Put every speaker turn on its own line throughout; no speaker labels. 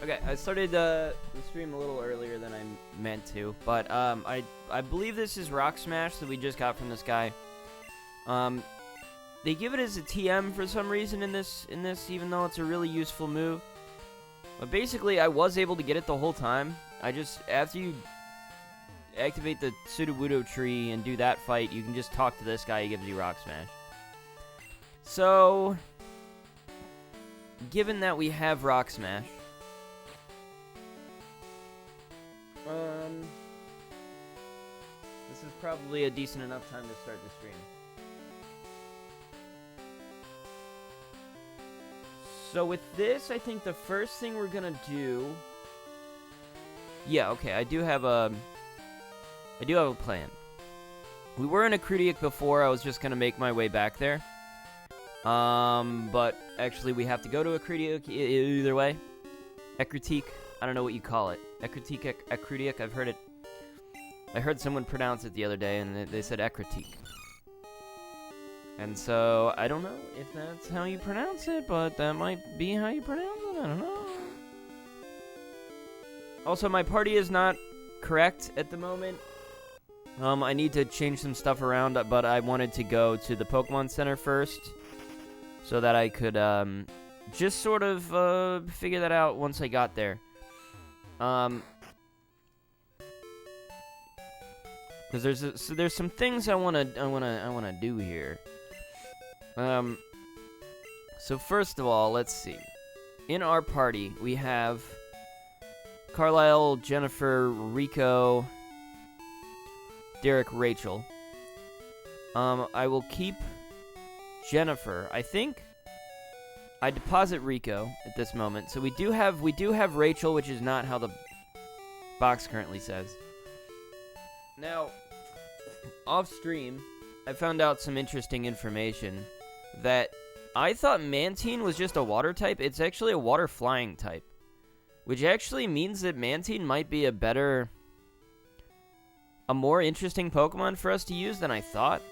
Okay, I started the stream a little earlier than I meant to, but I believe this is Rock Smash that we just got from this guy. They give it as a TM for some reason in this, even though it's a really useful move. But basically, I was able to get it the whole time. I just, after you activate the Sudowoodo tree and do that fight, you can just talk to this guy, he gives you Rock Smash. So, given that we have Rock Smash, this is probably a decent enough time to start the stream. So with this, I think the first thing we're gonna do... Yeah, okay, I do have a plan. We were in Acridiac before, I was just gonna make my way back there. But actually we have to go to Acridiac either way. Acritique, I don't know what you call it. Acritique, Acridiac, I've heard it. I heard someone pronounce it the other day and they said Acritique. And so, I don't know if that's how you pronounce it, but that might be how you pronounce it, I don't know. Also, my party is not correct at the moment. I need to change some stuff around, but I wanted to go to the Pokemon Center first, so that I could, just sort of, figure that out once I got there. Because there's some things I wanna do here. So first of all, let's see. In our party, we have Carlisle, Jennifer, Rico, Derek, Rachel. I will keep Jennifer. I think I deposit Rico at this moment. So we do have Rachel, which is not how the box currently says. Now, off stream, I found out some interesting information that I thought Mantine was just a water type. It's actually a water flying type, which actually means that Mantine might be a more interesting Pokemon for us to use than I thought.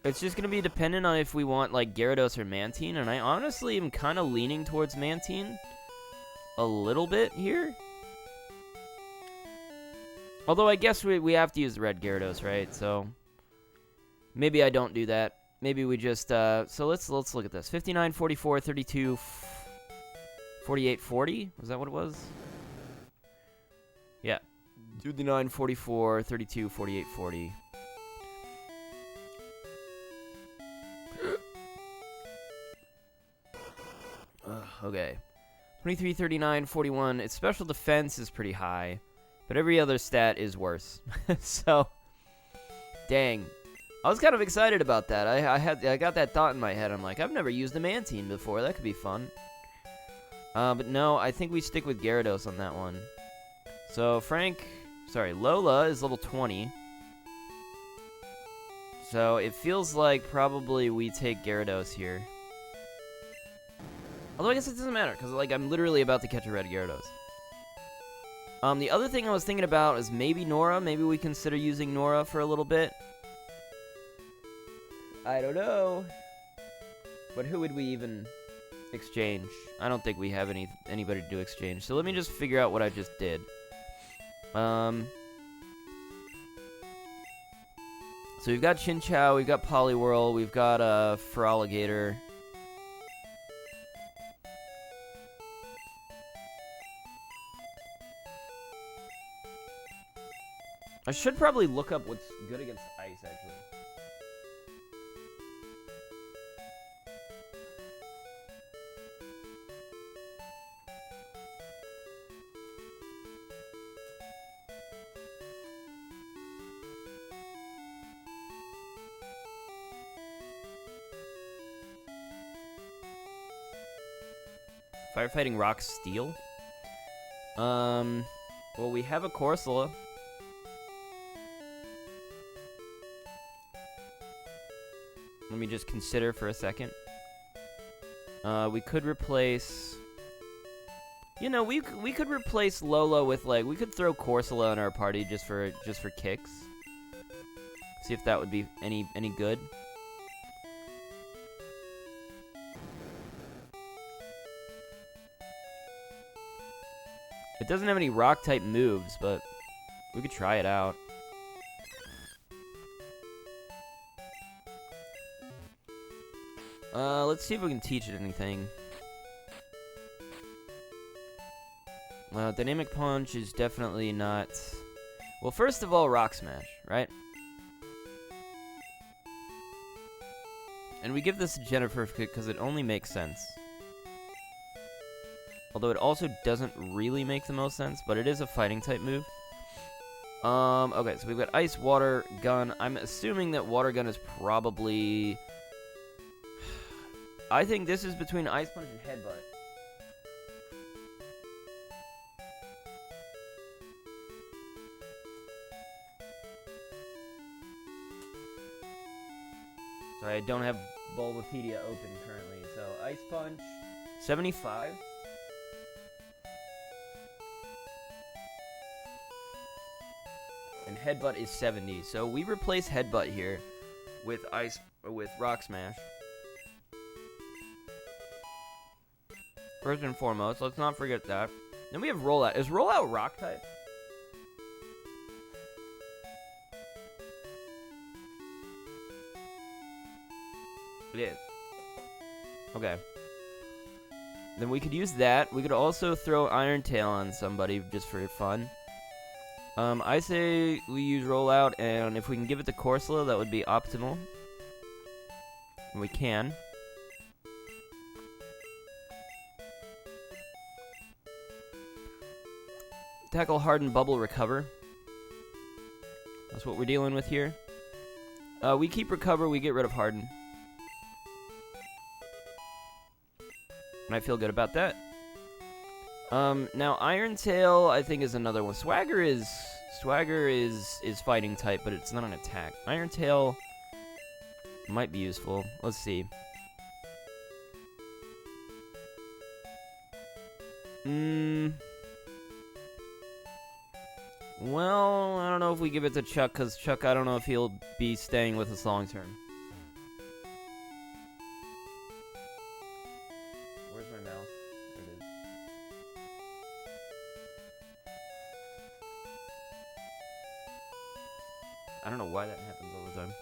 It's just going to be dependent on if we want, like, Gyarados or Mantine, and I honestly am kind of leaning towards Mantine a little bit here. Although I guess we have to use the red Gyarados, right? So maybe I don't do that. Maybe we just, so let's look at this. 59, 44, 32, 48, 40? Was that what it was? Yeah. 59, 44, 32, 48, 40. Okay. 23, 39, 41. Its special defense is pretty high, but every other stat is worse. So, dang. I was kind of excited about that. I got that thought in my head. I'm like, I've never used a Mantine before. That could be fun. But no, I think we stick with Gyarados on that one. So Lola is level 20. So it feels like probably we take Gyarados here. Although I guess it doesn't matter, because like I'm literally about to catch a red Gyarados. The other thing I was thinking about is maybe Nora. Maybe we consider using Nora for a little bit. I don't know. But who would we even exchange? I don't think we have anybody to do exchange. So let me just figure out what I just did. So we've got Chinchou, we've got Poliwhirl, we've got Feraligatr. I should probably look up what's good against ice, actually. Firefighting Rock Steel? Well, we have a Corsola. Let me just consider for a second. We could replace... You know, we could replace Lola with, like, we could throw Corsola in our party just for kicks. See if that would be any good. It doesn't have any rock-type moves, but we could try it out. Let's see if we can teach it anything. Dynamic Punch is definitely not... Well, first of all, Rock Smash, right? And we give this to Jennifer because it only makes sense. Although it also doesn't really make the most sense, but it is a fighting type move. Okay, so we've got Ice, Water, Gun. I'm assuming that Water Gun is probably... I think this is between Ice Punch and Headbutt. Sorry, I don't have Bulbapedia open currently. So, Ice Punch, 75. And Headbutt is 70. So, we replace Headbutt here with Rock Smash. First and foremost, let's not forget that. Then we have Rollout. Is Rollout Rock type? It is. Okay. Then we could use that. We could also throw Iron Tail on somebody just for fun. I say we use Rollout, and if we can give it to Corsola, that would be optimal. And we can. Tackle, Harden, Bubble, Recover. That's what we're dealing with here. We keep Recover, we get rid of Harden. And I feel good about that. Now Iron Tail, I think, is another one. Swagger is fighting type, but it's not an attack. Iron Tail might be useful. Let's see. Well, I don't know if we give it to Chuck, because Chuck, I don't know if he'll be staying with us long term. Where's my mouse? There it is. I don't know why that happens all the time.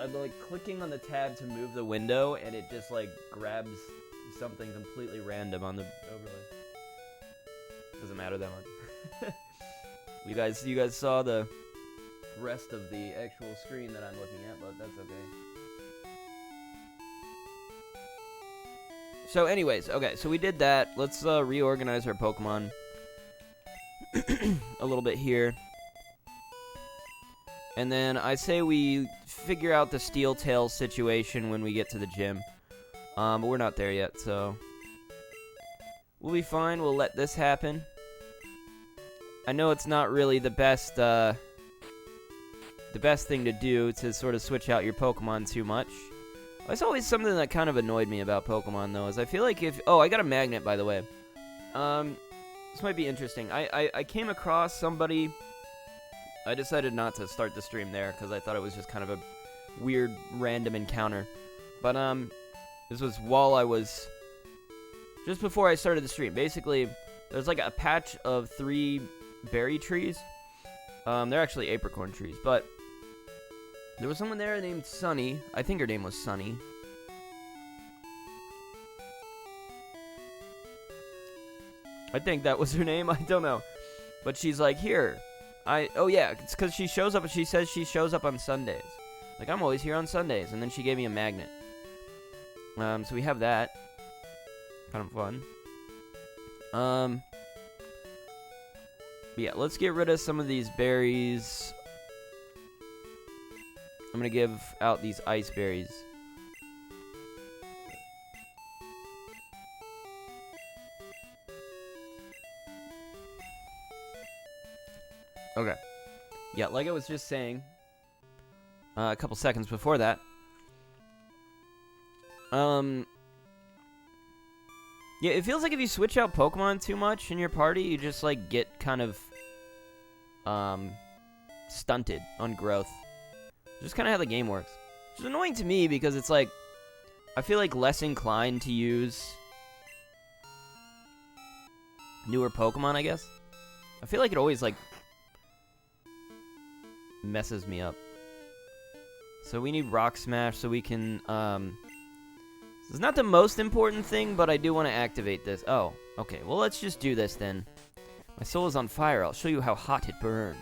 I'm like clicking on the tab to move the window, and it just like grabs something completely random on the overlay. Doesn't matter that much. You guys saw the rest of the actual screen that I'm looking at, but that's okay. So anyways, okay, so we did that. Let's reorganize our Pokemon a little bit here. And then I say we figure out the Steel Tail situation when we get to the gym. But we're not there yet, so we'll be fine. We'll let this happen. I know it's not really the best thing to do to sort of switch out your Pokemon too much. That's always something that kind of annoyed me about Pokemon, though, is I feel like if... Oh, I got a magnet, by the way. This might be interesting. I came across somebody... I decided not to start the stream there, because I thought it was just kind of a weird, random encounter. But, this was while I was... Just before I started the stream. Basically, there's like a patch of 3 berry trees. They're actually apricorn trees, but... There was someone there named Sunny. I think her name was Sunny. I think that was her name. I don't know. But she's like, here. Oh yeah, it's because she shows up. She says she shows up on Sundays. Like, I'm always here on Sundays. And then she gave me a magnet. So we have that. Kind of fun. Yeah, let's get rid of some of these berries. I'm gonna give out these ice berries. Okay. Yeah, like I was just saying a couple seconds before that. Yeah, it feels like if you switch out Pokemon too much in your party, you just like get kind of stunted on growth. Just kind of how the game works. Which is annoying to me because it's like, I feel like less inclined to use newer Pokemon, I guess. I feel like it always, like, messes me up. So we need Rock Smash so we can, it's not the most important thing, but I do want to activate this. Oh, okay. Well, let's just do this then. My soul is on fire. I'll show you how hot it burns.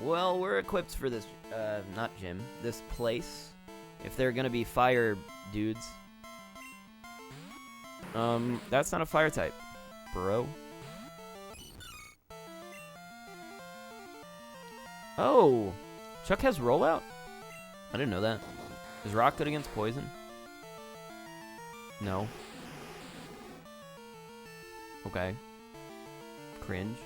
Well, we're equipped for this, not gym, this place. If they're gonna be fire dudes. That's not a fire type, bro. Oh, Chuck has rollout? I didn't know that. Is rock good against poison? No. Okay. Cringe.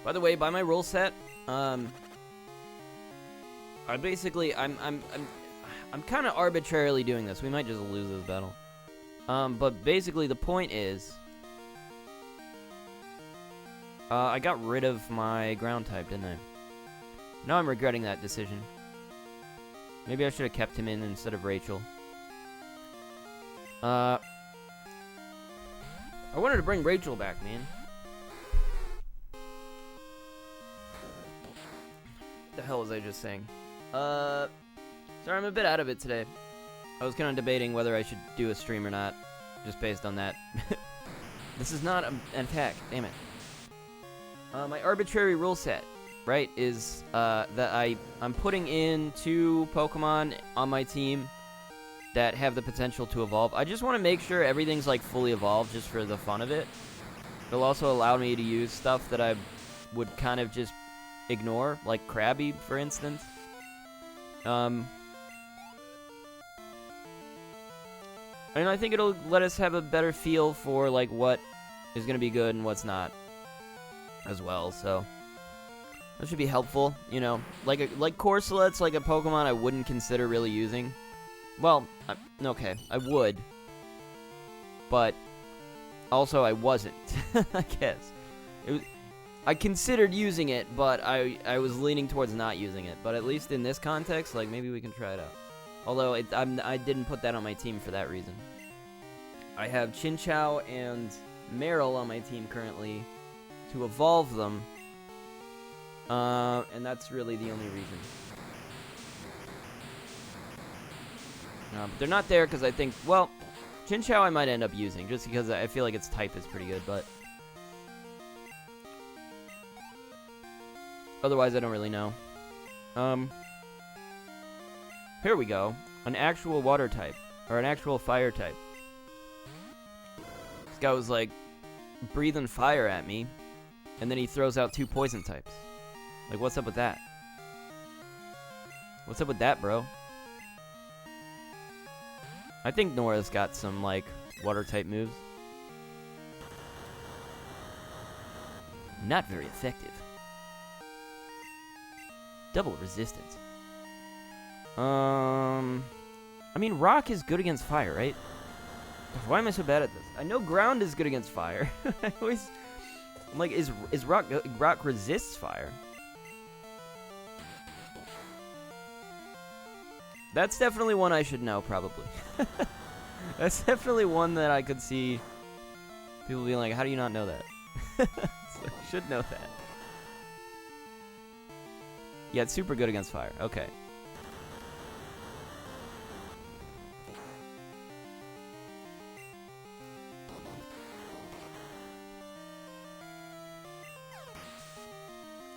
By the way, by my rule set, I'm kind of arbitrarily doing this. We might just lose this battle. But basically the point is, I got rid of my ground type, didn't I? Now I'm regretting that decision. Maybe I should have kept him in instead of Rachel. I wanted to bring Rachel back, man. What the hell was I just saying? Sorry, I'm a bit out of it today. I was kind of debating whether I should do a stream or not, just based on that. This is not an attack, damn it. My arbitrary rule set, right, is that I'm putting in 2 Pokemon on my team that have the potential to evolve. I just want to make sure everything's like fully evolved just for the fun of it. It'll also allow me to use stuff that I would kind of just ignore, like Krabby, for instance. And I think it'll let us have a better feel for like what is going to be good and what's not as well, so that should be helpful, you know. Like Corsolet's like a Pokemon I wouldn't consider really using. Well, okay, I would, but also I wasn't. I guess I considered using it, but I was leaning towards not using it. But at least in this context, like, maybe we can try it out. Although I didn't put that on my team for that reason. I have Chinchou and Meryl on my team currently to evolve them, and that's really the only reason. But they're not there because I think, well, Chinchou I might end up using just because I feel like its type is pretty good, but otherwise I don't really know. Here we go. An actual water type, or an actual fire type. This guy was like breathing fire at me, and then he throws out 2 poison types. Like, what's up with that? What's up with that, bro? I think Nora's got some, like, water type moves. Not very effective. Double resistance. I mean, rock is good against fire, right? Why am I so bad at this? I know ground is good against fire. I'm like, is rock resists fire? That's definitely one I should know, probably. That's definitely one that I could see people being like, how do you not know that? So I should know that. Yeah, it's super good against fire. Okay.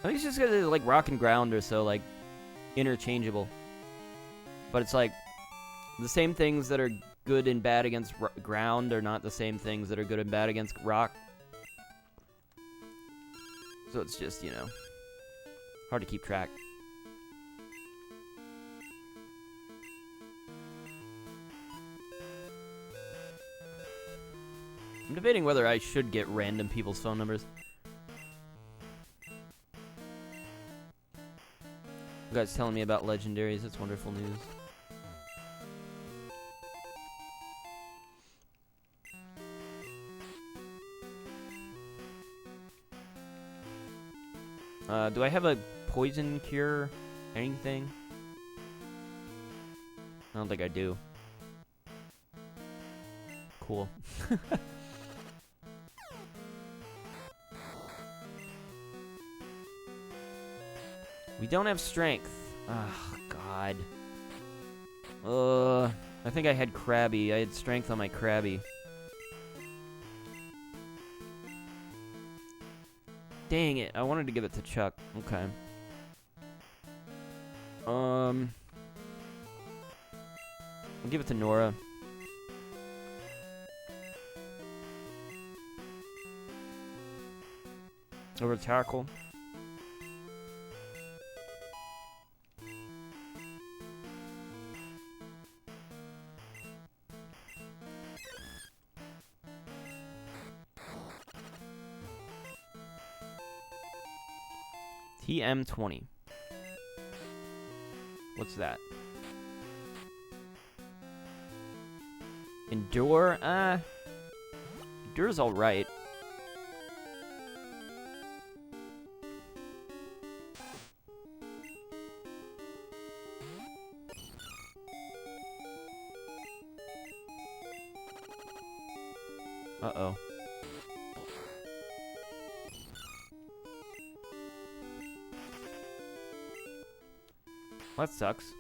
I think it's just because like rock and ground are so like interchangeable. But it's like the same things that are good and bad against ground are not the same things that are good and bad against rock. So it's just, you know, hard to keep track. I'm debating whether I should get random people's phone numbers. You guys telling me about legendaries, that's wonderful news. Do I have a poison cure? Anything? I don't think I do. Cool. We don't have strength. Oh, God. I think I had Krabby. I had strength on my Krabby. Dang it. I wanted to give it to Chuck. Okay. I'll give it to Nora. Over tackle. TM20. What's that? Endure? Endure's alright. Uh-oh. That sucks.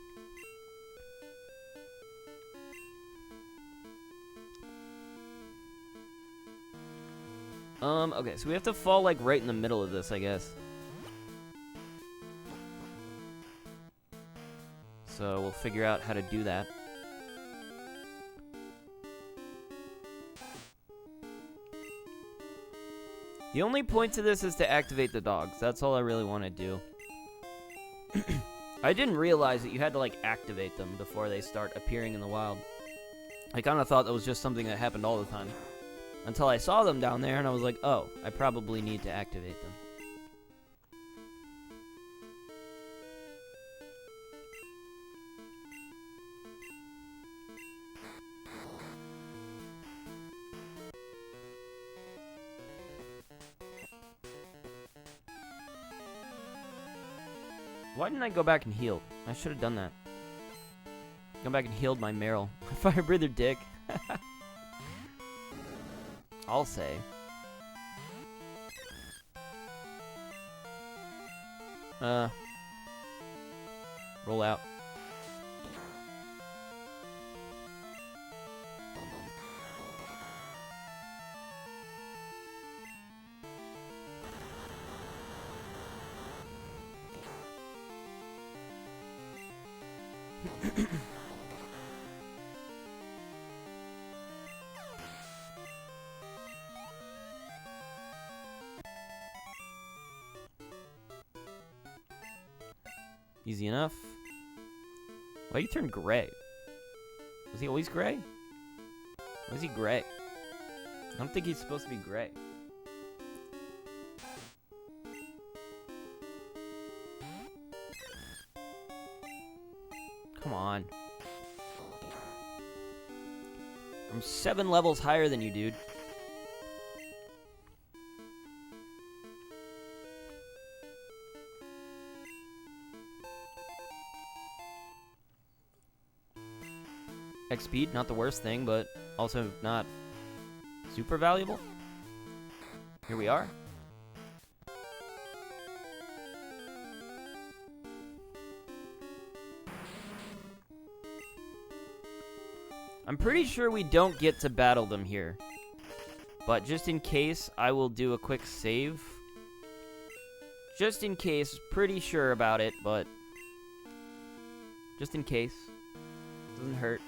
Okay, so we have to fall, like, right in the middle of this, I guess. So we'll figure out how to do that. The only point to this is to activate the dogs. That's all I really want to do. I didn't realize that you had to, like, activate them before they start appearing in the wild. I kind of thought that was just something that happened all the time. Until I saw them down there, and I was like, oh, I probably need to activate them. Why didn't I go back and heal? I should have done that. Go back and healed my Meryl. Fire breather dick. I'll say. Roll out. Easy enough. Why you turn gray? Was he always gray? Why is he gray? I don't think he's supposed to be gray. Come on. I'm 7 levels higher than you, dude. XP, not the worst thing, but also not super valuable. Here we are. I'm pretty sure we don't get to battle them here. But just in case, I will do a quick save. Just in case, pretty sure about it, but just in case. Doesn't hurt.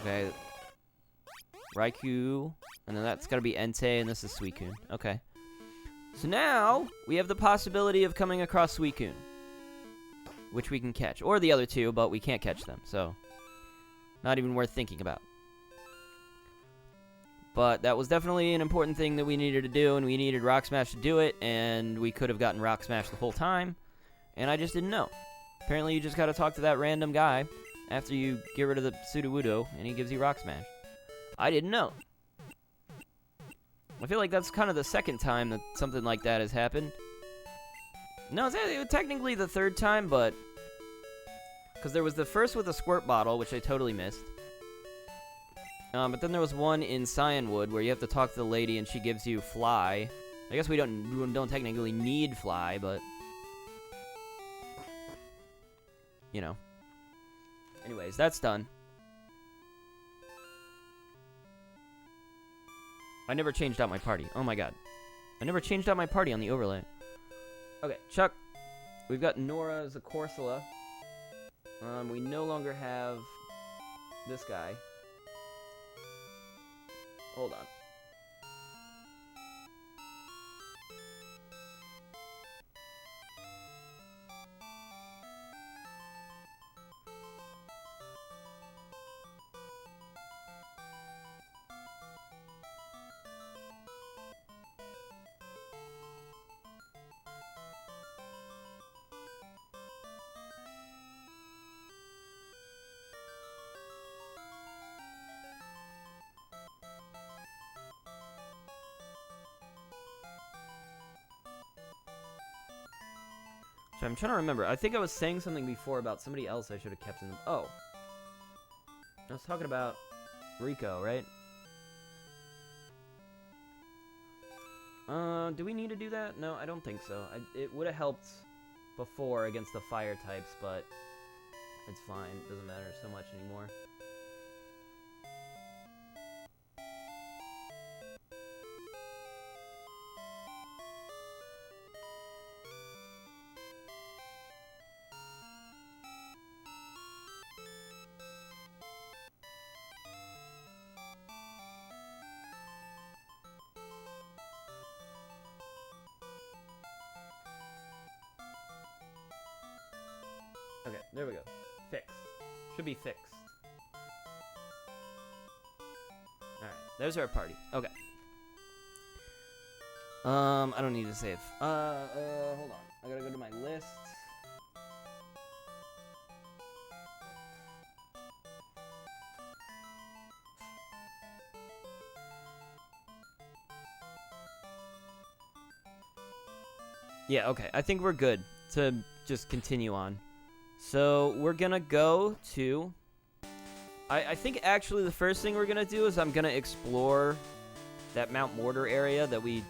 Okay. Raikou, and then that's gotta be Entei, and this is Suicune. Okay. So now, we have the possibility of coming across Suicune, which we can catch. Or the other two, but we can't catch them, so not even worth thinking about. But that was definitely an important thing that we needed to do, and we needed Rock Smash to do it, and we could have gotten Rock Smash the whole time, and I just didn't know. Apparently you just gotta talk to that random guy after you get rid of the Sudowoodo, and he gives you Rock Smash. I didn't know. I feel like that's kind of the second time that something like that has happened. No, it's technically the third time, but... Because there was the first with a squirt bottle, which I totally missed. But then there was one in Cyanwood where you have to talk to the lady and she gives you Fly. I guess we don't technically need Fly, but... You know. Anyways, that's done. I never changed out my party. Oh my god. I never changed out my party on the overlay. Okay, Chuck. We've got Nora as a Corsola. We no longer have this guy. Hold on. So I'm trying to remember. I think I was saying something before about somebody else I should have kept in the... Oh. I was talking about Rico, right? Do we need to do that? No, I don't think so. It would have helped before against the fire types, but it's fine. It doesn't matter so much anymore. Okay, there we go. Fixed. Should be fixed. Alright, there's our party. Okay. I don't need to save. Hold on. I gotta go to my list. Yeah, okay. I think we're good to just continue on. So, we're gonna go to... I think actually the first thing we're gonna do is I'm gonna explore that Mount Mortar area that we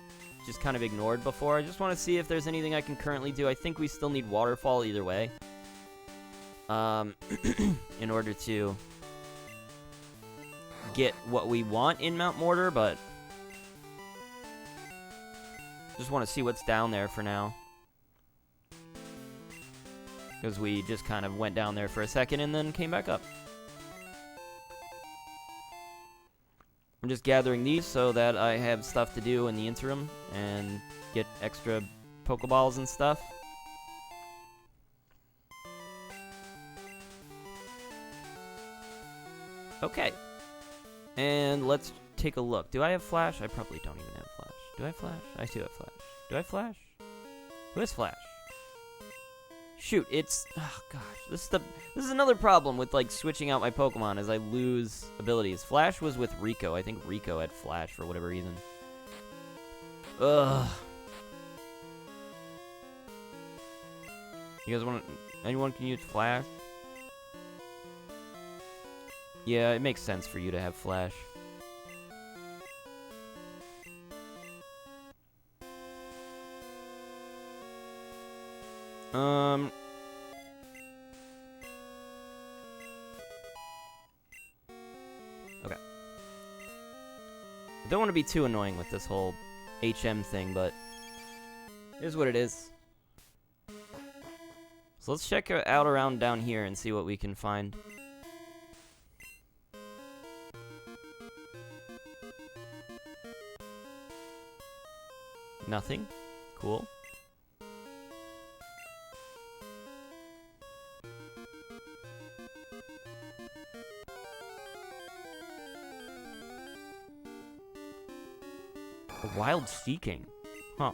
just kind of ignored before. I just want to see if there's anything I can currently do. I think we still need Waterfall either way. In order to get what we want in Mount Mortar, but... Just want to see what's down there for now. Because we just kind of went down there for a second and then came back up. I'm just gathering these so that I have stuff to do in the interim and get extra Pokeballs and stuff. Okay. And let's take a look. Do I have Flash? I probably don't even have Flash. Do I have Flash? I do have Flash. Do I have Flash? Who has Flash? Shoot, it's... Oh, gosh. This is another problem with, like, switching out my Pokemon as I lose abilities. Flash was with Rico. I think Rico had Flash for whatever reason. Ugh. You guys want to... Anyone can use Flash? Yeah, it makes sense for you to have Flash. Okay. I don't want to be too annoying with this whole HM thing, but it is what it is. So let's check out around down here and see what we can find. Nothing. Cool. A wild Seeking. Huh.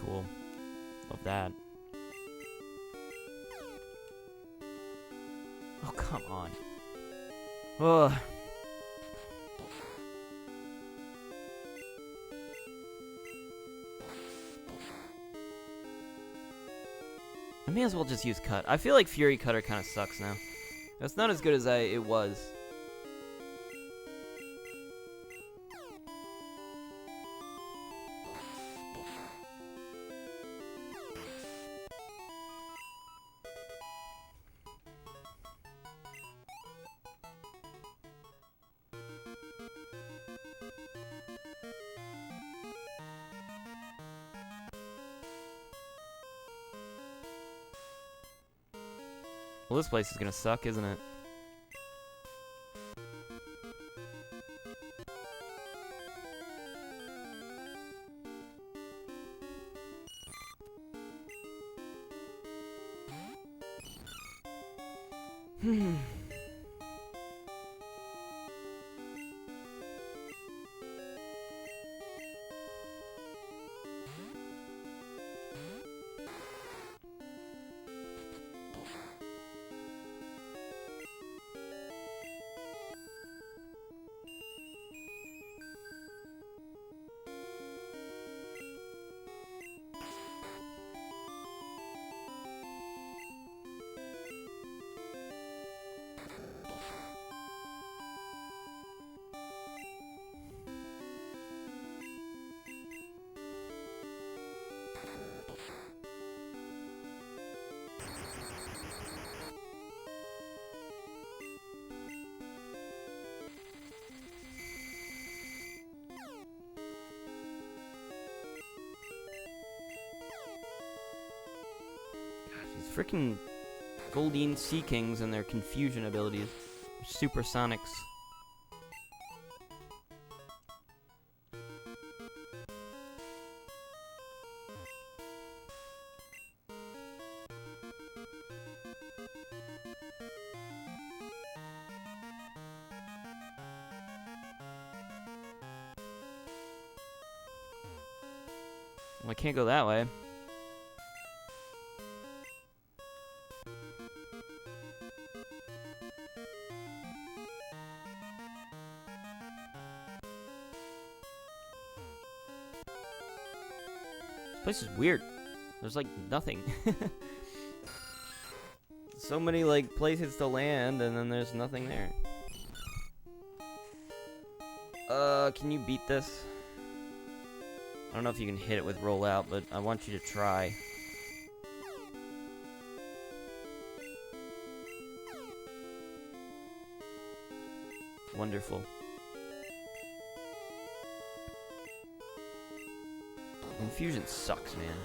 cool. Love that. Oh, come on. Ugh. I may as well just use Cut. I feel like Fury Cutter kind of sucks now. It's not as good as it was. Well, this place is gonna suck, isn't it? Freaking Goldeen Sea Kings and their confusion abilities. Supersonics. Well, I can't go that way. This place is weird. There's like nothing. So many like places to land and then there's nothing there. Can you beat this? I don't know if you can hit it with rollout, but I want you to try. Wonderful. Confusion sucks, man.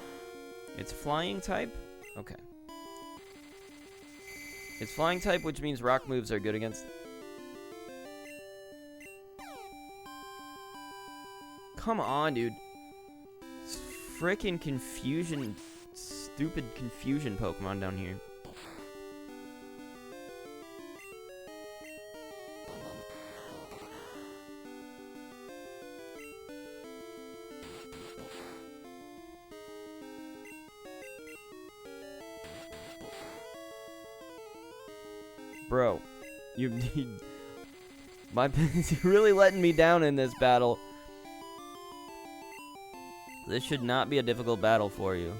It's flying type? Okay. It's flying type, which means rock moves are good against. Come on, dude. It's frickin' confusion. Stupid confusion Pokemon down here. Bro, you're really letting me down in this battle. This should not be a difficult battle for you.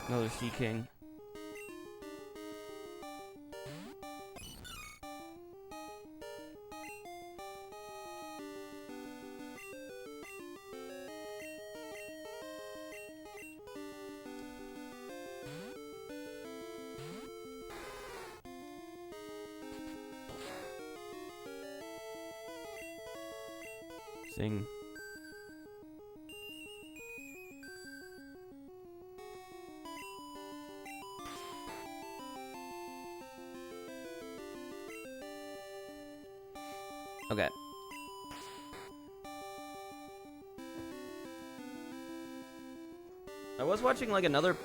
Another Sea King. Sing. Okay. I was watching like another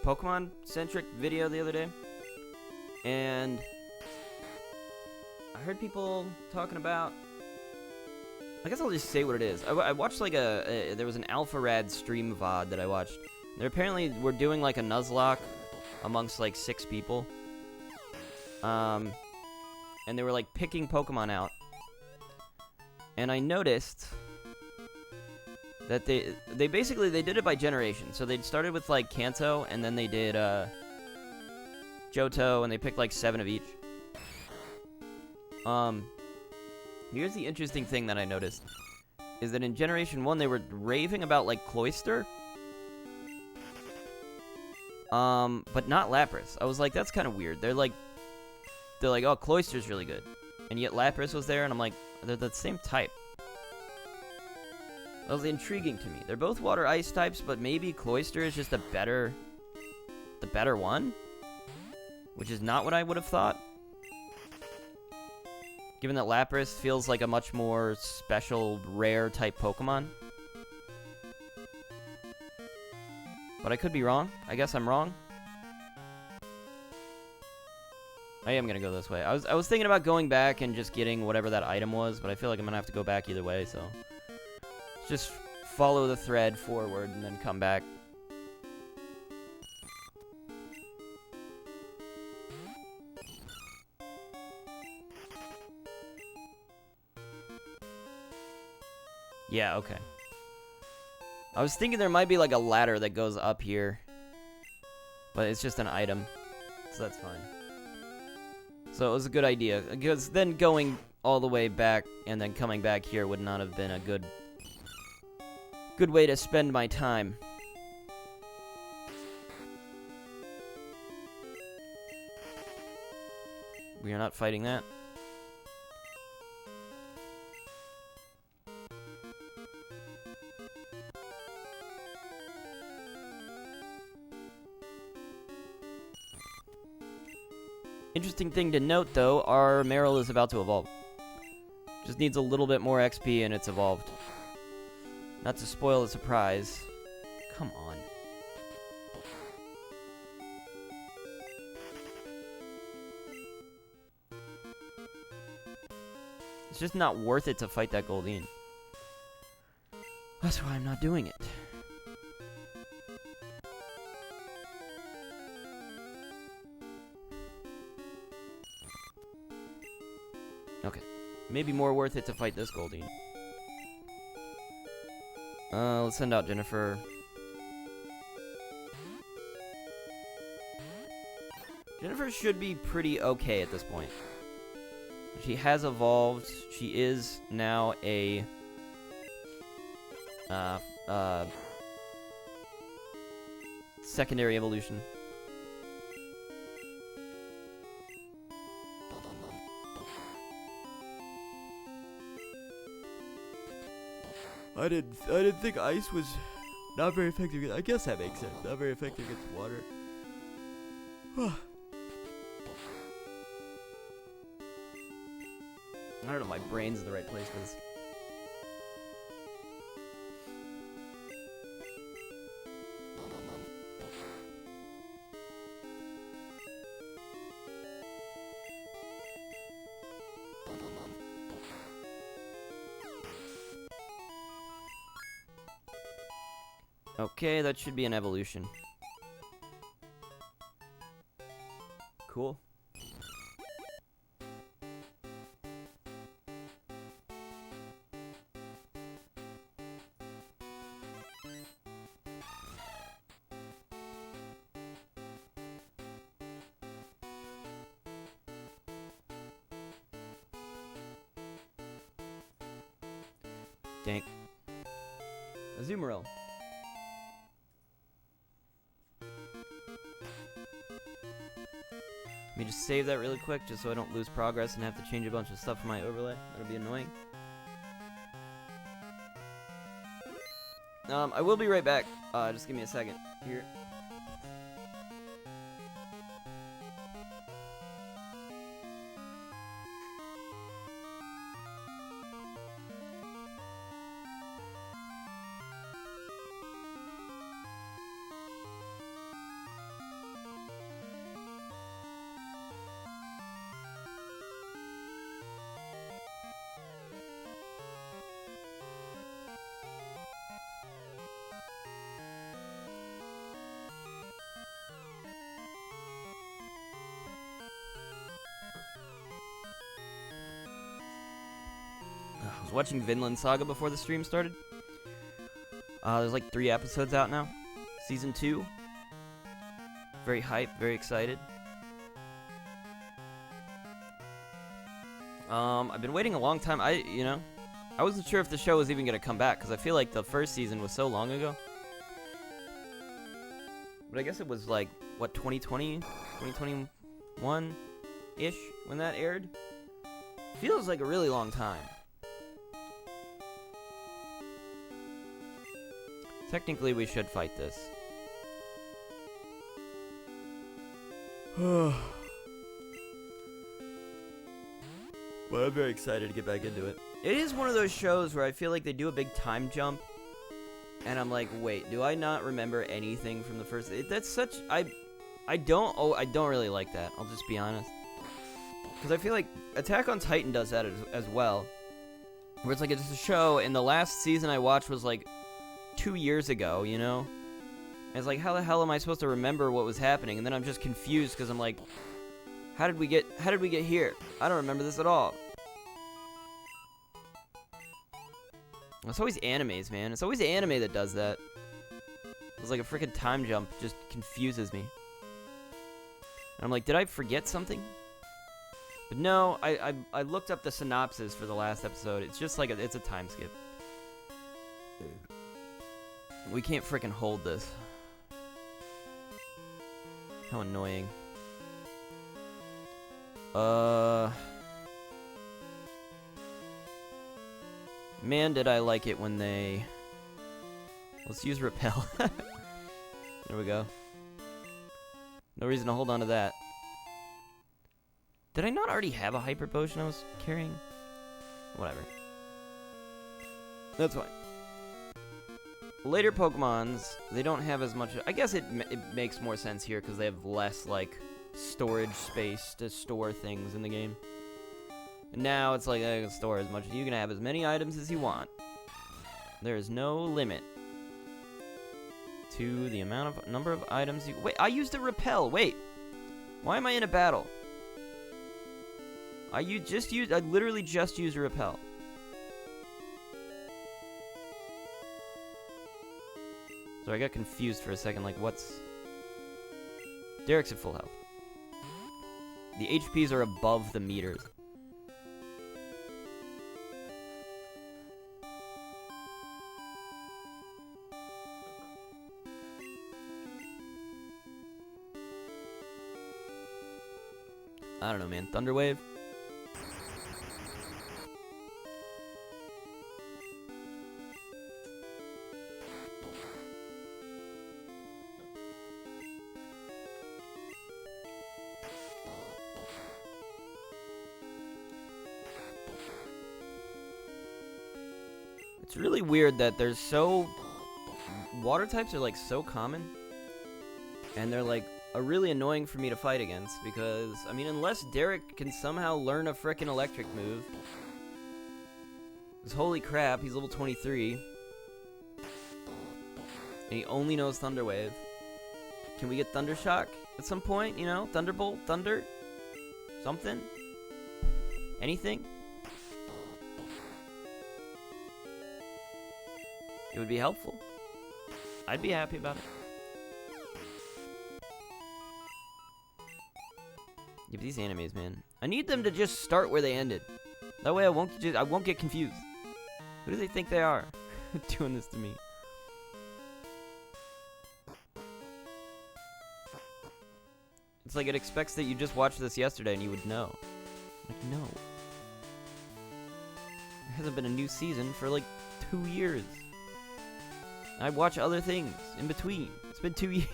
Pokemon-centric video the other day, and I heard people talking about. I guess I'll just say what it is. I watched like there was an Alpha Rad stream VOD that I watched. They apparently were doing like a Nuzlocke amongst like 6 people. And they were like picking Pokemon out. And I noticed that they basically did it by generation. So they started with like Kanto, and then they did Johto, and they picked like 7 of each. Here's the interesting thing that I noticed, is that in Generation 1, they were raving about, like, Cloyster. But not Lapras. I was like, that's kind of weird. They're like, oh, Cloyster's really good. And yet Lapras was there, and I'm like, they're the same type. That was intriguing to me. They're both water-ice types, but maybe Cloyster is just the better one? Which is not what I would have thought. Given that Lapras feels like a much more special, rare type Pokemon. But I could be wrong. I guess I'm wrong. I am gonna go this way. I was thinking about going back and just getting whatever that item was, but I feel like I'm gonna have to go back either way, so just follow the thread forward and then come back. Yeah, okay. I was thinking there might be like a ladder that goes up here, but it's just an item, so that's fine. So it was a good idea, because then going all the way back and then coming back here would not have been a good way to spend my time. We are not fighting that. Interesting thing to note, though, our Meryl is about to evolve. Just needs a little bit more XP and it's evolved. Not to spoil the surprise. Come on. It's just not worth it to fight that Goldeen. That's why I'm not doing it. Okay. Maybe more worth it to fight this Goldeen. Let's send out Jennifer. Jennifer should be pretty okay at this point. She has evolved. She is now a secondary evolution. I didn't think ice was not very effective. I guess that makes sense. Not very effective against water. I don't know, my brain's in the right place for this. Okay, that should be an evolution. Cool. Dank. Azumarill. Let me just save that really quick, just so I don't lose progress and have to change a bunch of stuff for my overlay. That'll be annoying. I will be right back. Just give me a second here. was watching Vinland Saga before the stream started. There's like 3 episodes out now. Season 2. Very hyped, very excited. I've been waiting a long time. I wasn't sure if the show was even gonna come back because I feel like the first season was so long ago. But I guess it was like, what, 2020? 2021-ish when that aired? Feels like a really long time. Technically, we should fight this. But I'm very excited to get back into it. It is one of those shows where I feel like they do a big time jump, and I'm like, wait, do I not remember anything from the first? That's such I don't really like that. I'll just be honest, because I feel like Attack on Titan does that as well, where it's like it's a show, and the last season I watched was like 2 years ago, you know. And it's like, how the hell am I supposed to remember what was happening? And then I'm just confused because I'm like, how did we get here? I don't remember this at all. It's always animes, man. It's always anime that does that. It's like a freaking time jump. Just confuses me. And I'm like, did I forget something? But no, I looked up the synopsis for the last episode. It's just like it's a time skip. We can't freaking hold this. How annoying. Man, did I like it when they... Let's use Repel. There we go. No reason to hold on to that. Did I not already have a Hyper Potion I was carrying? Whatever. That's fine. Later Pokemons, they don't have as much... I guess it makes more sense here because they have less, like, storage space to store things in the game. And now it's like, I can store as much. You can have as many items as you want. There is no limit to the number of items you... Wait, I used a Repel. Wait. Why am I in a battle? I literally just used a Repel. So I got confused for a second, like, what's... Derek's at full health. The HPs are above the meters. I don't know, man. Thunderwave? It's really weird that there's water types are like so common, and they're like really annoying for me to fight against because, I mean, unless Derek can somehow learn a frickin' electric move. Because holy crap, he's level 23. And he only knows Thunderwave. Can we get Thundershock at some point, you know? Thunderbolt? Thunder? Something? Anything? It would be helpful. I'd be happy about it. Yeah, but these animes, man. I need them to just start where they ended. That way I won't get confused. Who do they think they are? Doing this to me. It's like it expects that you just watched this yesterday and you would know. Like, no. There hasn't been a new season for like 2 years. I watch other things in between. It's been 2 years.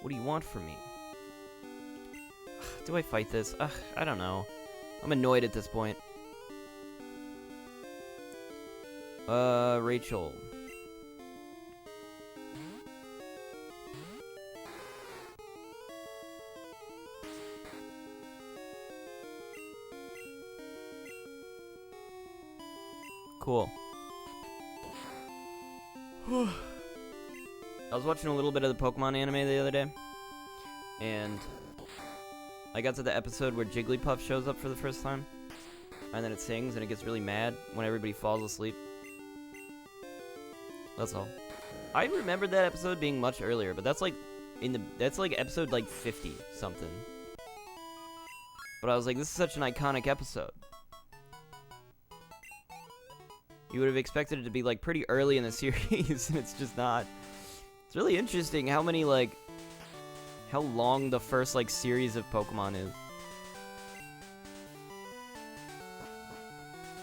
What do you want from me? Do I fight this? I don't know. I'm annoyed at this point. Rachel. Cool. I was watching a little bit of the Pokemon anime the other day, and I got to the episode where Jigglypuff shows up for the first time, and then it sings, and it gets really mad when everybody falls asleep. That's all. I remembered that episode being much earlier, but that's like episode like 50 something. But I was like, this is such an iconic episode. You would have expected it to be like pretty early in the series, and it's just not. It's really interesting how many how long the first like series of Pokemon is.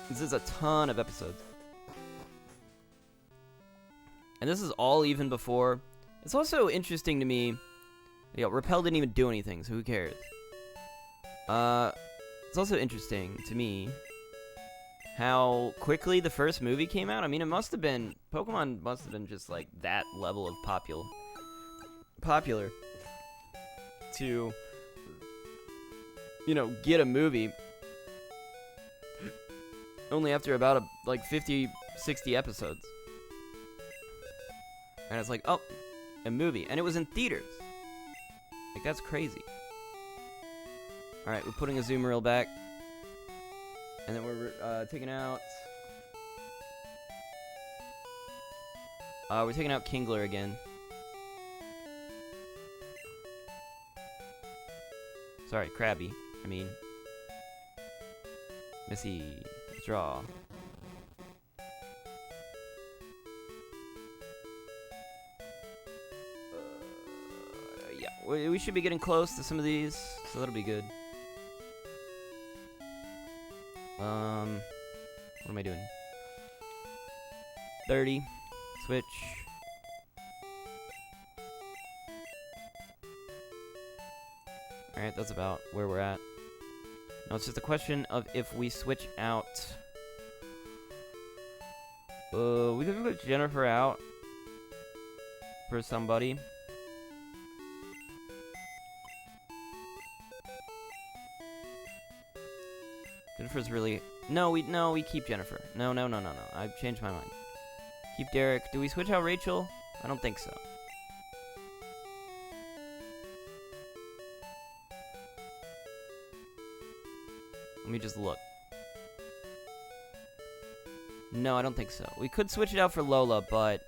This is a ton of episodes. And this is all even before. It's also interesting to me. Yeah, Repel didn't even do anything, so who cares? It's also interesting to me how quickly the first movie came out. I mean, Pokemon must have been just like that level of popular to, get a movie only after about 50, 60 episodes. And it's like, oh, a movie. And it was in theaters. Like, that's crazy. Alright, we're putting a Azumarill back. And then we're taking out... we're taking out Kingler again. Sorry, Krabby. I mean... Missy. Draw. Yeah, we should be getting close to some of these, so that'll be good. What am I doing? 30. Switch. Alright, that's about where we're at. Now it's just a question of if we switch out. We could put Jennifer out for somebody. Jennifer's really... No, we keep Jennifer. No. I've changed my mind. Keep Derek. Do we switch out Rachel? I don't think so. Let me just look. No, I don't think so. We could switch it out for Lola, but...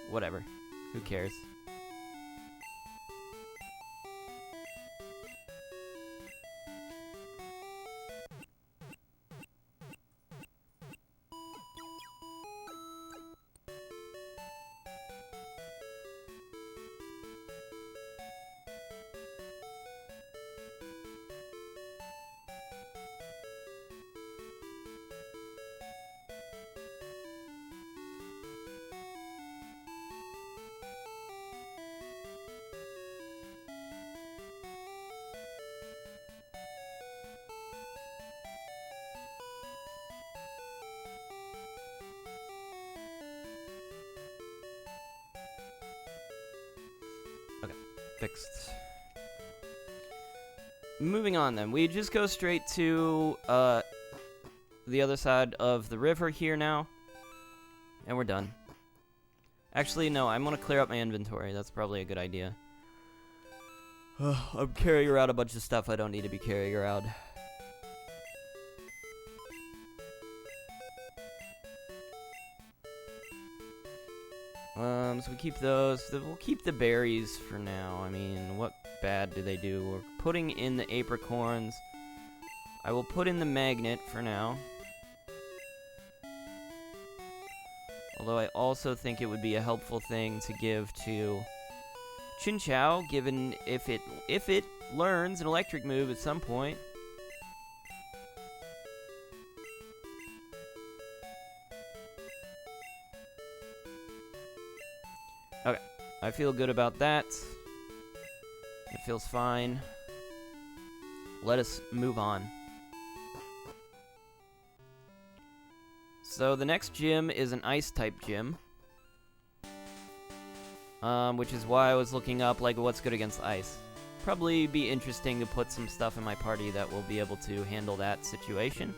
whatever. Who cares? Fixed. Moving on then. We just go straight to the other side of the river here now. And we're done. Actually, no, I'm going to clear up my inventory. That's probably a good idea. I'm carrying around a bunch of stuff I don't need to be carrying around. So we keep those. We'll keep the berries for now. I mean, what bad do they do? We're putting in the apricorns. I will put in the magnet for now. Although I also think it would be a helpful thing to give to Chinchou, given if it learns an electric move at some point. Okay, I feel good about that. It feels fine. Let us move on. So the next gym is an ice-type gym. Which is why I was looking up, what's good against ice. Probably be interesting to put some stuff in my party that will be able to handle that situation.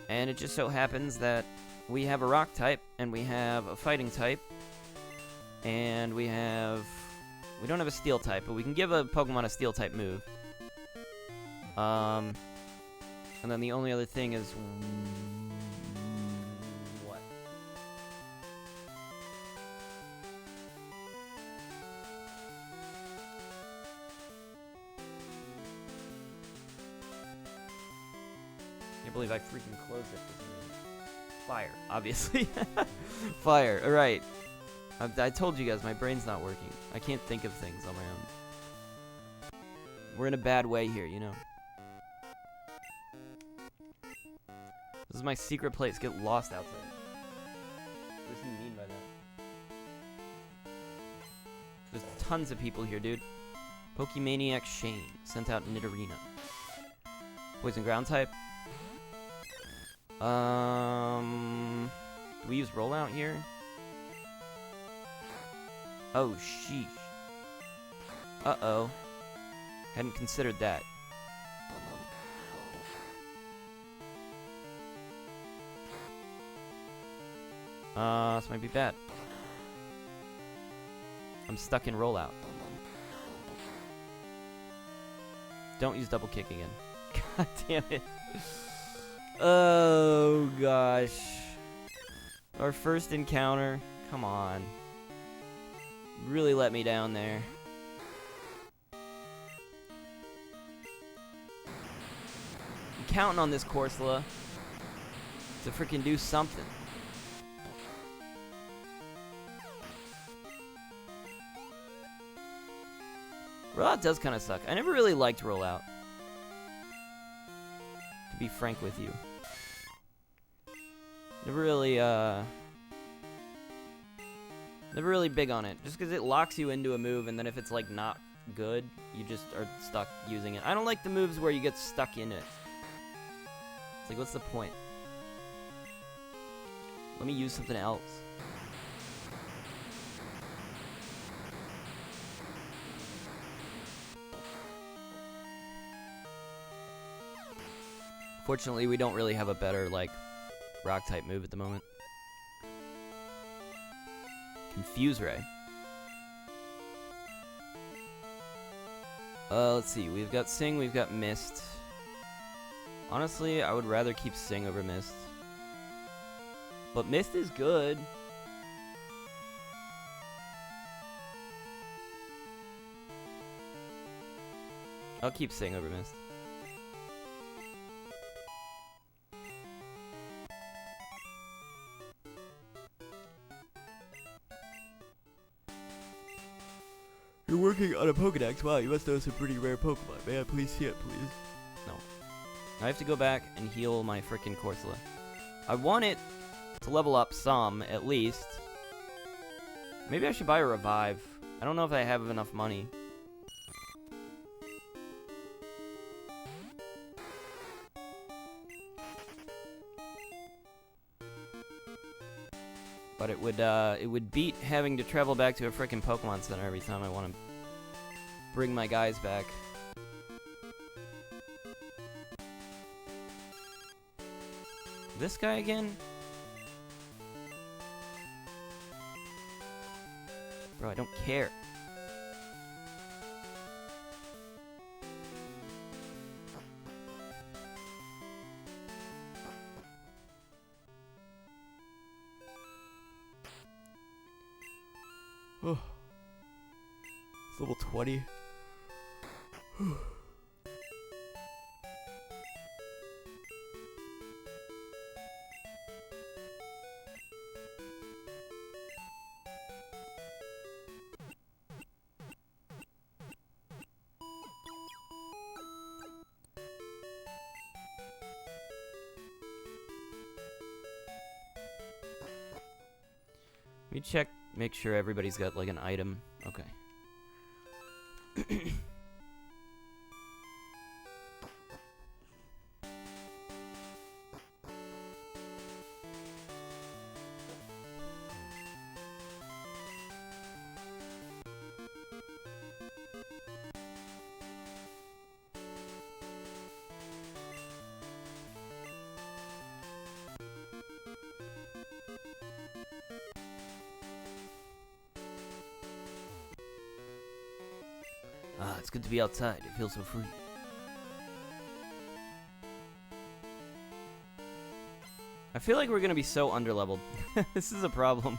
And it just so happens that we have a rock type, and we have a fighting type, and we don't have a steel type, but we can give a Pokemon a steel type move. And then the only other thing is what? Can't believe I freaking closed it. Fire, obviously. Fire, alright. I told you guys, my brain's not working. I can't think of things on my own. We're in a bad way here, you know. This is my secret place. Get lost outside. What does he mean by that? There's tons of people here, dude. Pokemaniac Shane sent out Nidorina. Poison ground type. Do we use rollout here? Oh, sheesh. Uh-oh. Hadn't considered that. This might be bad. I'm stuck in rollout. Don't use double kick again. God damn it. Oh, gosh. Our first encounter. Come on. Really let me down there. I'm counting on this Corsola to freaking do something. Rollout does kind of suck. I never really liked Rollout, to be frank with you. Never really big on it. Just because it locks you into a move, and then if it's, like, not good, you just are stuck using it. I don't like the moves where you get stuck in it. It's like, what's the point? Let me use something else. Fortunately, we don't really have a better, like, rock-type move at the moment. Confuse Ray. Let's see. We've got Sing, we've got Mist. Honestly, I would rather keep Sing over Mist. But Mist is good. I'll keep Sing over Mist. You're working on a Pokedex. Wow, you must know some pretty rare Pokemon. May I please see it, please? No. I have to go back and heal my frickin' Corsola. I want it to level up some, at least. Maybe I should buy a Revive. I don't know if I have enough money. But it would beat having to travel back to a frickin' Pokemon Center every time I want to bring my guys back. This guy again? Bro, I don't care. Oh. It's level 20. Let me check, make sure everybody's got like an item. Okay. Ah, it's good to be outside. It feels so free. I feel like we're gonna be so underleveled. This is a problem.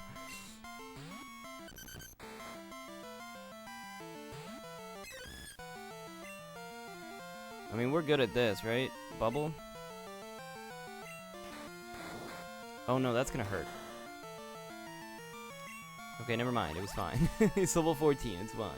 I mean, we're good at this, right? Bubble? Oh no, that's gonna hurt. Okay, never mind. It was fine. It's level 14. It's fine.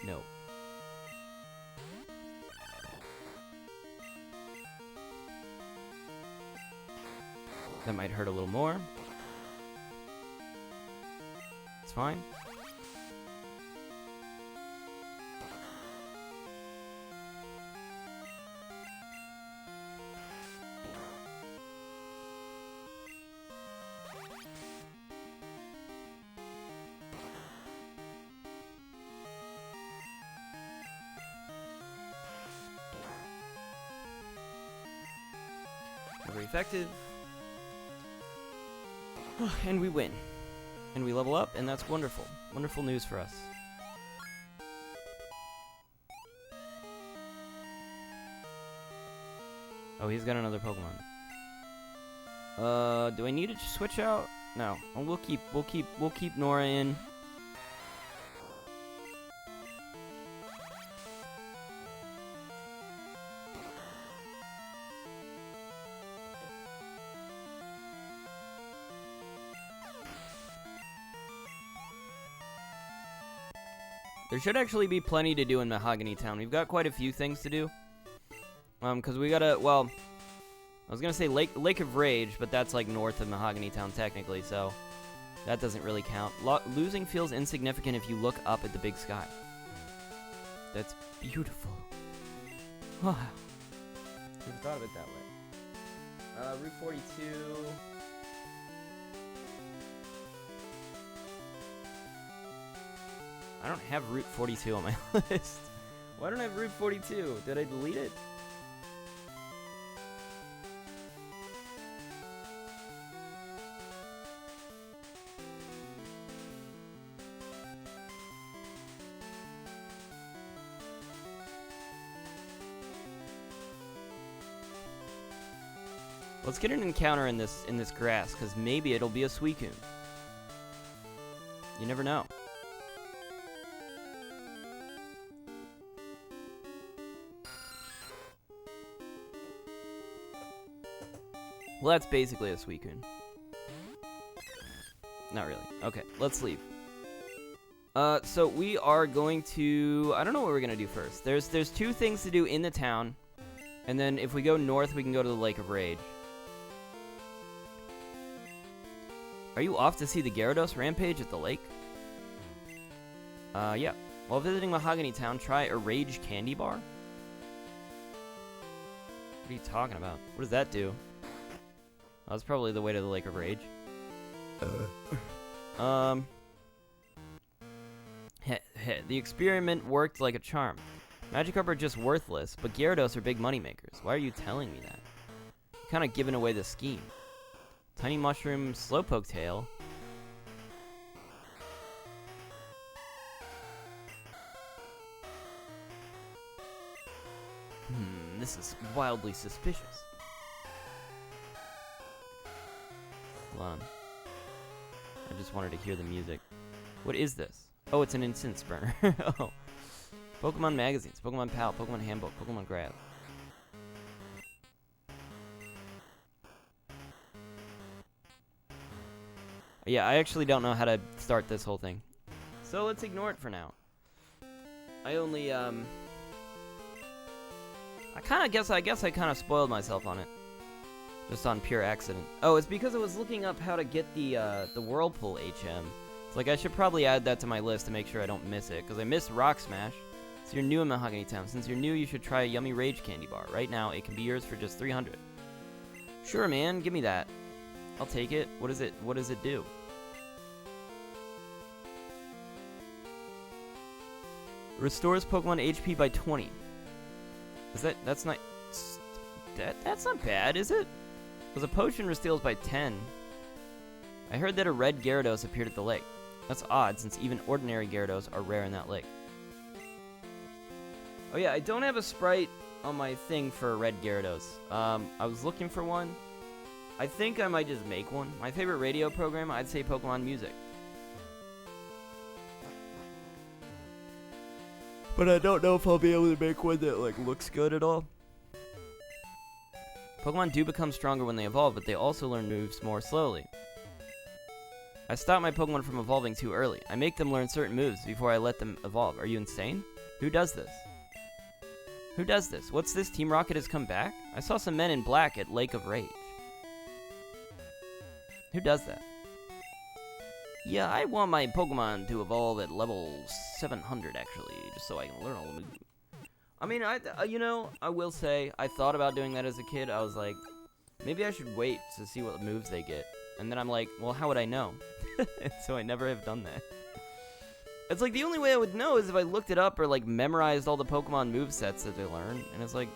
No. That might hurt a little more. It's fine. Very effective. And we win. And we level up, and that's wonderful. Wonderful news for us. Oh, he's got another Pokemon. Do I need to switch out? No. Oh, we'll keep Nora in. There should actually be plenty to do in Mahogany Town. We've got quite a few things to do. Because we gotta, well, I was gonna say Lake of Rage, but that's like north of Mahogany Town technically, so that doesn't really count. Losing feels insignificant if you look up at the big sky. That's beautiful. Never thought of it that way. Route 42. I don't have Route 42 on my list. Why don't I have Route 42? Did I delete it? Let's get an encounter in this grass, because maybe it'll be a Suicune. You never know. Well, that's basically a Suicune. Not really. Okay, let's leave. So we are going to... I don't know what we're going to do first. There's two things to do in the town. And then if we go north, we can go to the Lake of Rage. Are you off to see the Gyarados rampage at the lake? Yeah. While visiting Mahogany Town, try a Rage candy bar? What are you talking about? What does that do? Oh, that's probably the way to the Lake of Rage. The experiment worked like a charm. Magikarp are just worthless, but Gyarados are big moneymakers. Why are you telling me that? You're kind of giving away the scheme. Tiny Mushroom, Slowpoke Tail. This is wildly suspicious. Hold on. I just wanted to hear the music. What is this? Oh, it's an incense burner. Oh. Pokemon magazines, Pokemon Pal, Pokemon Handbook, Pokemon Grab. Yeah, I actually don't know how to start this whole thing. So let's ignore it for now. I only, I guess I kind of spoiled myself on it. Just on pure accident. Oh, it's because I was looking up how to get the Whirlpool HM. It's like I should probably add that to my list to make sure I don't miss it, because I missed Rock Smash. So you're new in Mahogany Town. Since you're new, you should try a yummy Rage candy bar. Right now, it can be yours for just 300. Sure, man. Give me that. I'll take it. What is it? What does it do? Restores Pokemon HP by 20. That's not... That's not bad, is it? Because a potion restores by 10. I heard that a red Gyarados appeared at the lake. That's odd, since even ordinary Gyarados are rare in that lake. Oh yeah, I don't have a sprite on my thing for a red Gyarados. I was looking for one. I think I might just make one. My favorite radio program, I'd say Pokemon Music. But I don't know if I'll be able to make one that, like, looks good at all. Pokemon do become stronger when they evolve, but they also learn moves more slowly. I stop my Pokemon from evolving too early. I make them learn certain moves before I let them evolve. Are you insane? Who does this? Who does this? What's this? Team Rocket has come back? I saw some men in black at Lake of Rage. Who does that? Yeah, I want my Pokemon to evolve at level 700, actually, just so I can learn all the moves. I mean, you know, I will say, I thought about doing that as a kid. I was like, maybe I should wait to see what moves they get. And then I'm like, well, how would I know? So I never have done that. It's like, the only way I would know is if I looked it up or, like, memorized all the Pokemon movesets that they learn. And it's like,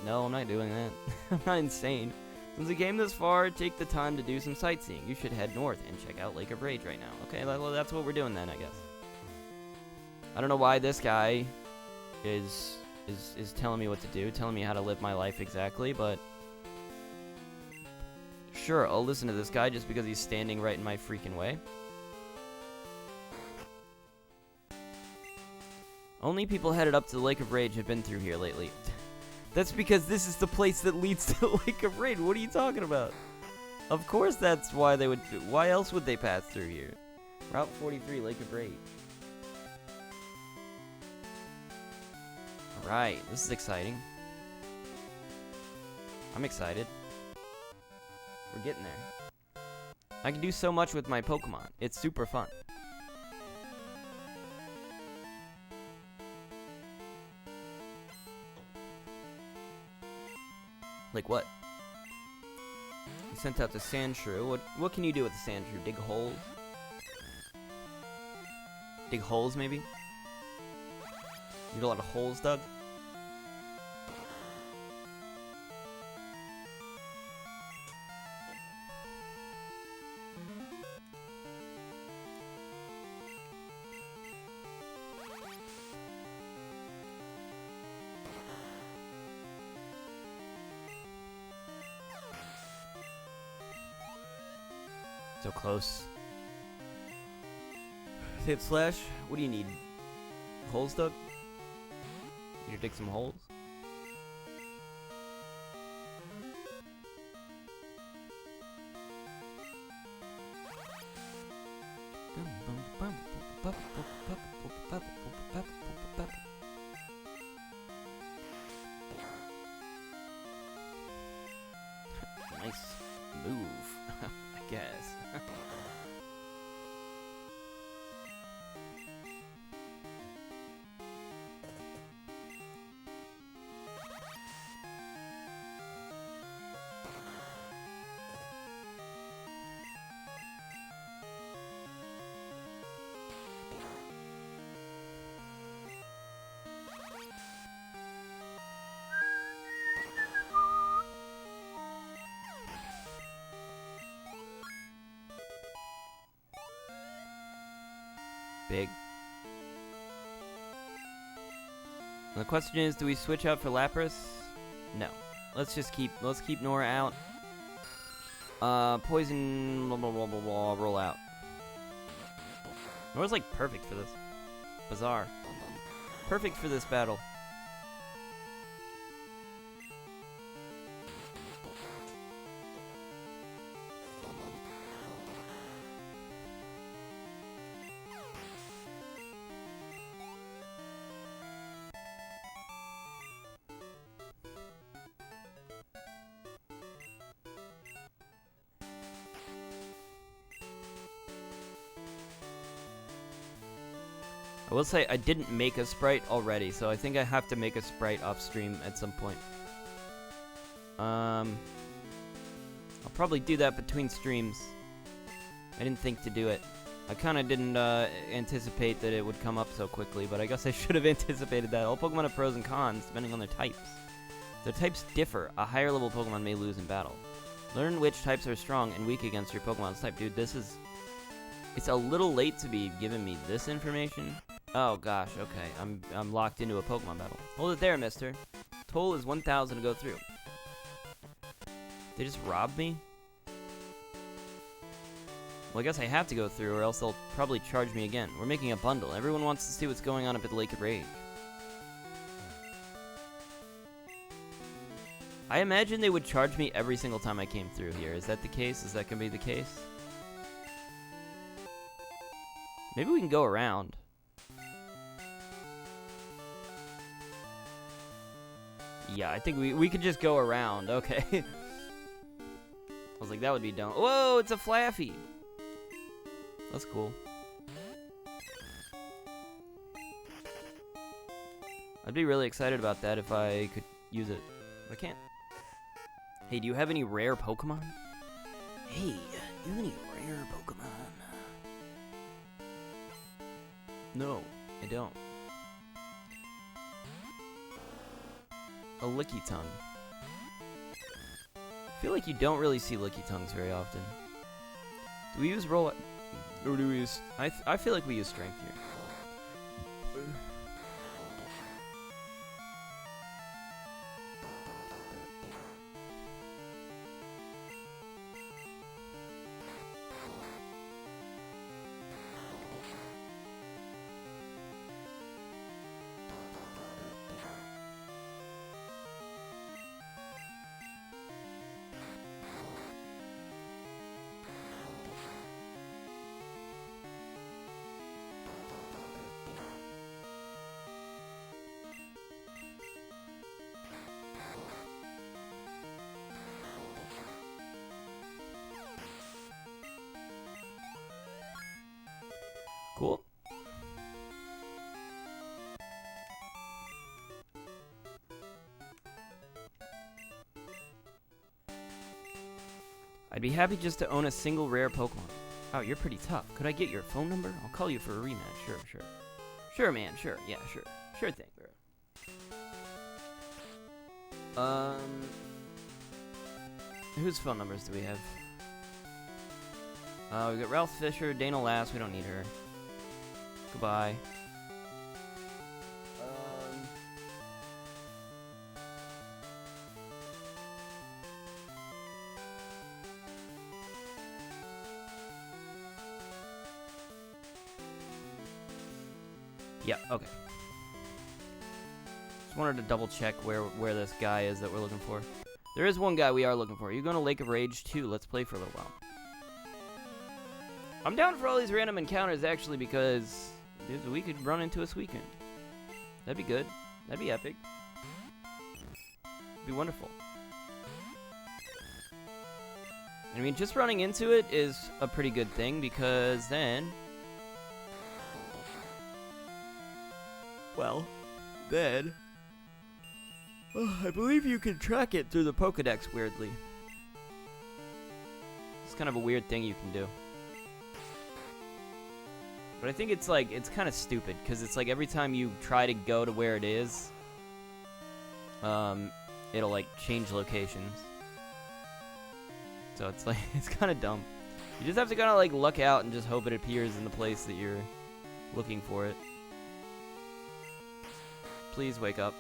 no, I'm not doing that. I'm not insane. Since we came this far, take the time to do some sightseeing. You should head north and check out Lake of Rage right now. Okay, well, that's what we're doing then, I guess. I don't know why this guy is telling me what to do, telling me how to live my life exactly, but sure, I'll listen to this guy just because he's standing right in my freaking way. Only people headed up to the Lake of Rage have been through here lately. That's because this is the place that leads to the Lake of Rage. What are you talking about? Of course that's why they would... Why else would they pass through here? Route 43, Lake of Rage. Alright, this is exciting. I'm excited. We're getting there. I can do so much with my Pokemon. It's super fun. Like what? You sent out the Sandshrew. What can you do with the Sandshrew? Dig holes? Dig holes, maybe? You get a lot of holes dug? So close. Hit slash. What do you need? Holes dug? Need to dig some holes? Nice move, I guess. Big. And the question is, do we switch out for Lapras? No. Let's keep Nora out. Poison, blah, blah, blah, blah, blah, roll out. Nora's like perfect for this. Bizarre. Perfect for this battle. I will say I didn't make a sprite already, so I think I have to make a sprite off stream at some point. I'll probably do that between streams. I didn't think to do it. I kind of didn't anticipate that it would come up so quickly, but I guess I should have anticipated that. All Pokemon have pros and cons, depending on their types. Their types differ. A higher level Pokemon may lose in battle. Learn which types are strong and weak against your Pokemon's type. Dude, this is... It's a little late to be giving me this information. Oh gosh, okay. I'm locked into a Pokemon battle. Hold it there, mister. Toll is 1,000 to go through. They just robbed me? Well, I guess I have to go through, or else they'll probably charge me again. We're making a bundle. Everyone wants to see what's going on up at the Lake of Rage. I imagine they would charge me every single time I came through here. Is that the case? Is that going to be the case? Maybe we can go around. Yeah, I think we could just go around. Okay. I was like, that would be dumb. Whoa, it's a Flaffy. That's cool. I'd be really excited about that if I could use it. But I can't. Hey, do you have any rare Pokemon? Hey, do you have any rare Pokemon? No, I don't. A Lickitung. I feel like you don't really see Lickitungs very often. Do we use roll? Or do we use... I feel like we use strength here. Cool. I'd be happy just to own a single rare Pokemon. Oh, you're pretty tough. Could I get your phone number? I'll call you for a rematch. Sure, sure. Sure, man, sure. Yeah, sure. Sure thing, bro. Whose phone numbers do we have? We got Ralph Fisher, Dana Lass. We don't need her. Goodbye. Yeah, okay. Just wanted to double check where this guy is that we're looking for. There is one guy we are looking for. You going to Lake of Rage 2? Let's play for a little while. I'm down for all these random encounters, actually, because we could run into a Suicune. That'd be good. That'd be epic. It'd be wonderful. I mean, just running into it is a pretty good thing, because then... Well, then... I believe you can track it through the Pokedex, weirdly. It's kind of a weird thing you can do. But I think it's like, it's kind of stupid, because it's like every time you try to go to where it is, it'll like change locations. So it's like, it's kind of dumb. You just have to kind of like luck out and just hope it appears in the place that you're looking for it. Please wake up.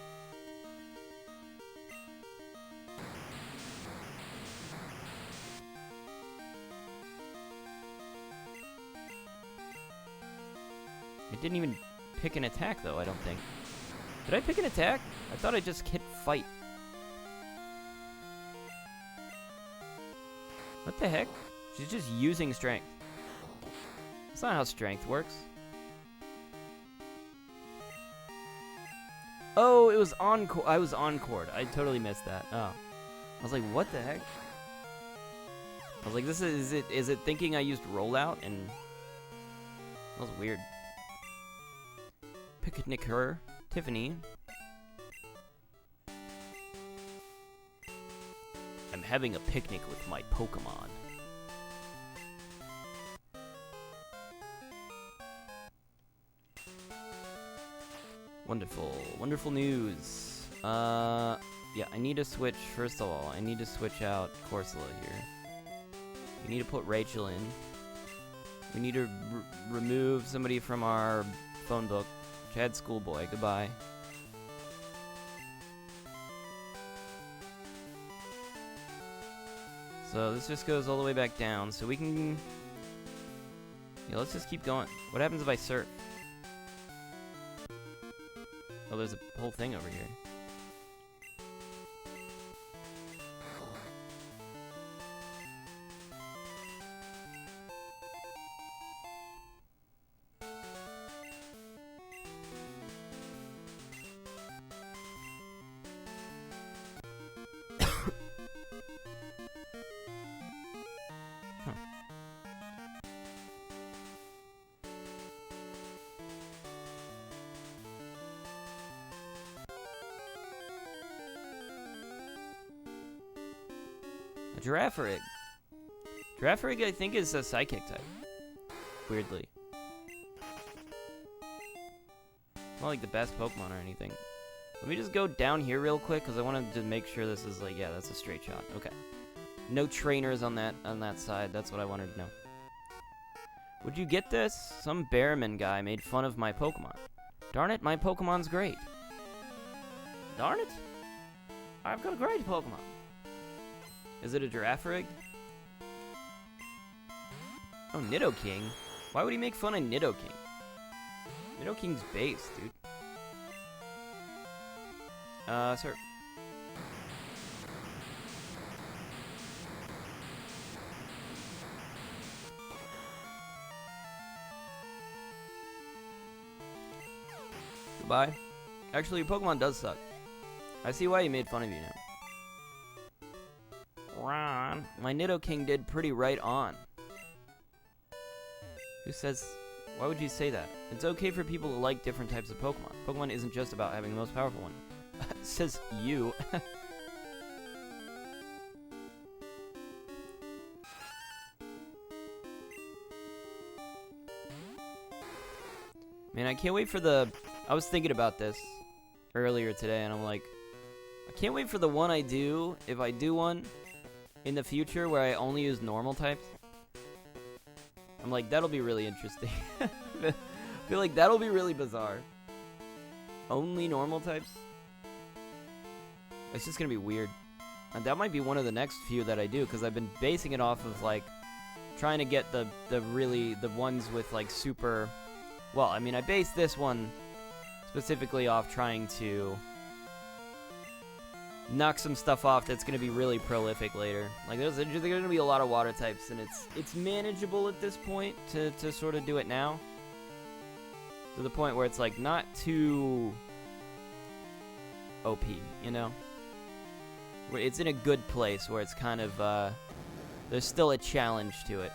I didn't even pick an attack, though, I don't think. Did I pick an attack? I thought I just hit fight. What the heck? She's just using strength. That's not how strength works. Oh, it was encore. I was encored. I totally missed that. Oh. I was like, what the heck? I was like, is it thinking I used rollout? And that was weird. Picnicker, Tiffany. I'm having a picnic with my Pokemon. Wonderful, wonderful news. Yeah, I need to switch, first of all, I need to switch out Corsola here. We need to put Rachel in. We need to remove somebody from our phone book. Chad Schoolboy, goodbye. So this just goes all the way back down, so we can... Yeah, let's just keep going. What happens if I surf? Oh, there's a whole thing over here. Girafarig. Girafarig, I think, is a psychic type. Weirdly. Not like the best Pokemon or anything. Let me just go down here real quick, because I wanted to make sure this is like, yeah, that's a straight shot. Okay. No trainers on that side. That's what I wanted to know. Would you get this? Some Bearman guy made fun of my Pokemon. Darn it, my Pokemon's great. Darn it. I've got a great Pokemon. Is it a Girafarig? Oh, Nidoking. Why would he make fun of Nidoking? Nidoking's base, dude. Sir. Goodbye. Actually, your Pokemon does suck. I see why he made fun of you now. Ron, my Nidoking did pretty right on. Who says... Why would you say that? It's okay for people to like different types of Pokemon. Pokemon isn't just about having the most powerful one. Says you. Man, I can't wait for the... I was thinking about this earlier today, and I'm like... I can't wait for the one I do, if I do one... in the future where I only use normal types. I'm like, that'll be really interesting. I feel like that'll be really bizarre. Only normal types? It's just gonna be weird. And that might be one of the next few that I do, because I've been basing it off of, like, trying to get the ones with, like, super... Well, I mean, I based this one specifically off trying to... knock some stuff off that's going to be really prolific later. Like, there's going to be a lot of water types, and it's manageable at this point to sort of do it now. To the point where it's, like, not too OP, you know? Where it's in a good place where it's kind of, there's still a challenge to it.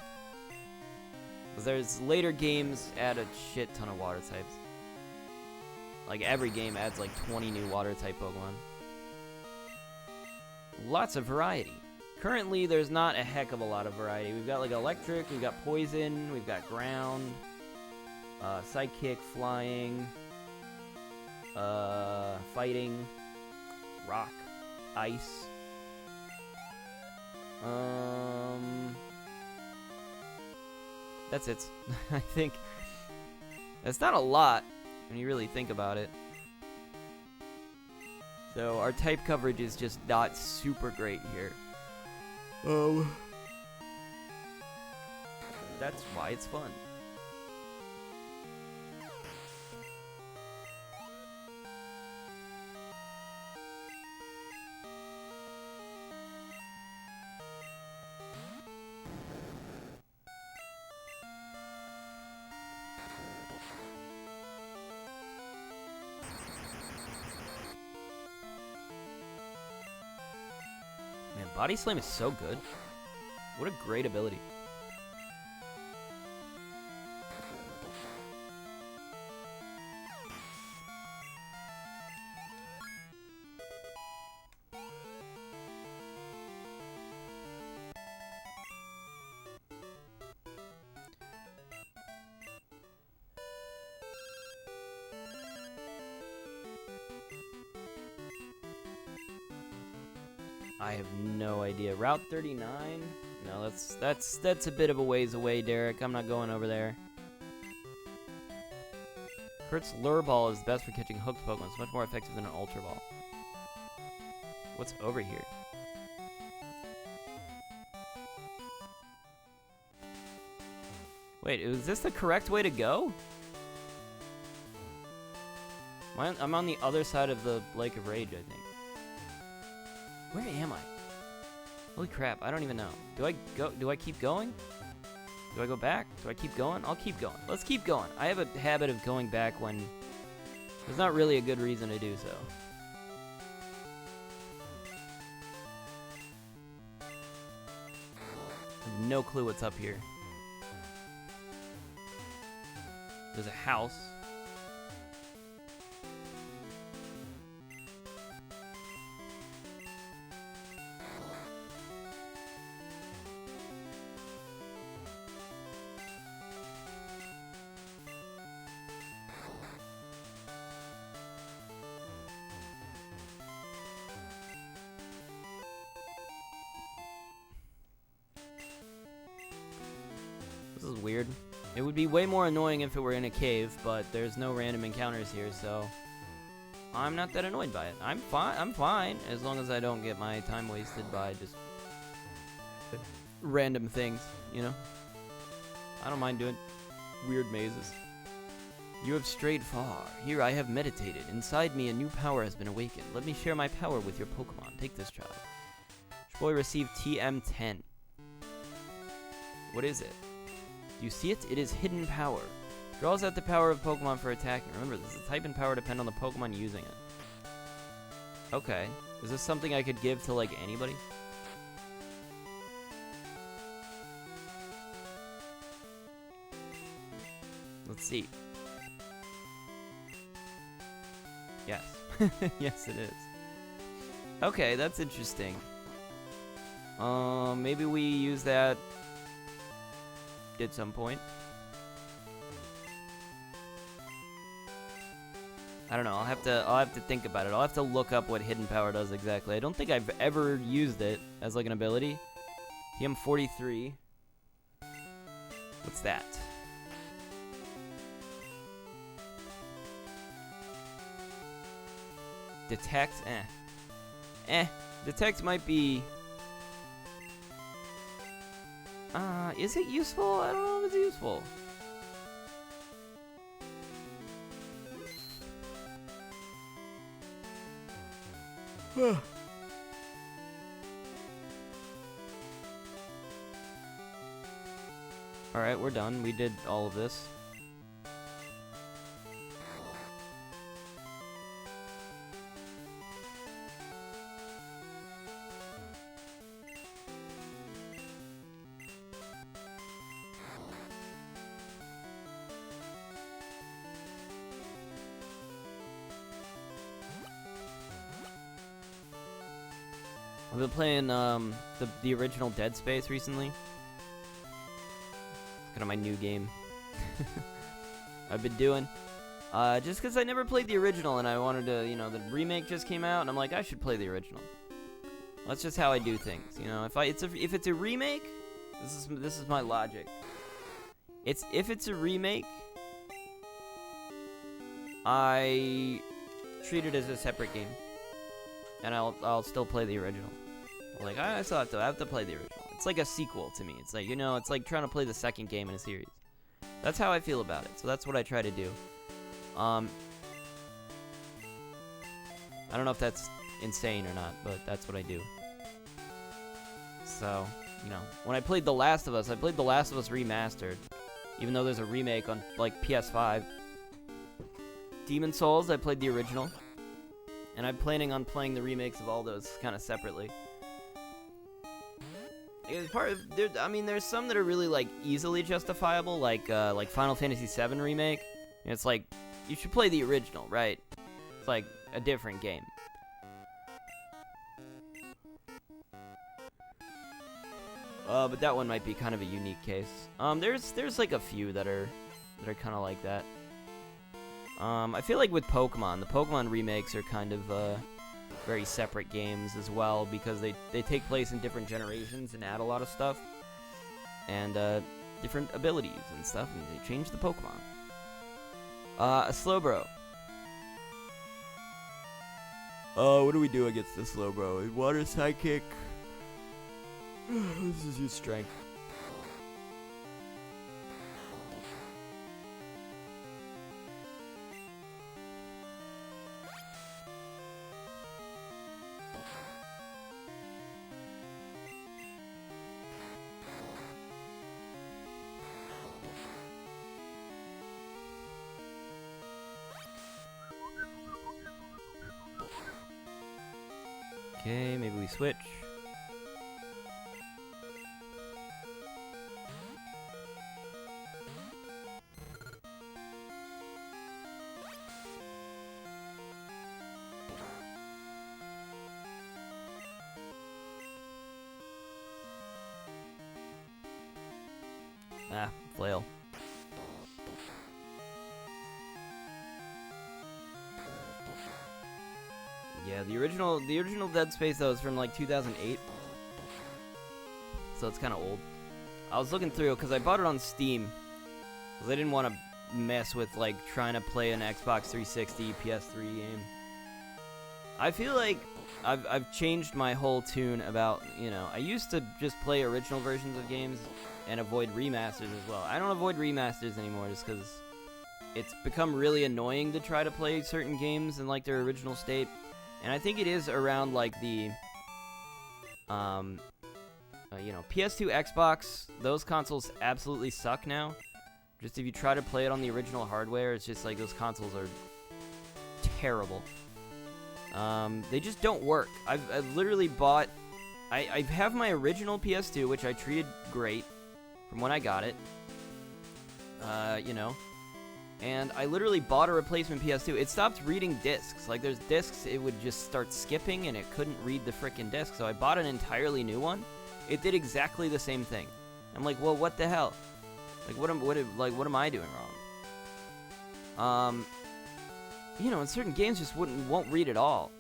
Because there's later games add a shit ton of water types. Like, every game adds, like, 20 new water type Pokemon. Lots of variety. Currently, there's not a heck of a lot of variety. We've got, like, electric, we've got poison, we've got ground, psychic, flying, fighting, rock, ice. That's it. I think that's not a lot when you really think about it. So our type coverage is just not super great here. That's why it's fun. Man, Body Slam is so good. What a great ability. I have no idea. Route 39? No, that's a bit of a ways away, Derek. I'm not going over there. Kurt's Lure Ball is best for catching hooked Pokemon. It's much more effective than an Ultra Ball. What's over here? Wait, is this the correct way to go? I'm on the other side of the Lake of Rage, I think. Where am I? Holy crap, I don't even know. Do I keep going? Do I go back? Do I keep going? I'll keep going. Let's keep going. I have a habit of going back when there's not really a good reason to do so. I have no clue what's up here. There's a house. This is weird. It would be way more annoying if it were in a cave, but there's no random encounters here, so I'm not that annoyed by it. I'm fine, as long as I don't get my time wasted by just random things, you know? I don't mind doing weird mazes. You have strayed far. Here I have meditated. Inside me a new power has been awakened. Let me share my power with your Pokemon. Take this, child. Boy received TM10. What is it? Do you see it? It is hidden power. Draws out the power of Pokemon for attacking. Remember, this is type and power depend on the Pokemon using it. Okay. Is this something I could give to, like, anybody? Let's see. Yes. Yes, it is. Okay, that's interesting. Maybe we use that at some point. I don't know. I'll have to think about it. I'll have to look up what hidden power does exactly. I don't think I've ever used it as like an ability. TM43. What's that? Detect? Detect might be... is it useful? I don't know if it's useful. Alright, we're done. We did all of this. I've been playing the original Dead Space recently. It's kind of my new game. I've been doing just because I never played the original and I wanted to, you know, the remake just came out and I'm like I should play the original. That's just how I do things, you know. If it's a remake, this is my logic. If it's a remake, I treat it as a separate game, and I'll still play the original. Like, I still have to play the original. It's like a sequel to me. It's like, you know, it's like trying to play the second game in a series. That's how I feel about it. So that's what I try to do. I don't know if that's insane or not, but that's what I do. So, you know, when I played The Last of Us, I played The Last of Us Remastered. Even though there's a remake on, like, PS5. Demon Souls, I played the original. And I'm planning on playing the remakes of all those kind of separately. It's part of, I mean, there's some that are really like easily justifiable, like Final Fantasy VII remake. And it's like you should play the original, right? It's like a different game. But that one might be kind of a unique case. There's like a few that are kind of like that. I feel like with Pokemon, the Pokemon remakes are kind of very separate games as well, because they take place in different generations and add a lot of stuff. And different abilities and stuff, and they change the Pokemon. A Slowbro. What do we do against the Slowbro? Water Sidekick. This is use Strength. Okay, maybe we switch. Ah, flail. Yeah, the original Dead Space though is from like 2008, so it's kind of old. I was looking through because I bought it on Steam because I didn't want to mess with like trying to play an Xbox 360 PS3 game. I feel like I've changed my whole tune about, you know, I used to just play original versions of games and avoid remasters as well. I don't avoid remasters anymore just because it's become really annoying to try to play certain games in like their original state. And I think it is around like the, you know, PS2, Xbox, those consoles absolutely suck now. Just if you try to play it on the original hardware, it's just like those consoles are terrible. They just don't work. I've literally bought, I have my original PS2, which I treated great from when I got it, you know. And I literally bought a replacement PS2. It stopped reading discs. Like, there's discs, it would just start skipping, and it couldn't read the frickin' disc. So I bought an entirely new one. It did exactly the same thing. I'm like, well, what the hell? Like, what am I doing wrong? You know, and certain games just won't read at all.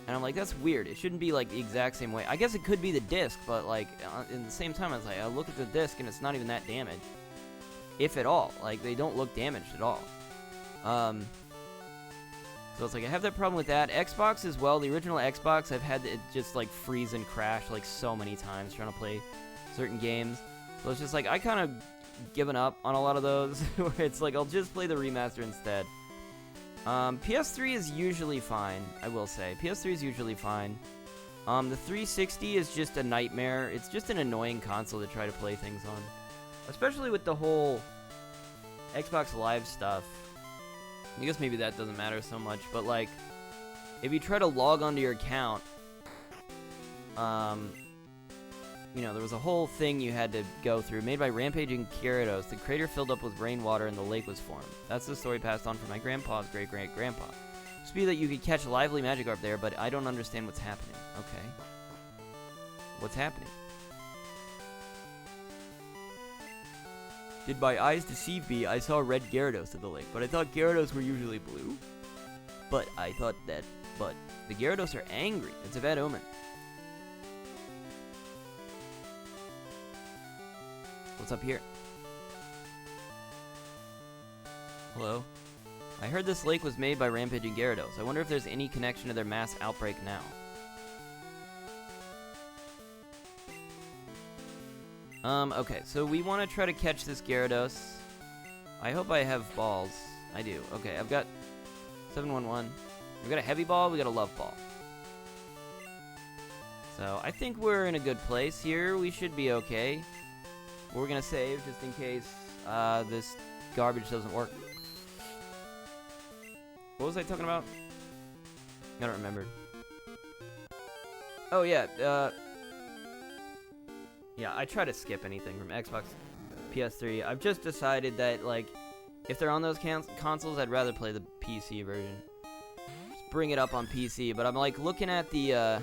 And I'm like, that's weird. It shouldn't be like the exact same way. I guess it could be the disc, but like, in the same time, I was like, I look at the disc, and it's not even that damaged. If at all. Like, they don't look damaged at all. So it's like, I have that problem with that. Xbox as well. The original Xbox, I've had it just, like, freeze and crash, like, so many times trying to play certain games. So it's just like, I kind of given up on a lot of those, where it's like, I'll just play the remaster instead. PS3 is usually fine, I will say. PS3 is usually fine. The 360 is just a nightmare. It's just an annoying console to try to play things on. Especially with the whole Xbox Live stuff. I guess maybe that doesn't matter so much, but like, if you try to log onto your account, you know, there was a whole thing you had to go through, made by rampaging Gyarados. The crater filled up with rainwater and the lake was formed. That's the story passed on from my grandpa's great-great-grandpa. Used to be that you could catch lively Magikarp there, but I don't understand what's happening. Okay. What's happening? Did my eyes deceive me? I saw red Gyarados in the lake, but I thought Gyarados were usually blue. But the Gyarados are angry. It's a bad omen. What's up here? Hello? I heard this lake was made by rampaging Gyarados. I wonder if there's any connection to their mass outbreak now. Okay, so we want to try to catch this Gyarados. I hope I have balls. I do. Okay, I've got 711. We've got a heavy ball, we got a love ball. So, I think we're in a good place here. We should be okay. We're gonna save just in case this garbage doesn't work. What was I talking about? I don't remember. Oh, yeah, yeah, I try to skip anything from Xbox, PS3. I've just decided that, like, if they're on those consoles, I'd rather play the PC version. Just bring it up on PC, but I'm, like, looking at the,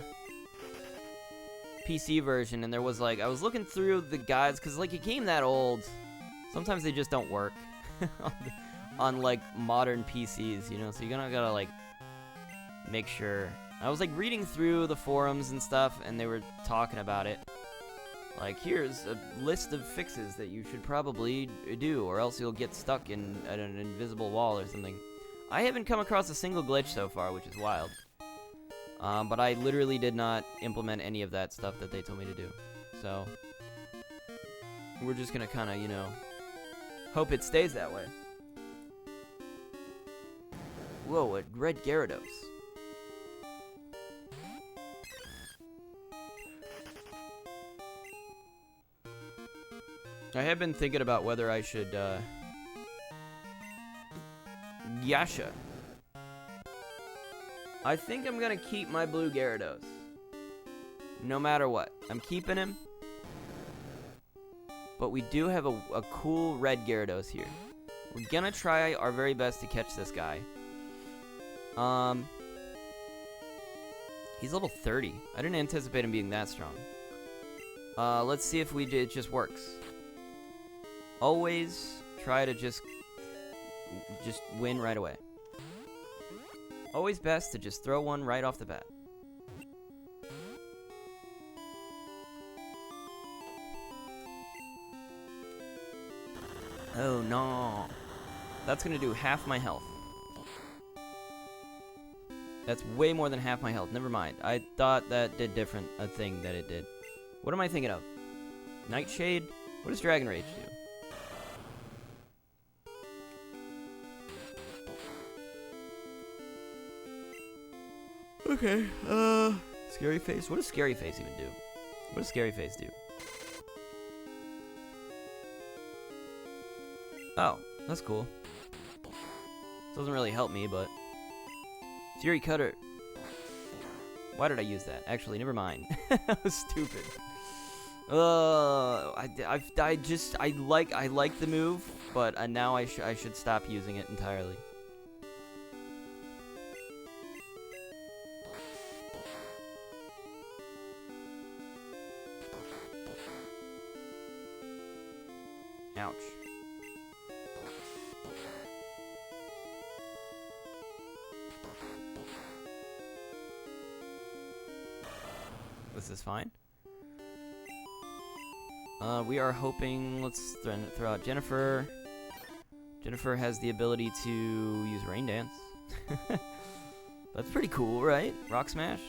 PC version, and there was, like, I was looking through the guides, because, like, a game that old, sometimes they just don't work on, like, modern PCs, you know, so you're gonna gotta, like, make sure. I was like reading through the forums and stuff, and they were talking about it. Like, here's a list of fixes that you should probably do, or else you'll get stuck in an invisible wall or something. I haven't come across a single glitch so far, which is wild. But I literally did not implement any of that stuff that they told me to do. So, we're just gonna kind of, you know, hope it stays that way. Whoa, a red Gyarados. I have been thinking about whether I should, Yasha. I think I'm gonna keep my blue Gyarados. No matter what. I'm keeping him. But we do have a cool red Gyarados here. We're gonna try our very best to catch this guy. He's level 30. I didn't anticipate him being that strong. Let's see if it just works. Always try to just win right away. Always best to just throw one right off the bat. Oh no. That's gonna do half my health. That's way more than half my health. Never mind. I thought that did a thing that it did. What am I thinking of? Nightshade? What does Dragon Rage do? Okay, Scary Face? What does Scary Face even do? What does Scary Face do? Oh, that's cool. Doesn't really help me, but... Fury Cutter. Why did I use that? Actually, never mind. That was stupid. I like the move, but now I should stop using it entirely. Ouch. This is fine. We are hoping, let's throw out Jennifer. Jennifer has the ability to use Rain Dance. That's pretty cool, right? Rock Smash.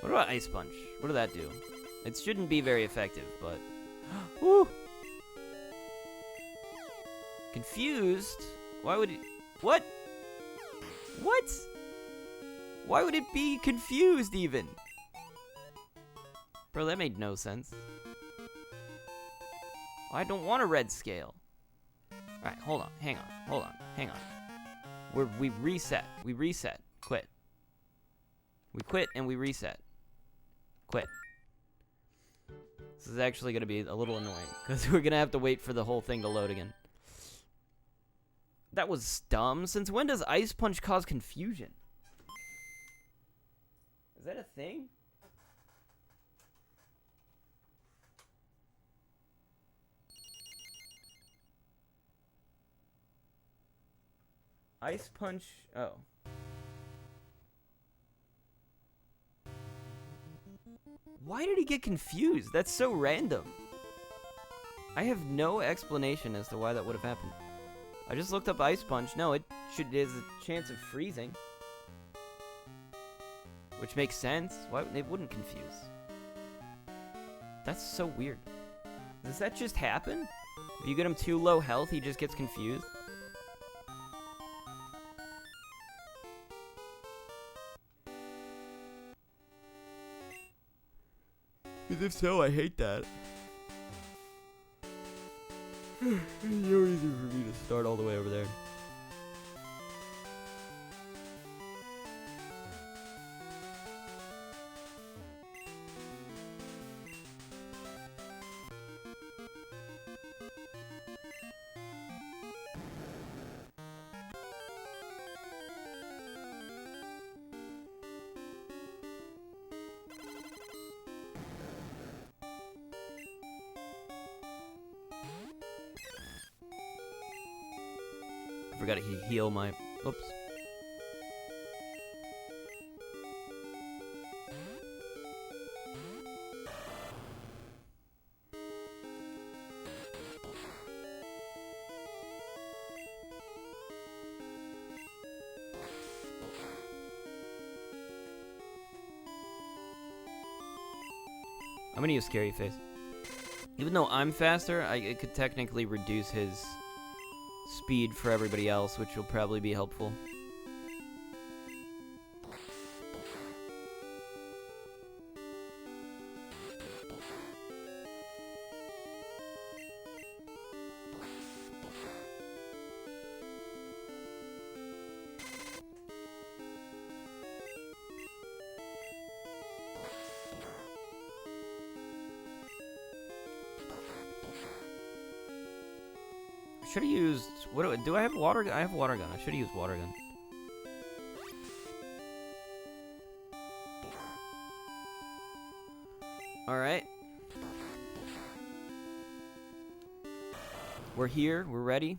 What about Ice Punch? What did that do? It shouldn't be very effective, but... Woo! Confused? Why would it... What? What? Why would it be confused, even? Bro, that made no sense. I don't want a red scale. Alright, hold on. Hang on. Hold on. Hang on. We reset. We reset. Quit. We quit and we reset. Quit. This is actually going to be a little annoying, because we're going to have to wait for the whole thing to load again. That was dumb. Since when does Ice Punch cause confusion? Is that a thing? Ice Punch... Oh. Why did he get confused? That's so random. I have no explanation as to why that would have happened. I just looked up Ice Punch. No, there's a chance of freezing. Which makes sense. Why it wouldn't confuse? That's so weird. Does that just happen? If you get him too low health, he just gets confused? Because if so, I hate that. It's so easy for me to start all the way over there. I forgot to heal my... Oops. I'm gonna use Scary Face. Even though I'm faster, it could technically reduce his speed for everybody else, which will probably be helpful. Should have used... do I have water gun? I have water gun. I should have used water gun. Alright. We're here. We're ready.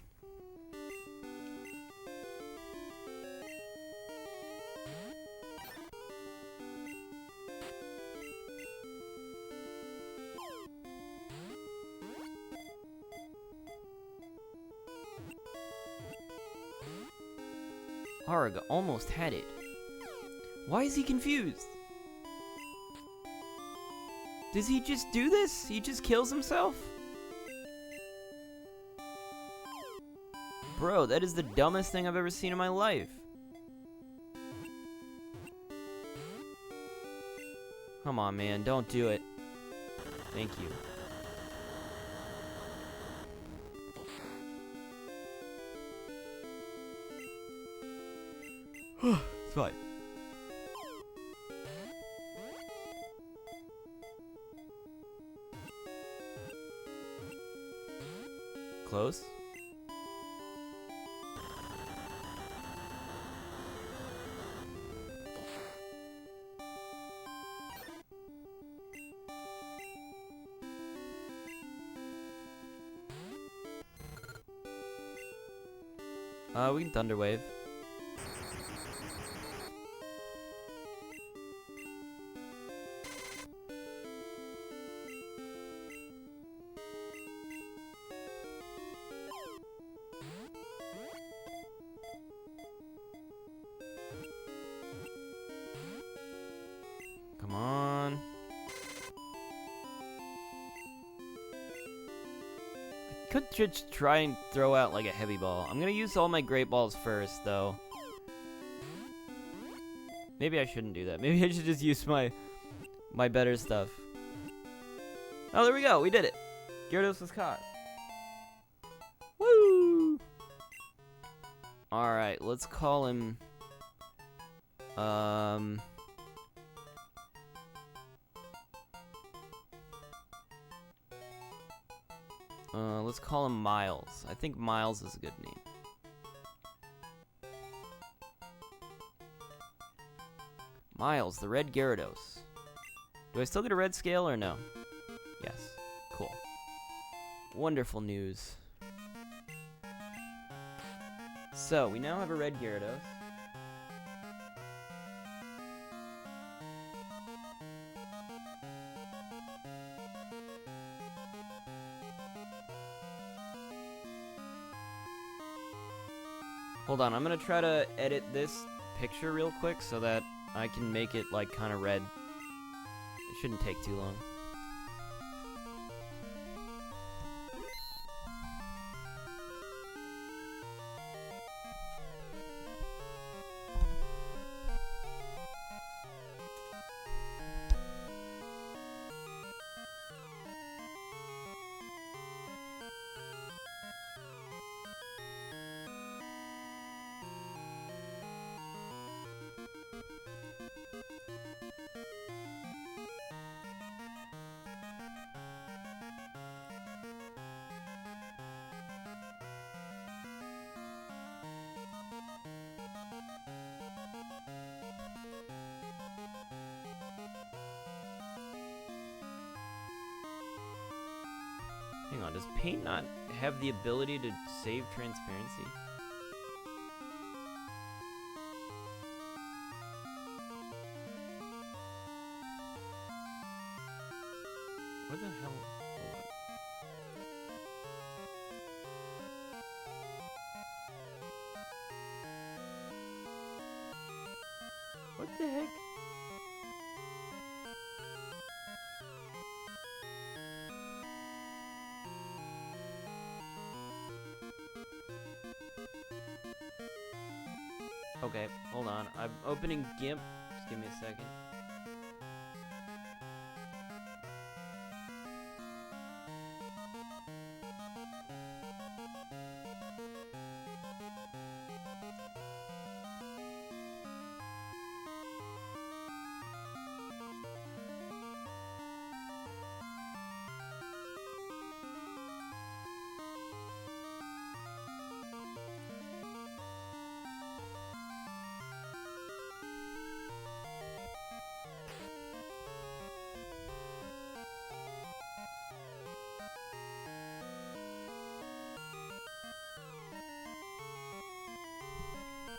Arg almost had it. Why is he confused? Does he just do this? He just kills himself? Bro, that is the dumbest thing I've ever seen in my life. Come on, man. Don't do it. Thank you. It's fine. Close. We can Thunder Wave. Come on. I could just try and throw out like a heavy ball. I'm gonna use all my great balls first, though. Maybe I shouldn't do that. Maybe I should just use my better stuff. Oh, there we go. We did it. Gyarados was caught. Woo! Alright, let's call him... let's call him Miles. I think Miles is a good name. Miles, the red Gyarados. Do I still get a red scale or no? Yes. Cool. Wonderful news. So, we now have a red Gyarados. Hold on, I'm gonna try to edit this picture real quick so that I can make it like kind of red. It shouldn't take too long. Hang on, does paint not have the ability to save transparency? What the hell? What the heck? Okay, hold on. I'm opening GIMP. Just give me a second.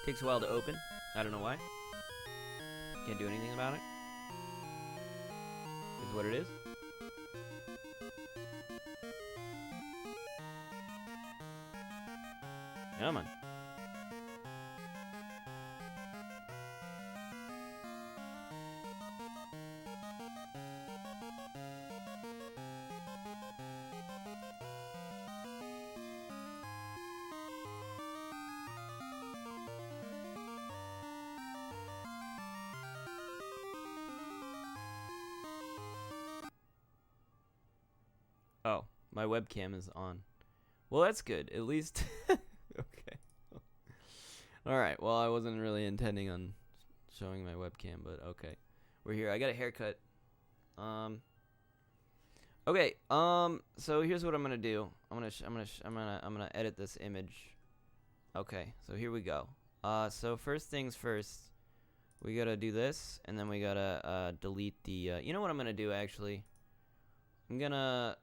Takes a while to open. I don't know why. Can't do anything about it. Is what it is. Come on. Oh, my webcam is on. Well, that's good. At least. Okay. Alright, well, I wasn't really intending on showing my webcam, but okay. We're here. I got a haircut. Okay, so here's what I'm gonna do. I'm gonna edit this image. Okay, so here we go. So first things first, we gotta do this, and then we gotta, delete the, you know what I'm gonna do, actually? I'm gonna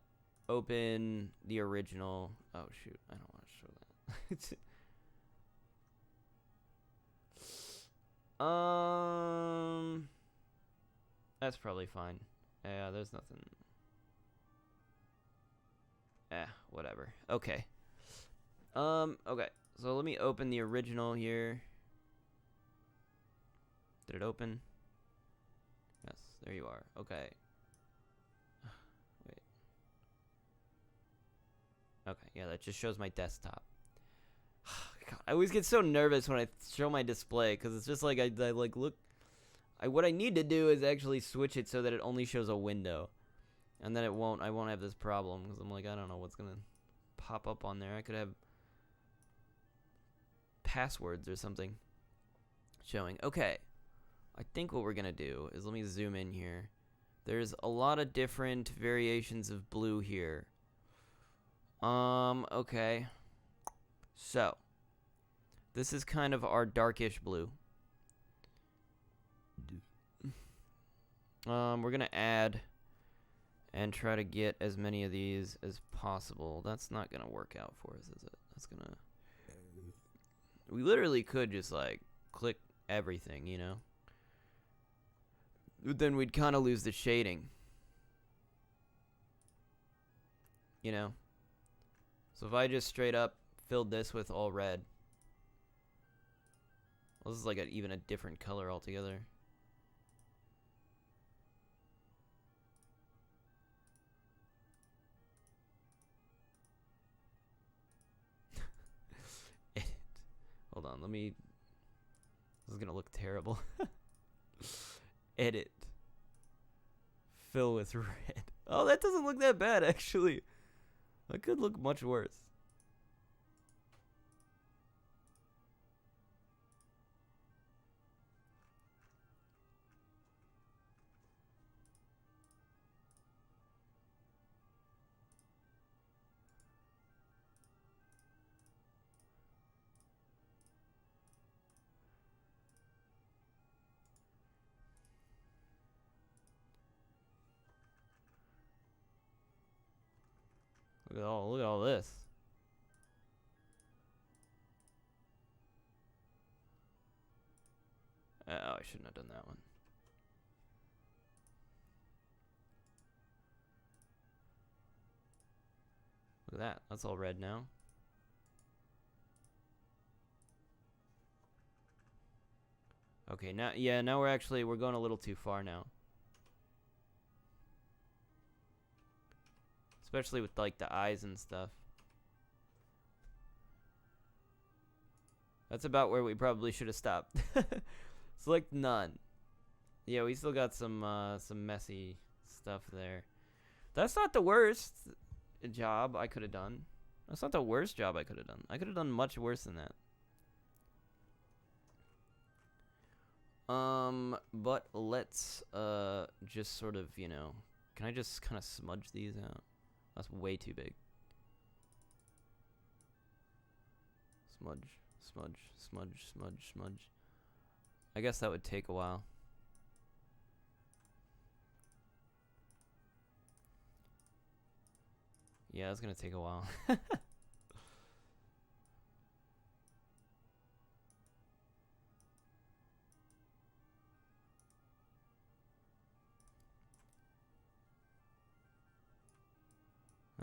open the original. Oh shoot, I don't want to show that. That's probably fine. Yeah, there's nothing. Whatever. Okay. Okay. So let me open the original here. Did it open? Yes, there you are. Okay. Wait. Okay, yeah, that just shows my desktop. God, I always get so nervous when I show my display because it's just like I like look. What I need to do is actually switch it so that it only shows a window, and then I won't have this problem because I'm like, I don't know what's gonna pop up on there. I could have passwords or something showing. Okay, I think what we're gonna do is, let me zoom in here. There's a lot of different variations of blue here. Okay. So, this is kind of our darkish blue. We're gonna add and try to get as many of these as possible. That's not gonna work out for us, is it? That's gonna... We literally could just, like, click everything, you know? But then we'd kind of lose the shading. You know? So if I just straight up filled this with all red. Well, this is like even a different color altogether. Edit. Hold on, let me... This is gonna look terrible. Edit. Fill with red. Oh, that doesn't look that bad, actually. That could look much worse. Look at all this. Oh, I shouldn't have done that one. Look at that. That's all red now. Okay, now, yeah, now we're going a little too far now. Especially with, like, the eyes and stuff. That's about where we probably should have stopped. Select none. Yeah, we still got some messy stuff there. That's not the worst job I could have done. That's not the worst job I could have done. I could have done much worse than that. But let's, just sort of, you know, can I just kind of smudge these out? That's way too big. Smudge, smudge, smudge, smudge, smudge. I guess that would take a while. Yeah, it's gonna take a while.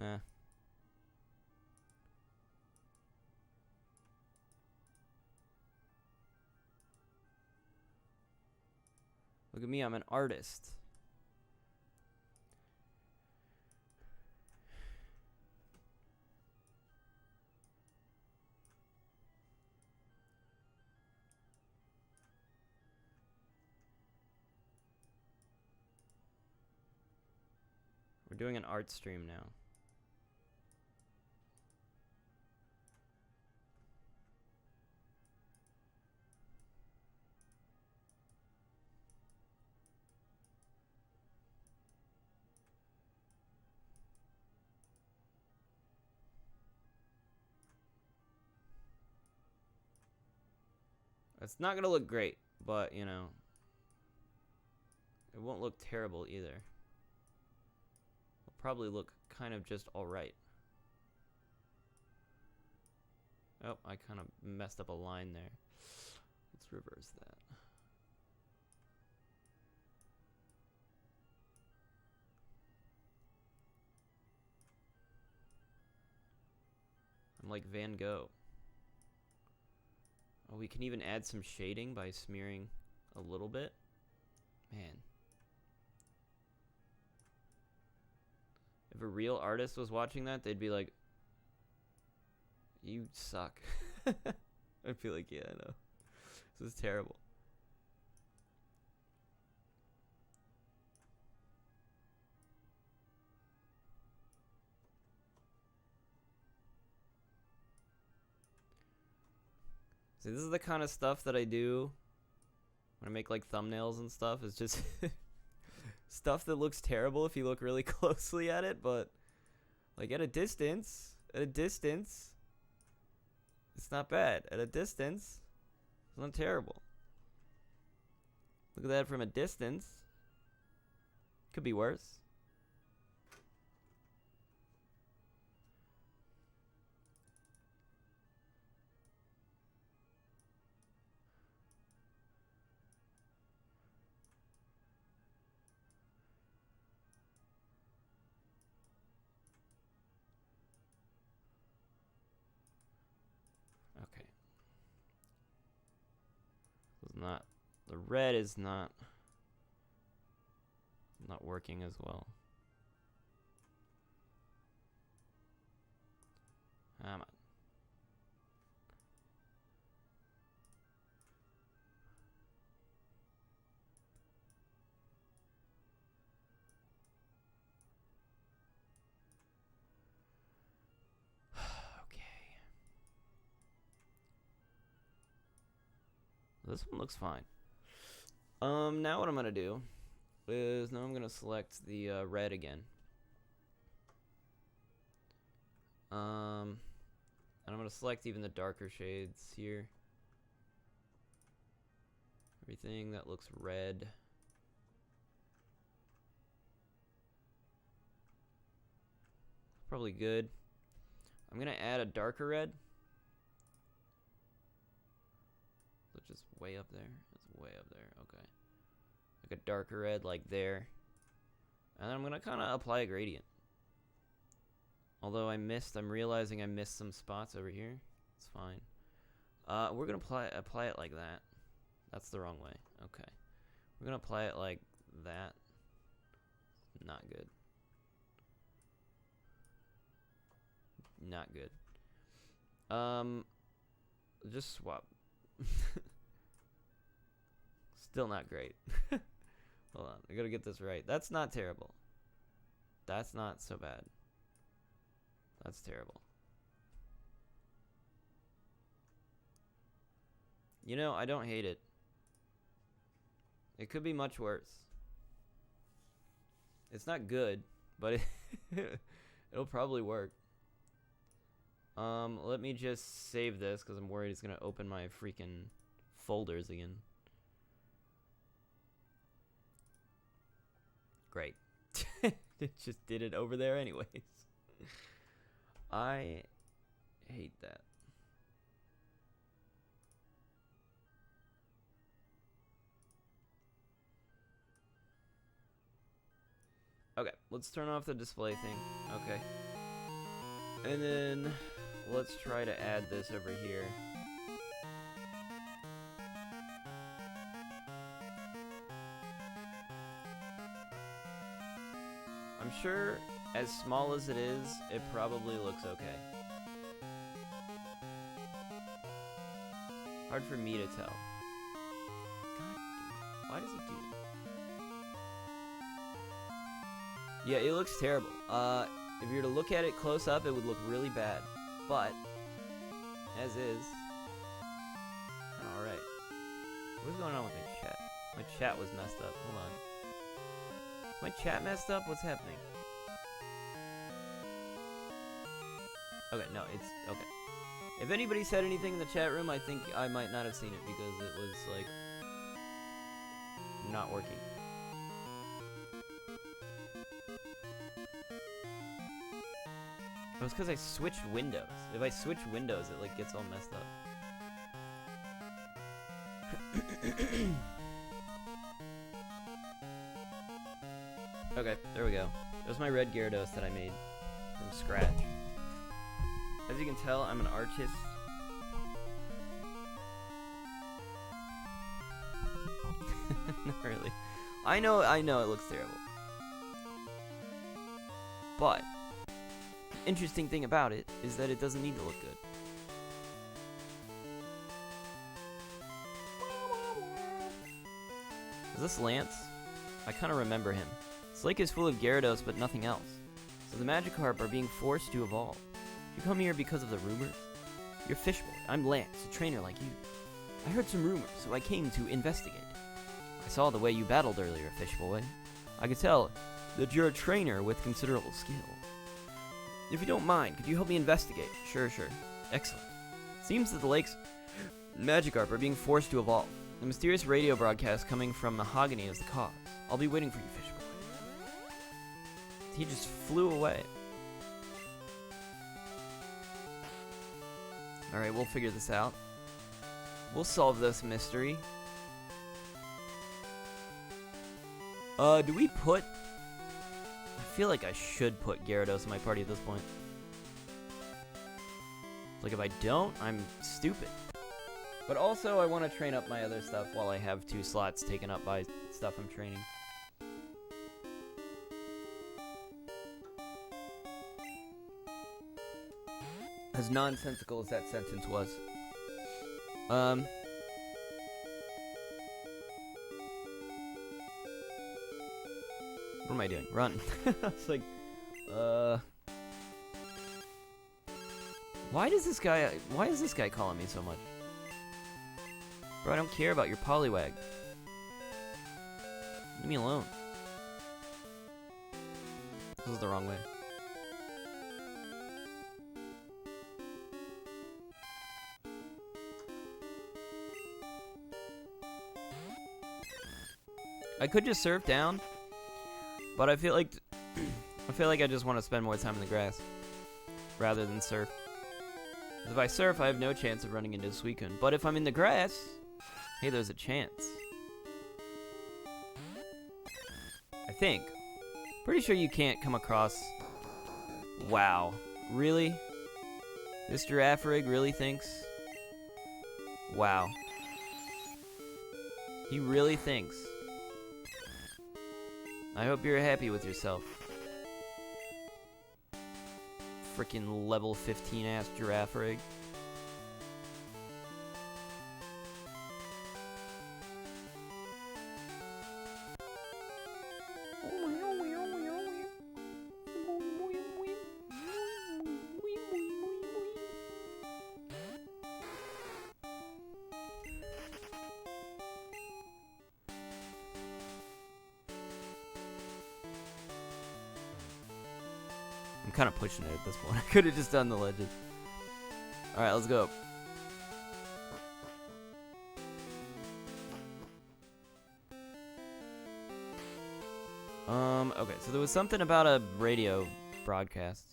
Eh. Look at me, I'm an artist. We're doing an art stream now. It's not gonna look great, but, you know, it won't look terrible either. It'll probably look kind of just alright. Oh, I kind of messed up a line there. Let's reverse that. I'm like Van Gogh. Oh, we can even add some shading by smearing a little bit. Man. If a real artist was watching that, they'd be like, you suck. I'd be like, yeah, I know. This is terrible. See, this is the kind of stuff that I do when I make like thumbnails and stuff. It's just stuff that looks terrible if you look really closely at it, but like at a distance, it's not bad. At a distance, it's not terrible. Look at that from a distance. Could be worse. Okay. It's not, the red is not working as well. Come on. Okay. This one looks fine. Now what I'm gonna do is now I'm gonna select the red again. And I'm gonna select even the darker shades here. Everything that looks red. Probably good. I'm gonna add a darker red. So just way up there. It's way up there. Okay. Like a darker red, like there. And then I'm gonna kind of apply a gradient. Although I'm realizing I missed some spots over here. It's fine. We're gonna apply it like that. That's the wrong way. Okay. We're gonna apply it like that. Not good. Not good. Just swap. Still not great. Hold on, I gotta get this right. That's not terrible. That's not so bad. That's terrible. You know, I don't hate it. It could be much worse. It's not good, but it'll probably work. Let me just save this because I'm worried it's gonna open my freaking folders again. Great. It just did it over there anyways. I hate that. Okay, let's turn off the display thing. Okay. And then let's try to add this over here. I'm sure as small as it is, it probably looks okay. Hard for me to tell. God damn, why does it do that? Yeah, it looks terrible. If you were to look at it close up, it would look really bad. But, as is, alright. What's going on with my chat? My chat was messed up. Hold on. Is my chat messed up? What's happening? Okay, no, it's okay. If anybody said anything in the chat room, I think I might not have seen it because it was, like, not working. It was because I switched windows. If I switch windows, it like gets all messed up. Okay, there we go. There's my red Gyarados that I made from scratch. As you can tell, I'm an artist. Not really. I know it looks terrible. But interesting thing about it is that it doesn't need to look good. Is this Lance? I kind of remember him. This lake is full of Gyarados, but nothing else. So the Magikarp are being forced to evolve. You come here because of the rumors? You're Fishboy. I'm Lance, a trainer like you. I heard some rumors, so I came to investigate. I saw the way you battled earlier, Fishboy. I could tell that you're a trainer with considerable skill. If you don't mind, could you help me investigate? Sure. Excellent. Seems that the lake's Magikarp are being forced to evolve. The mysterious radio broadcast coming from Mahogany is the cause. I'll be waiting for you, Fishboy. He just flew away. Alright, we'll figure this out. We'll solve this mystery. Do we put... I feel like I should put Gyarados in my party at this point. Like, if I don't, I'm stupid. But also, I want to train up my other stuff while I have 2 slots taken up by stuff I'm training. As nonsensical as that sentence was. What am I doing? Run. It's like, why is this guy calling me so much? Bro, I don't care about your Poliwag. Leave me alone. This is the wrong way. I could just surf down, but I feel like I just want to spend more time in the grass rather than surf. If I surf, I have no chance of running into Suicune. But if I'm in the grass, hey, there's a chance. I think. Pretty sure you can't come across... Wow. Really? This Girafarig really thinks? Wow. He really thinks. I hope you're happy with yourself. Freaking level 15 ass Girafarig. I'm kind of pushing it at this point. I could have just done the legend. Alright, let's go. Okay, so there was something about a radio broadcast.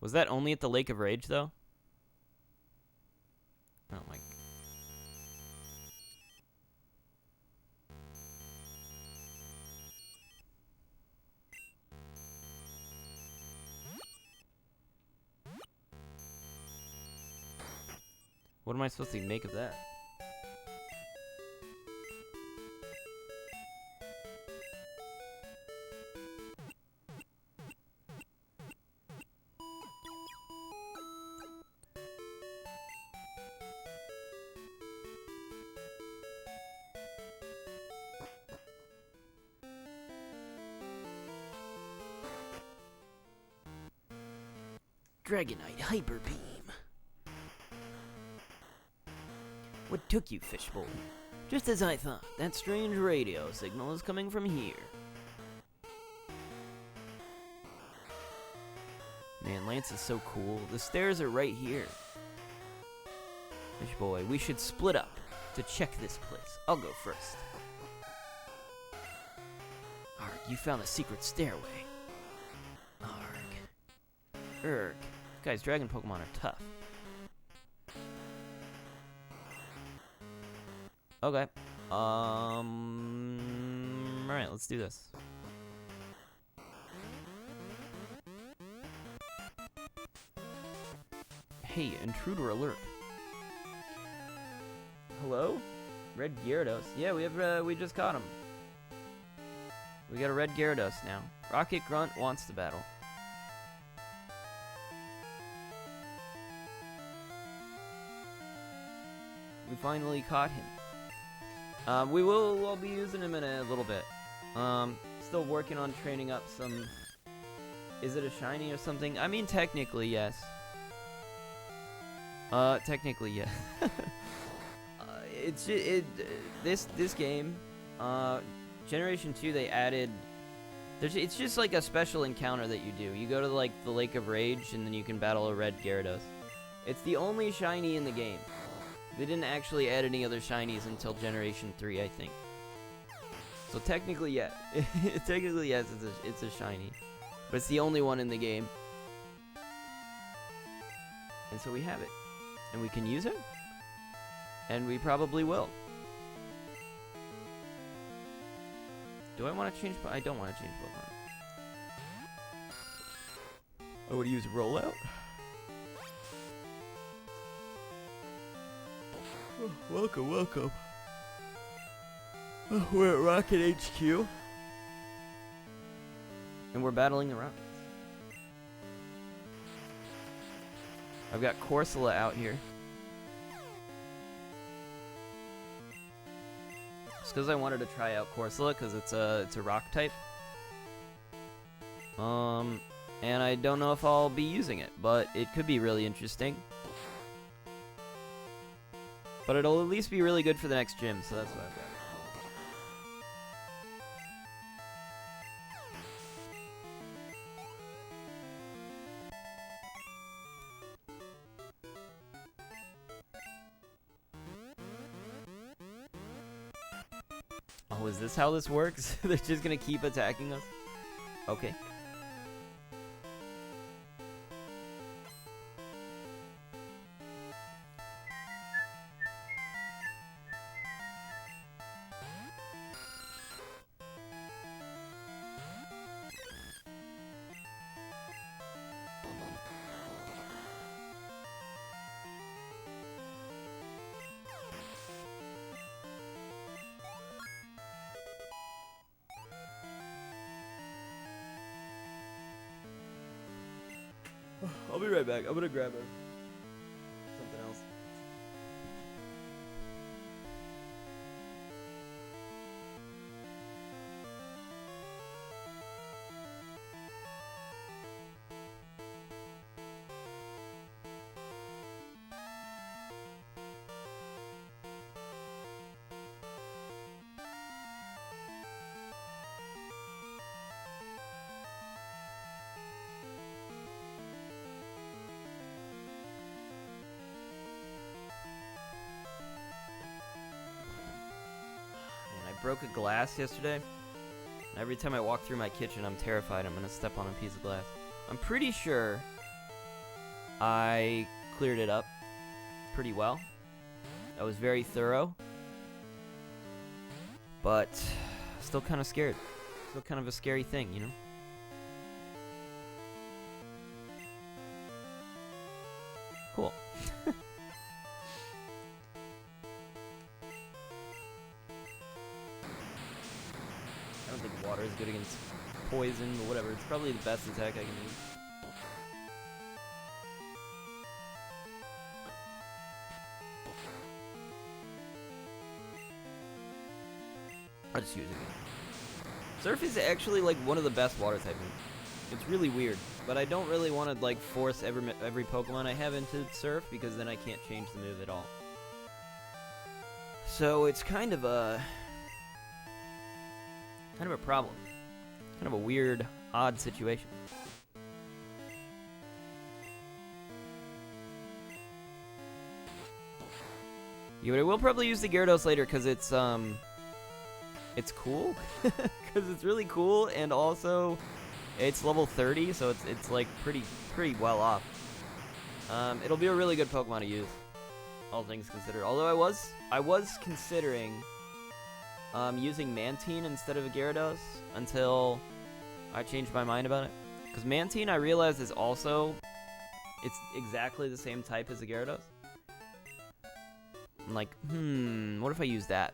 Was that only at the Lake of Rage, though? Oh my... What am I supposed to make of that? Dragonite Hyper Beam. What took you, Fishbowl? Just as I thought, that strange radio signal is coming from here. Man, Lance is so cool. The stairs are right here. Fishboy, we should split up to check this place. I'll go first. Arg, you found the secret stairway. Arg. Erg. Guys, dragon Pokemon are tough. Okay. Alright, let's do this. Hey, intruder alert. Hello? Red Gyarados. Yeah, we just caught him. We got a red Gyarados now. Rocket Grunt wants to battle. We finally caught him. We'll be using him in a little bit. Still working on training up some... Is it a shiny or something? I mean, technically, yes. Technically, yes. This game, Generation 2, they added... It's just like a special encounter that you do. You go to, like, the Lake of Rage, and then you can battle a red Gyarados. It's the only shiny in the game. They didn't actually add any other shinies until Generation 3, I think. So technically, yeah. Technically, yes, it's a shiny. But it's the only one in the game. And so we have it. And we can use it. And we probably will. Do I want to change... I don't want to change Pokemon. I would use Rollout. Oh, welcome, welcome. Oh, we're at Rocket HQ. And we're battling the Rockets. I've got Corsola out here. Just because I wanted to try out Corsola, because it's a rock type. And I don't know if I'll be using it, but it could be really interesting. But it'll at least be really good for the next gym, so that's what I've got. Oh, is this how this works? They're just gonna keep attacking us? Okay. I'll be right back. I'm gonna grab something else. Broke a glass yesterday. Every time I walk through my kitchen, I'm terrified I'm gonna step on a piece of glass. I'm pretty sure I cleared it up pretty well. I was very thorough, but still kind of scared. Still kind of a scary thing, you know? Cool. I don't think water is good against poison, but whatever. It's probably the best attack I can use. I'll just use it again. Surf is actually like one of the best water type moves. It's really weird, but I don't really want to like force every Pokemon I have into Surf because then I can't change the move at all. So it's kind of a problem. Kind of a weird, odd situation. Yeah, but I will probably use the Gyarados later because it's cool. Because it's really cool, and also it's level 30, so it's like pretty well off. It'll be a really good Pokemon to use, all things considered. Although I was considering using Mantine instead of a Gyarados until I changed my mind about it. Because Mantine, I realized, is also, it's exactly the same type as a Gyarados. I'm like, what if I use that?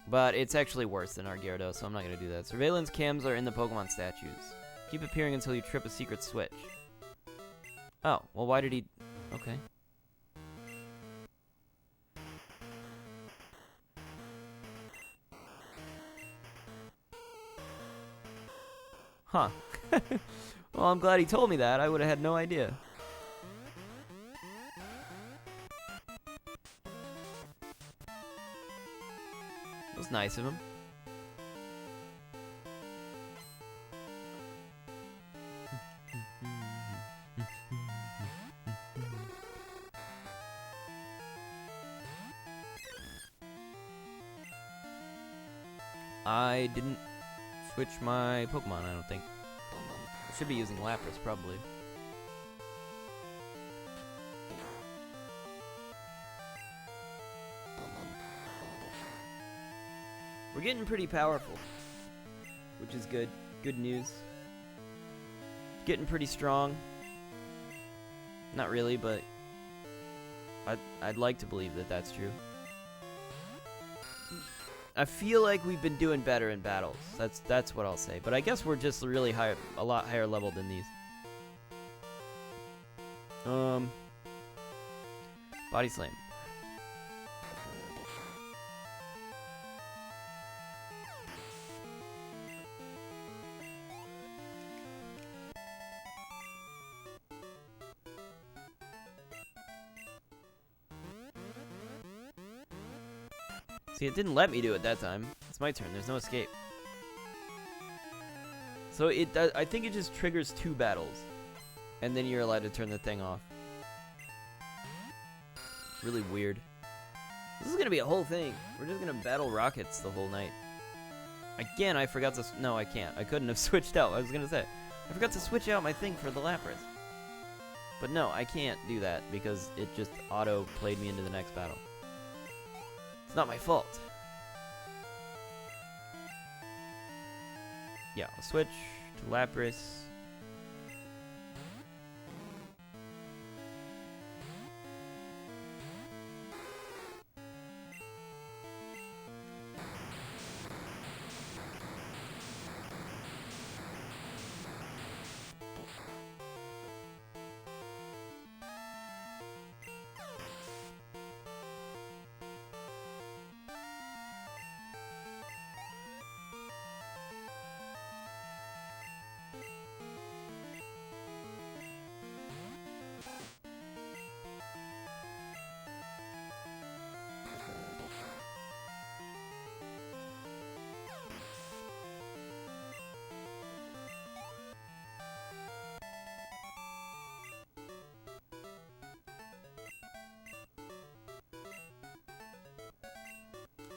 But it's actually worse than our Gyarados, so I'm not going to do that. Surveillance cams are in the Pokemon statues. Keep appearing until you trip a secret switch. Oh, well, why did he... Okay. Huh. Well, I'm glad he told me that. I would have had no idea. It was nice of him. I didn't switch my Pokemon, I don't think. I should be using Lapras, probably. We're getting pretty powerful, which is good. Good news. Getting pretty strong. Not really, but I'd like to believe that that's true. I feel like we've been doing better in battles. That's what I'll say. But I guess we're just really high, a lot higher level than these. Body slam. See, it didn't let me do it that time. It's my turn. There's no escape. So I think it just triggers 2 battles, and then you're allowed to turn the thing off. Really weird. This is gonna be a whole thing. We're just gonna battle rockets the whole night. Again, I forgot to... No, I can't. I couldn't have switched out. I was gonna say. I forgot to switch out my thing for the Lapras. But no, I can't do that because it just auto-played me into the next battle. It's not my fault. Yeah, I'll switch to Lapras.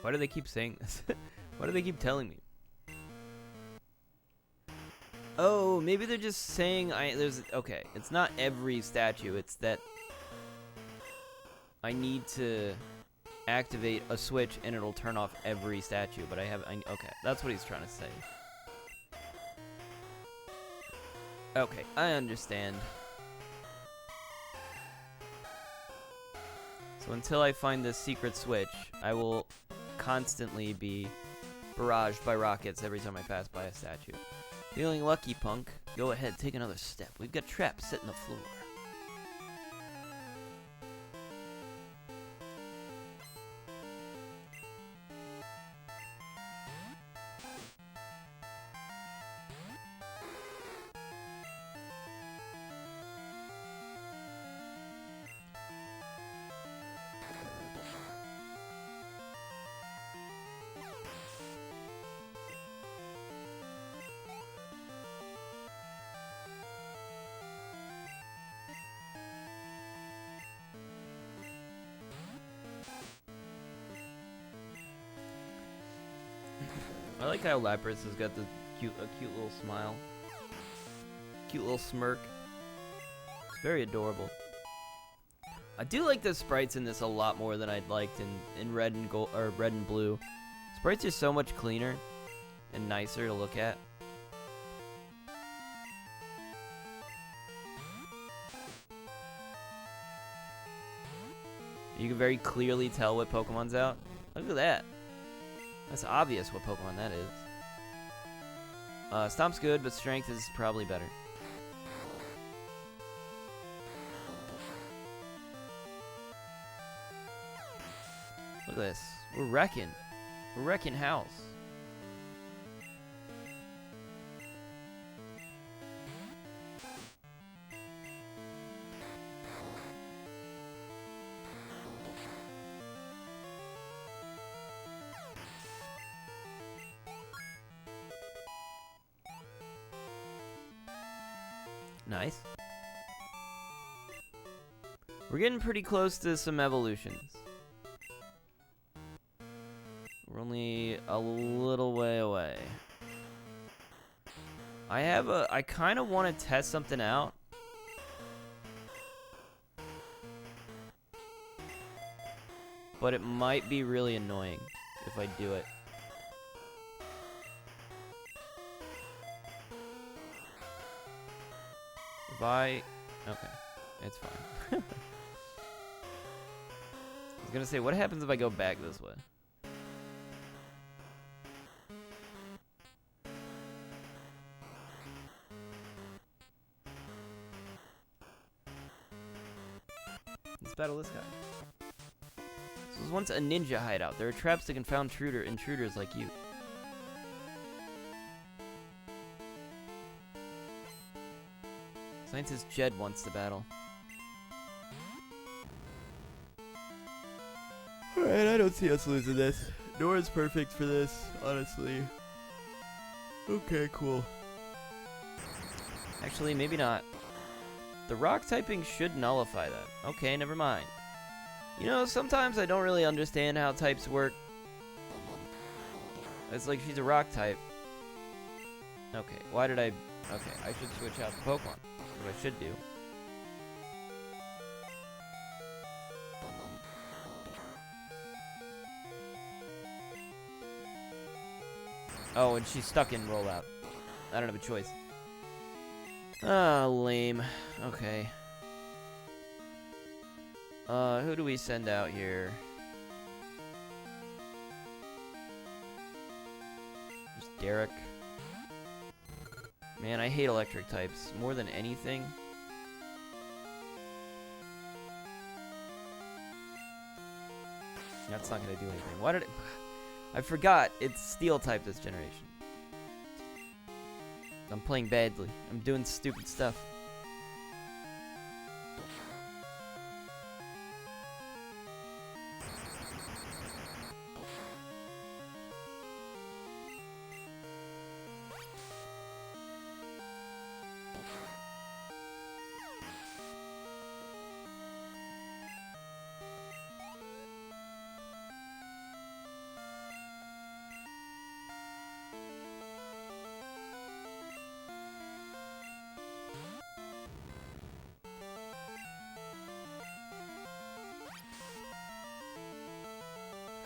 Why do they keep saying this? Why do they keep telling me? Oh, maybe they're just saying okay, it's not every statue, it's that I need to activate a switch and it'll turn off every statue, but okay, that's what he's trying to say. Okay, I understand. So until I find this secret switch, I will constantly be barraged by rockets every time I pass by a statue. Feeling lucky, punk? Go ahead, take another step. We've got traps set in the floor. I like how Lapras has got a cute little smile. Cute little smirk. It's very adorable. I do like the sprites in this a lot more than I'd liked in red and gold or red and blue. Sprites are so much cleaner and nicer to look at. You can very clearly tell what Pokemon's out. Look at that. That's obvious what Pokemon that is. Stomp's good, but Strength is probably better. Look at this. We're wrecking. We're wrecking house. Nice. We're getting pretty close to some evolutions. We're only a little way away. I kind of want to test something out. But it might be really annoying if I do it. Okay, it's fine. I was gonna say, what happens if I go back this way? Let's battle this guy. This was once a ninja hideout. There are traps to confound intruders like you. Scientist Jed wants to battle. Alright, I don't see us losing this. Nora's perfect for this, honestly. Okay, cool. Actually, maybe not. The rock typing should nullify that. Okay, never mind. You know, sometimes I don't really understand how types work. It's like she's a rock type. Okay, why did I... Okay, I should switch out the Pokemon. What I should do. Oh, and she's stuck in rollout. I don't have a choice. Ah, lame. Okay. Who do we send out here? Just Derek. Man, I hate electric types more than anything. That's not gonna do anything. Why did it... I forgot it's steel type this generation. I'm playing badly. I'm doing stupid stuff.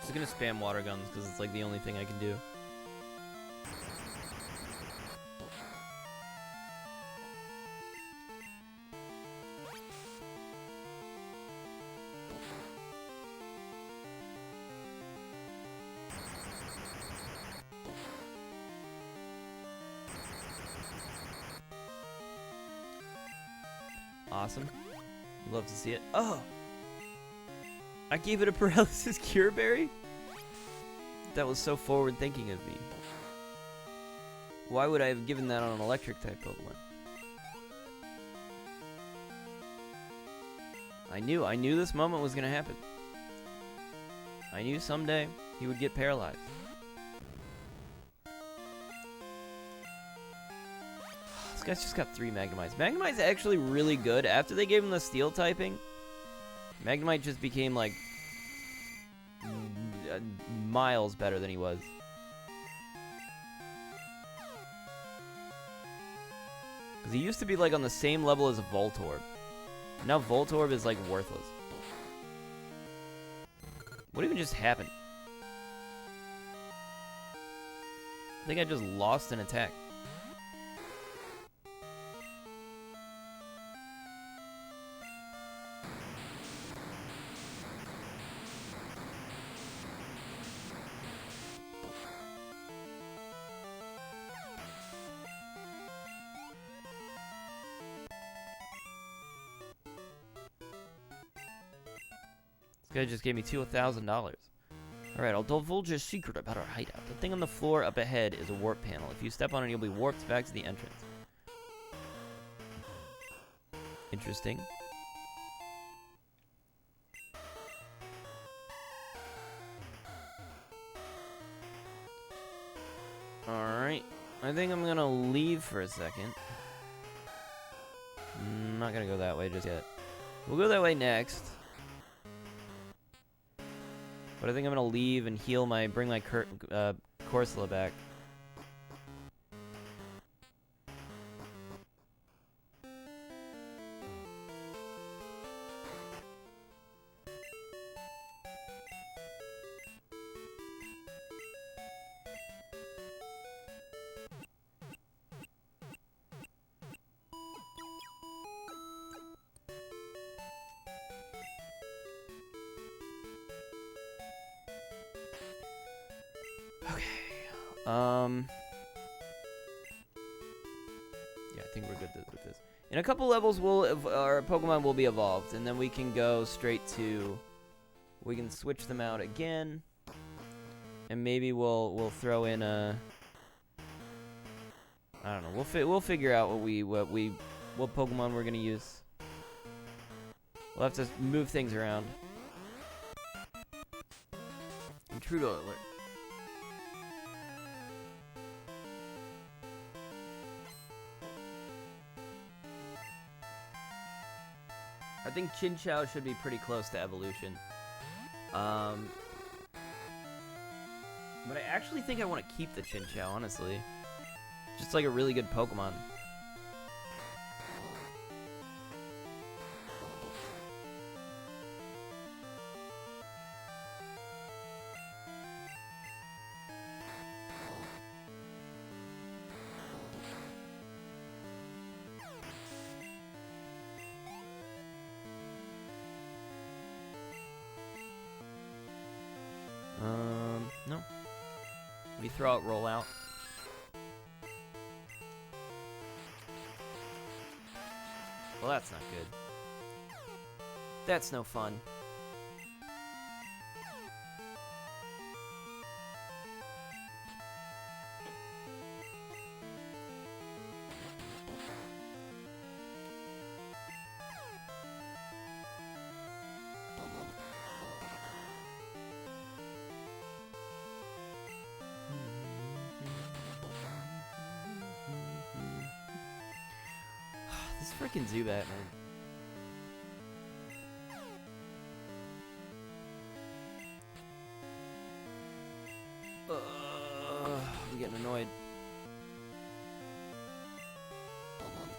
Just gonna spam water guns because it's like the only thing I can do. Awesome. Love to see it. Oh! I gave it a paralysis cure berry? That was so forward thinking of me. Why would I have given that on an electric type Pokemon? I knew this moment was gonna happen. I knew someday he would get paralyzed. This guy's just got 3 Magnemite's. Magnemite's actually really good. After they gave him the steel typing, Magnemite just became like miles better than he was. Because he used to be like on the same level as a Voltorb. Now Voltorb is like worthless. What even just happened? I think I just lost an attack. This guy just gave me $2,000. Alright, I'll divulge a secret about our hideout. The thing on the floor up ahead is a warp panel. If you step on it, you'll be warped back to the entrance. Interesting. Alright. I think I'm gonna leave for a second. I'm not gonna go that way just yet. We'll go that way next. But I think I'm gonna leave and heal bring my Corsola back. Yeah, I think we're good with this. In a couple levels, our Pokemon will be evolved, and then we can go straight to. We can switch them out again, and maybe we'll throw in a. I don't know. We'll figure out what Pokemon we're gonna use. We'll have to move things around. Intruder alert. I think Chinchou should be pretty close to evolution. But I actually think I want to keep the Chinchou, honestly. Just like a really good Pokemon. No. We throw out, roll out. Well, that's not good. That's no fun. This freaking Zubat, man. I'm getting annoyed.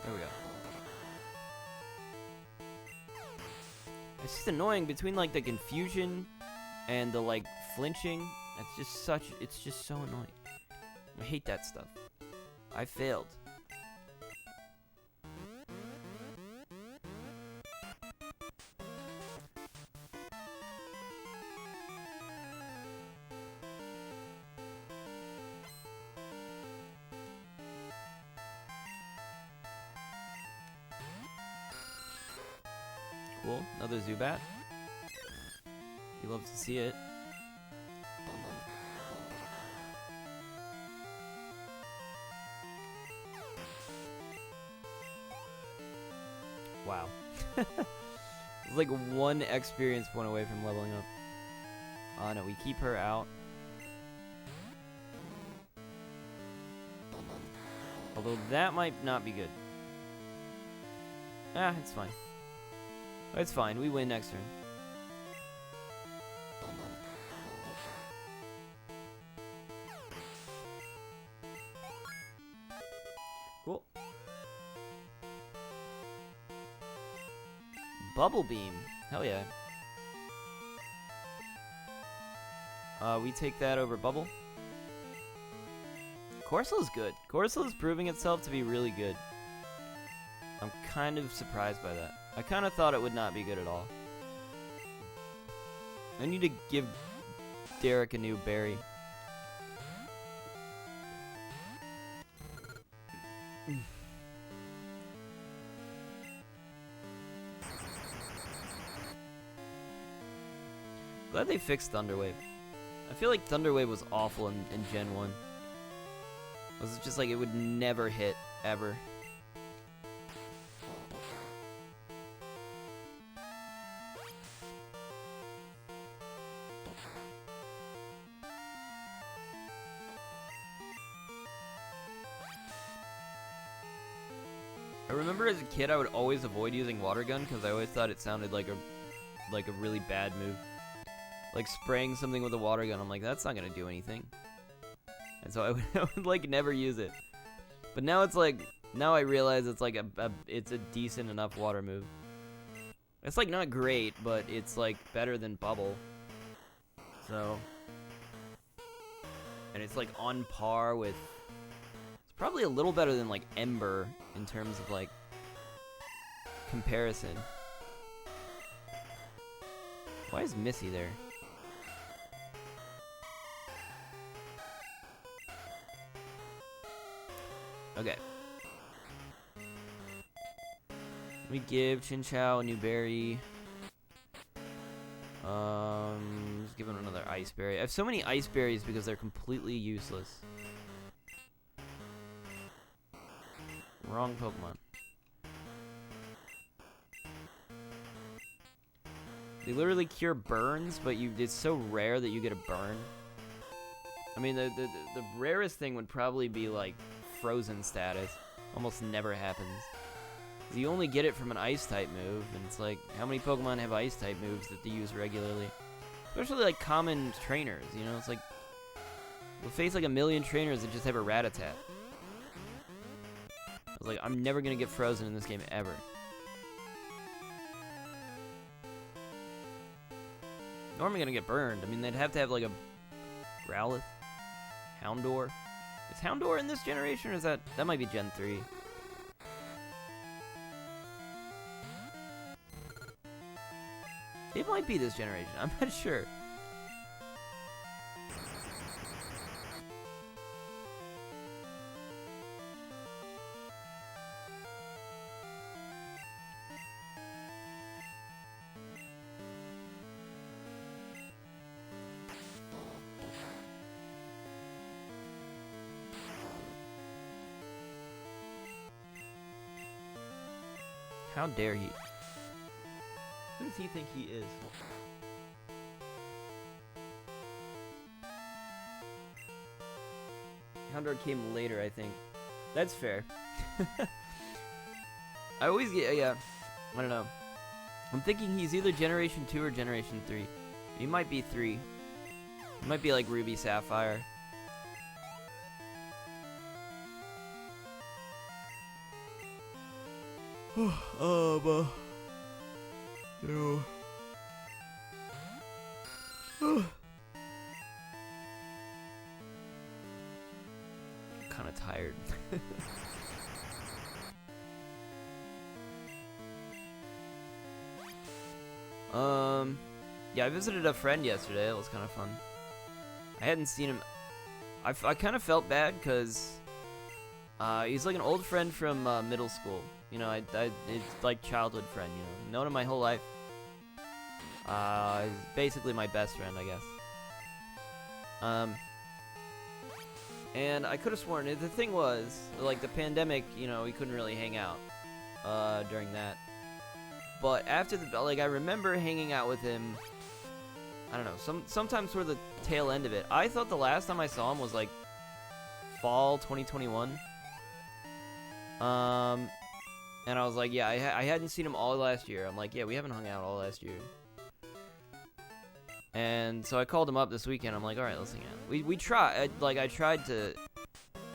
There we go. It's just annoying between like the confusion and the like flinching. It's just so annoying. I hate that stuff. I failed. Cool, another Zubat. You love to see it. Wow. It's like 1 experience point away from leveling up. Oh no, we keep her out. Although that might not be good. Ah, it's fine. It's fine, we win next turn. Cool. Bubble Beam. Hell yeah. We take that over Bubble. Corsola's good. Corsola's proving itself to be really good. I'm kind of surprised by that. I kind of thought it would not be good at all. I need to give Derek a new berry. Glad they fixed Thunderwave. I feel like Thunderwave was awful in Gen 1. It was just like it would never hit, ever. I remember as a kid I would always avoid using Water Gun because I always thought it sounded like a really bad move. Like spraying something with a water gun, I'm like, that's not gonna do anything. And so I would like never use it. But now it's like, now I realize it's like it's a decent enough water move. It's like not great, but it's like better than Bubble. So, and it's like on par with, it's probably a little better than like Ember in terms of like comparison. Why is Missy there? Okay. We give Chinchou a new berry. Just give him another ice berry. I have so many ice berries because they're completely useless. Wrong Pokemon. They literally cure burns, but it's so rare that you get a burn. I mean, the rarest thing would probably be like frozen status. Almost never happens. You only get it from an ice type move, and it's like, how many Pokemon have ice type moves that they use regularly? Especially like common trainers, you know? It's like, we'll face like a million trainers that just have a Rattata. I was like, I'm never gonna get frozen in this game ever. Nor am I gonna get burned. I mean, they'd have to have like a Growlithe, Houndour. Is Houndour in this generation, or is that might be Gen 3? It might be this generation. I'm not sure. How dare he? Who does he think he is? Houndour came later, I think. That's fair. I always get, yeah, I don't know. I'm thinking he's either Generation 2 or Generation 3. He might be 3. He might be like Ruby Sapphire. No. kind of tired. Yeah, I visited a friend yesterday. It was kind of fun. I hadn't seen him. I kind of felt bad because he's like an old friend from middle school. You know, it's like childhood friend. You know, known him my whole life. He's basically my best friend, I guess. And I could have sworn the thing was like the pandemic. You know, we couldn't really hang out during that. But after the like, I remember hanging out with him. I don't know, sometimes toward the tail end of it. I thought the last time I saw him was like fall 2021. And I was like, yeah, I hadn't seen him all last year. I'm like, yeah, we haven't hung out all last year. And so I called him up this weekend. I'm like, all right, let's hang out. We tried, like I tried to,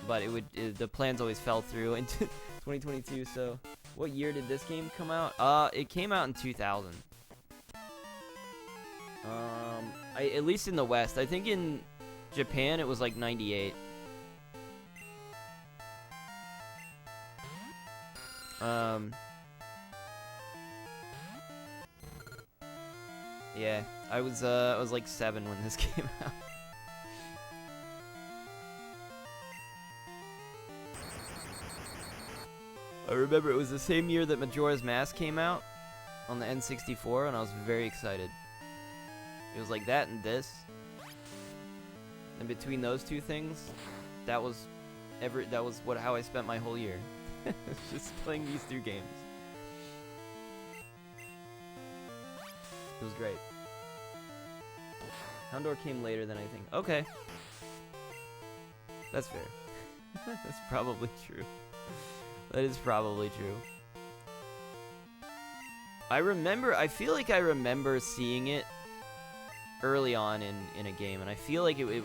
but the plans always fell through into 2022. So what year did this game come out? It came out in 2000. At least in the West. I think in Japan it was like 98. Yeah, I was like 7 when this came out. I remember it was the same year that Majora's Mask came out on the N64, and I was very excited. It was like that and this. And between those two things, that was how I spent my whole year. Just playing these 2 games. It was great. Houndour came later than I think. Okay. That's fair. That's probably true. That is probably true. I feel like I remember seeing it early on in a game, and I feel like it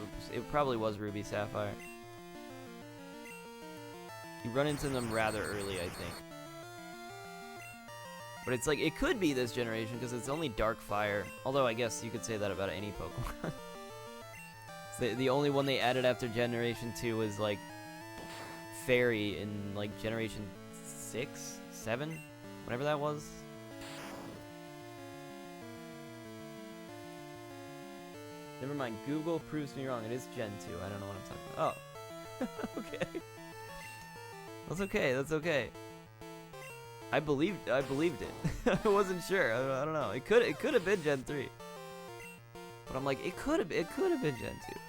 probably was Ruby Sapphire. You run into them rather early, I think. But it's like, it could be this generation, because it's only Dark Fire. Although, I guess you could say that about any Pokemon. The only one they added after Generation 2 was, like, Fairy in, like, Generation 6? 7? Whatever that was. Never mind, Google proves me wrong. It is Gen 2. I don't know what I'm talking about. Oh. Okay. That's okay, that's okay. I believed it. I wasn't sure. I don't know. It could have been Gen 3. But I'm like, it could have been Gen 2.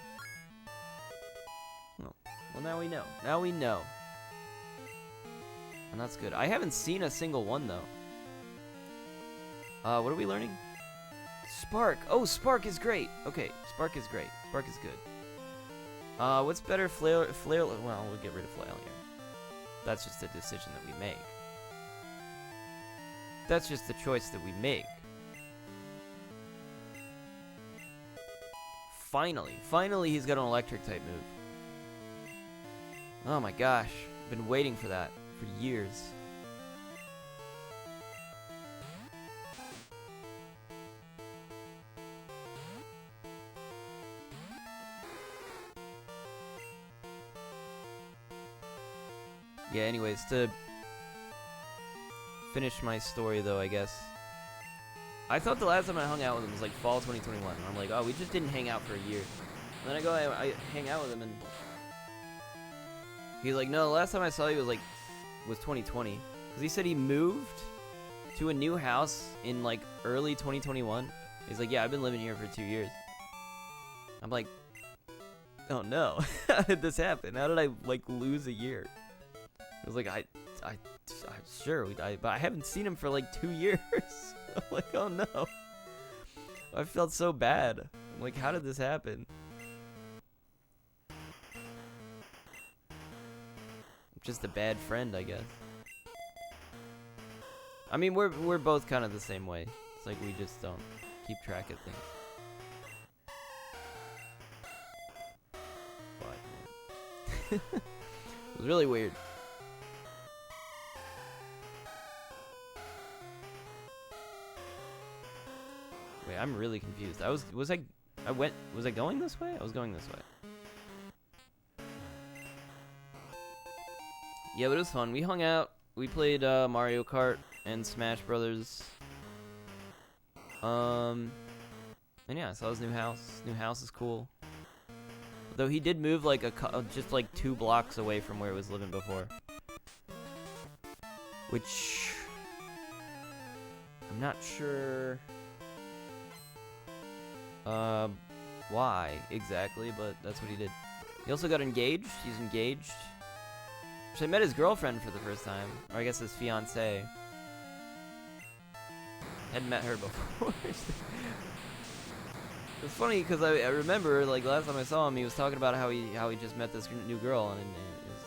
Oh. Well, now we know. Now we know. And that's good. I haven't seen a single one though. What are we learning? Spark. Oh, Spark is great. Okay, Spark is great. Spark is good. What's better, Flail? Well, we'll get rid of Flail here. That's just a decision that we make. That's just the choice that we make. Finally he's got an electric type move. Oh my gosh, I've been waiting for that for years. Yeah, anyways, to finish my story though, I guess. I thought the last time I hung out with him was like fall 2021. And I'm like, oh, we just didn't hang out for a year. And then I hang out with him and he's like, no, the last time I saw you was 2020. Because he said he moved to a new house in like early 2021. He's like, yeah, I've been living here for 2 years. I'm like, oh no, how did this happen? How did I like lose a year? It was like, I'm sure, but I haven't seen him for like 2 years. I'm like, oh no. I felt so bad. I'm like, how did this happen? I'm just a bad friend, I guess. I mean, we're both kind of the same way. It's like we just don't keep track of things. But, man. It was really weird. Wait, I'm really confused. Was I going this way? I was going this way. Yeah, but it was fun. We hung out. We played Mario Kart and Smash Brothers. And yeah, I saw his new house. New house is cool. Though he did move like just like 2 blocks away from where he was living before. Which I'm not sure why exactly, but that's what he did. He also got engaged. He's engaged. Actually, I met his girlfriend for the first time. Or I guess his fiancée. Hadn't met her before. It's funny because I remember, like, last time I saw him, he was talking about how he just met this new girl, and it was,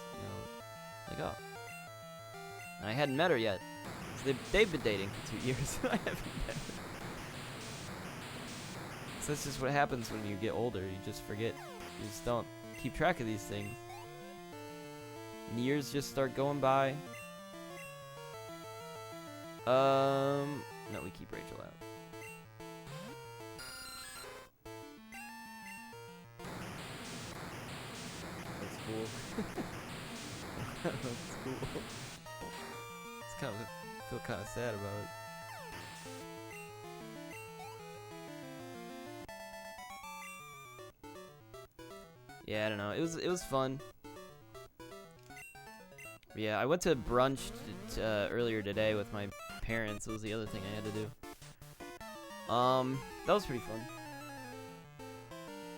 like, oh. And I hadn't met her yet. So they've been dating for 2 years, and I haven't met her. So that's just what happens when you get older. You just forget. You just don't keep track of these things. And years just start going by. No, we keep Rachel out. That's cool. That's cool. It's kind of, I feel kind of sad about it. Yeah, I don't know. It was fun. But yeah, I went to brunch earlier today with my parents. It was the other thing I had to do. That was pretty fun.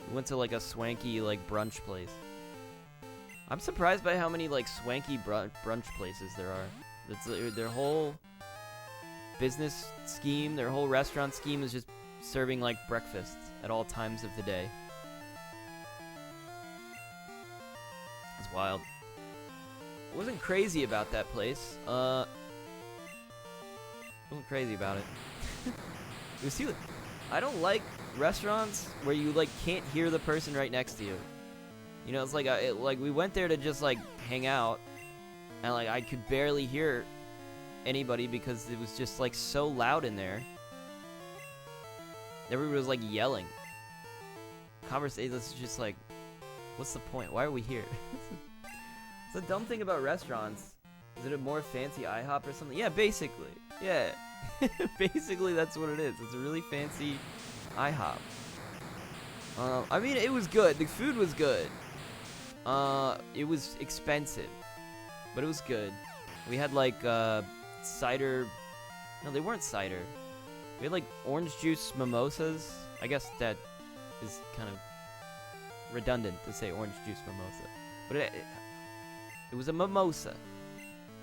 We went to like a swanky like brunch place. I'm surprised by how many like swanky brunch places there are. It's their whole business scheme, their whole restaurant scheme is just serving like breakfast at all times of the day. It's wild. Wasn't crazy about that place. Wasn't crazy about it. It was too. I don't like restaurants where you like can't hear the person right next to you. You know, it's like like we went there to just like hang out, and like I could barely hear anybody because it was just like so loud in there. Everybody was like yelling. Conversation was just like, what's the point? Why are we here? It's a dumb thing about restaurants. Is it a more fancy IHOP or something? Yeah, basically. Yeah. Basically, that's what it is. It's a really fancy IHOP. I mean, it was good. The food was good. It was expensive, but it was good. We had like cider. No, they weren't cider. We had like orange juice mimosas. I guess that is kind of redundant to say orange juice mimosa, but it was a mimosa.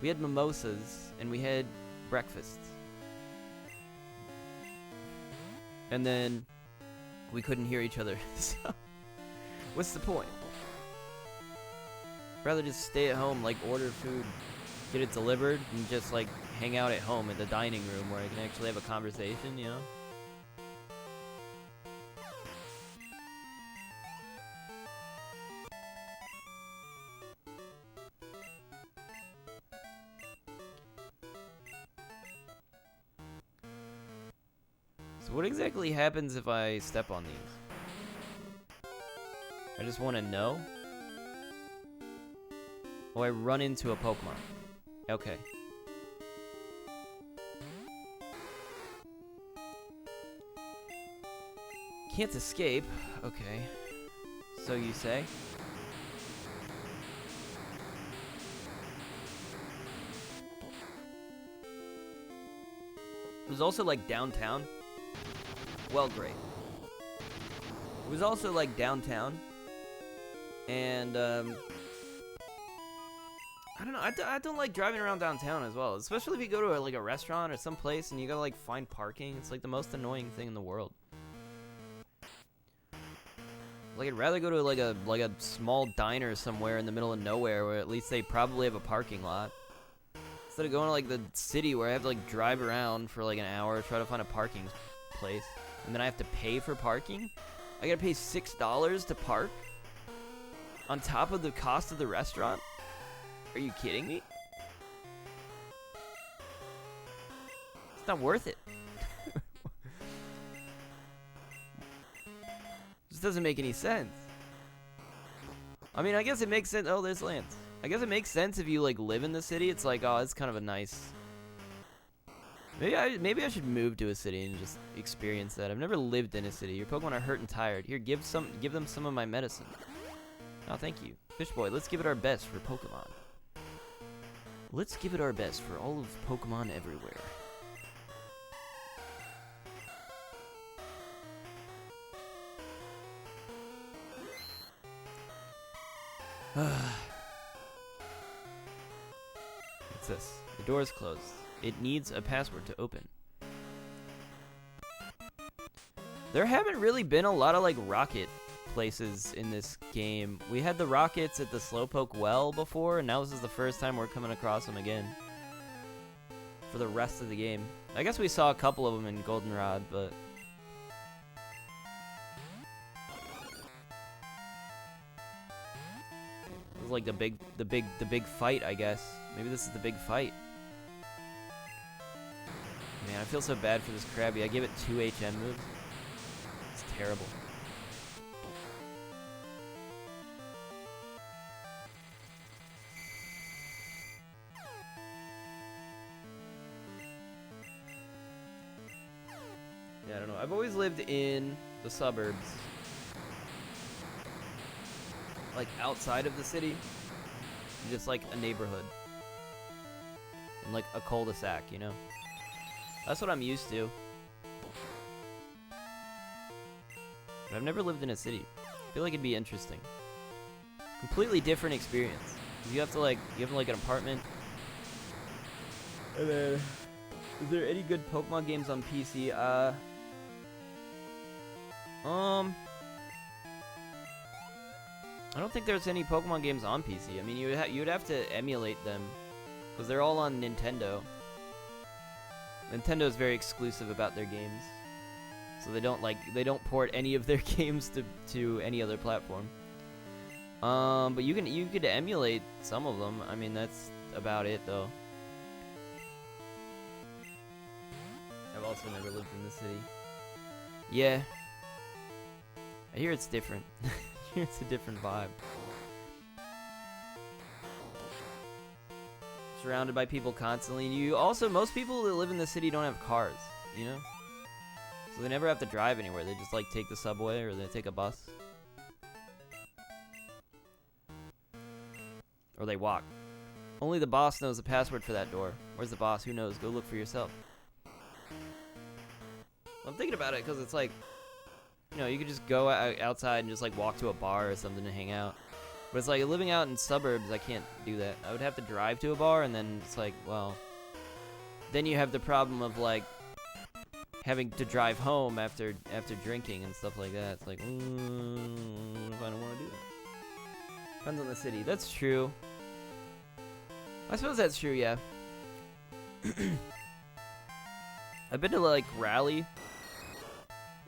We had mimosas and we had breakfast. And then we couldn't hear each other. So what's the point? Rather just stay at home, like order food, get it delivered, and just like hang out at home in the dining room where I can actually have a conversation, you know? So what exactly happens if I step on these? I just want to know. Oh, I run into a Pokemon. Okay. Can't escape. Okay. So you say? It was also like downtown. Well, great. It was also like downtown. And I don't know. I don't like driving around downtown as well, especially if you go to like a restaurant or some place and you gotta like find parking. It's like the most annoying thing in the world. Like I'd rather go to like a small diner somewhere in the middle of nowhere where at least they probably have a parking lot. Instead of going to like the city where I have to like drive around for like an hour to try to find a parking place. And then I have to pay for parking? I gotta pay $6 to park? On top of the cost of the restaurant? Are you kidding me? It's not worth it. This doesn't make any sense. I mean, I guess it makes sense. Oh, there's Lance. I guess it makes sense if you like live in the city. It's like, oh, it's kind of a nice. Maybe I should move to a city and just experience that. I've never lived in a city. Your Pokemon are hurt and tired. Here, give them some of my medicine. Oh, thank you. Fish Boy, let's give it our best for Pokemon. Let's give it our best for all of Pokemon everywhere. What's this? The door is closed. It needs a password to open. There haven't really been a lot of like rocket places in this game. We had the rockets at the Slowpoke well before, and now this is the first time we're coming across them again for the rest of the game. I guess we saw a couple of them in Goldenrod, but it was like the big fight, I guess. Maybe this is the big fight. Man, I feel so bad for this Krabby. I gave it 2 HM moves. It's terrible. Yeah, I don't know. I've always lived in the suburbs. Like outside of the city. Just like a neighborhood. And like a cul-de-sac, you know? That's what I'm used to. But I've never lived in a city. I feel like it'd be interesting. Completely different experience. You have like an apartment. And then, is there any good Pokemon games on PC? I don't think there's any Pokemon games on PC. I mean, you'd have to emulate them because they're all on Nintendo. Nintendo's very exclusive about their games, so they don't port any of their games to any other platform. But you could emulate some of them. I mean, that's about it though. I've also never lived in the city. Yeah, I hear it's different. I hear it's a different vibe. Surrounded by people constantly. Most people that live in the city don't have cars, you know? So they never have to drive anywhere. They just like take the subway or they take a bus. Or they walk. Only the boss knows the password for that door. Where's the boss? Who knows? Go look for yourself. I'm thinking about it because it's like, you know, you could just go outside and just like walk to a bar or something to hang out. But it's like living out in suburbs, I can't do that. I would have to drive to a bar, and then it's like, well, then you have the problem of like having to drive home after drinking and stuff like that. It's like, what if I don't want to do that? Depends on the city. That's true. I suppose that's true, yeah. I've been to like Raleigh,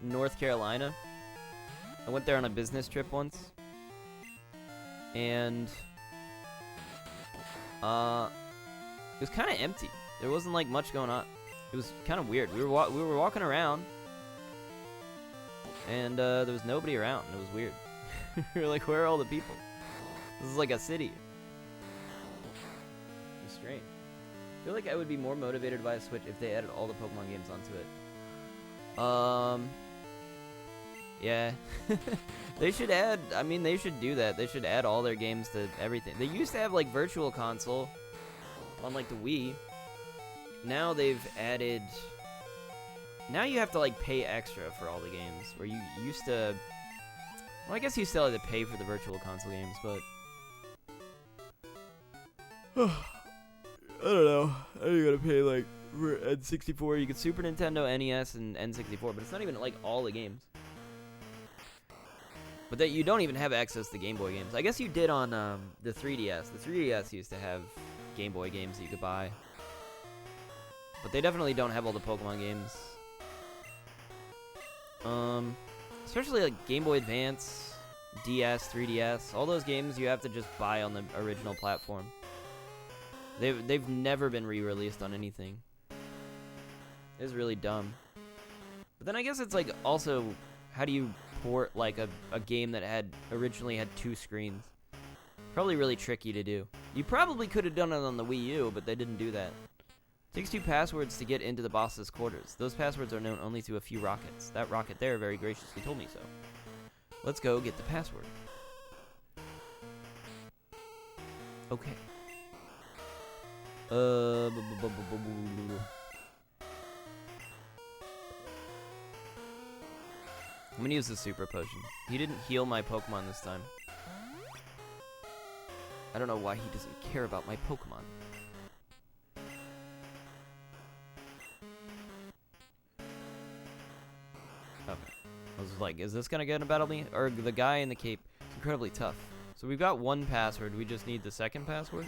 North Carolina. I went there on a business trip once. And it was kind of empty. There wasn't like much going on. It was kind of weird. We were walking around, and there was nobody around. It was weird. We were like, where are all the people? This is like a city. It's strange. I feel like I would be more motivated by a Switch if they added all the Pokemon games onto it. Yeah. They should add, I mean, they should do that. They should add all their games to everything. They used to have, like, Virtual Console on, like, the Wii. Now they've added... Now you have to, like, pay extra for all the games. Where you used to... Well, I guess you still had to pay for the Virtual Console games, but... I don't know. I think you gotta pay, like, for N64. You get Super Nintendo, NES, and N64, but it's not even, like, all the games. But that you don't even have access to Game Boy games. I guess you did on the 3DS. The 3DS used to have Game Boy games that you could buy. But they definitely don't have all the Pokemon games. Especially like Game Boy Advance, DS, 3DS. All those games you have to just buy on the original platform. They've never been re-released on anything. It's really dumb. But then I guess it's like also, how do you port like a game that originally had 2 screens? Probably really tricky to do. You probably could have done it on the Wii U, but they didn't do that. Takes 2 passwords to get into the boss's quarters. Those passwords are known only to a few rockets. That rocket there very graciously told me so. Let's go get the password. Okay. I'm gonna use the super potion. He didn't heal my Pokemon this time. I don't know why he doesn't care about my Pokemon. Okay. I was like, is this gonna get a battle me? Or the guy in the cape? It's incredibly tough. So we've got 1 password. We just need the 2nd password.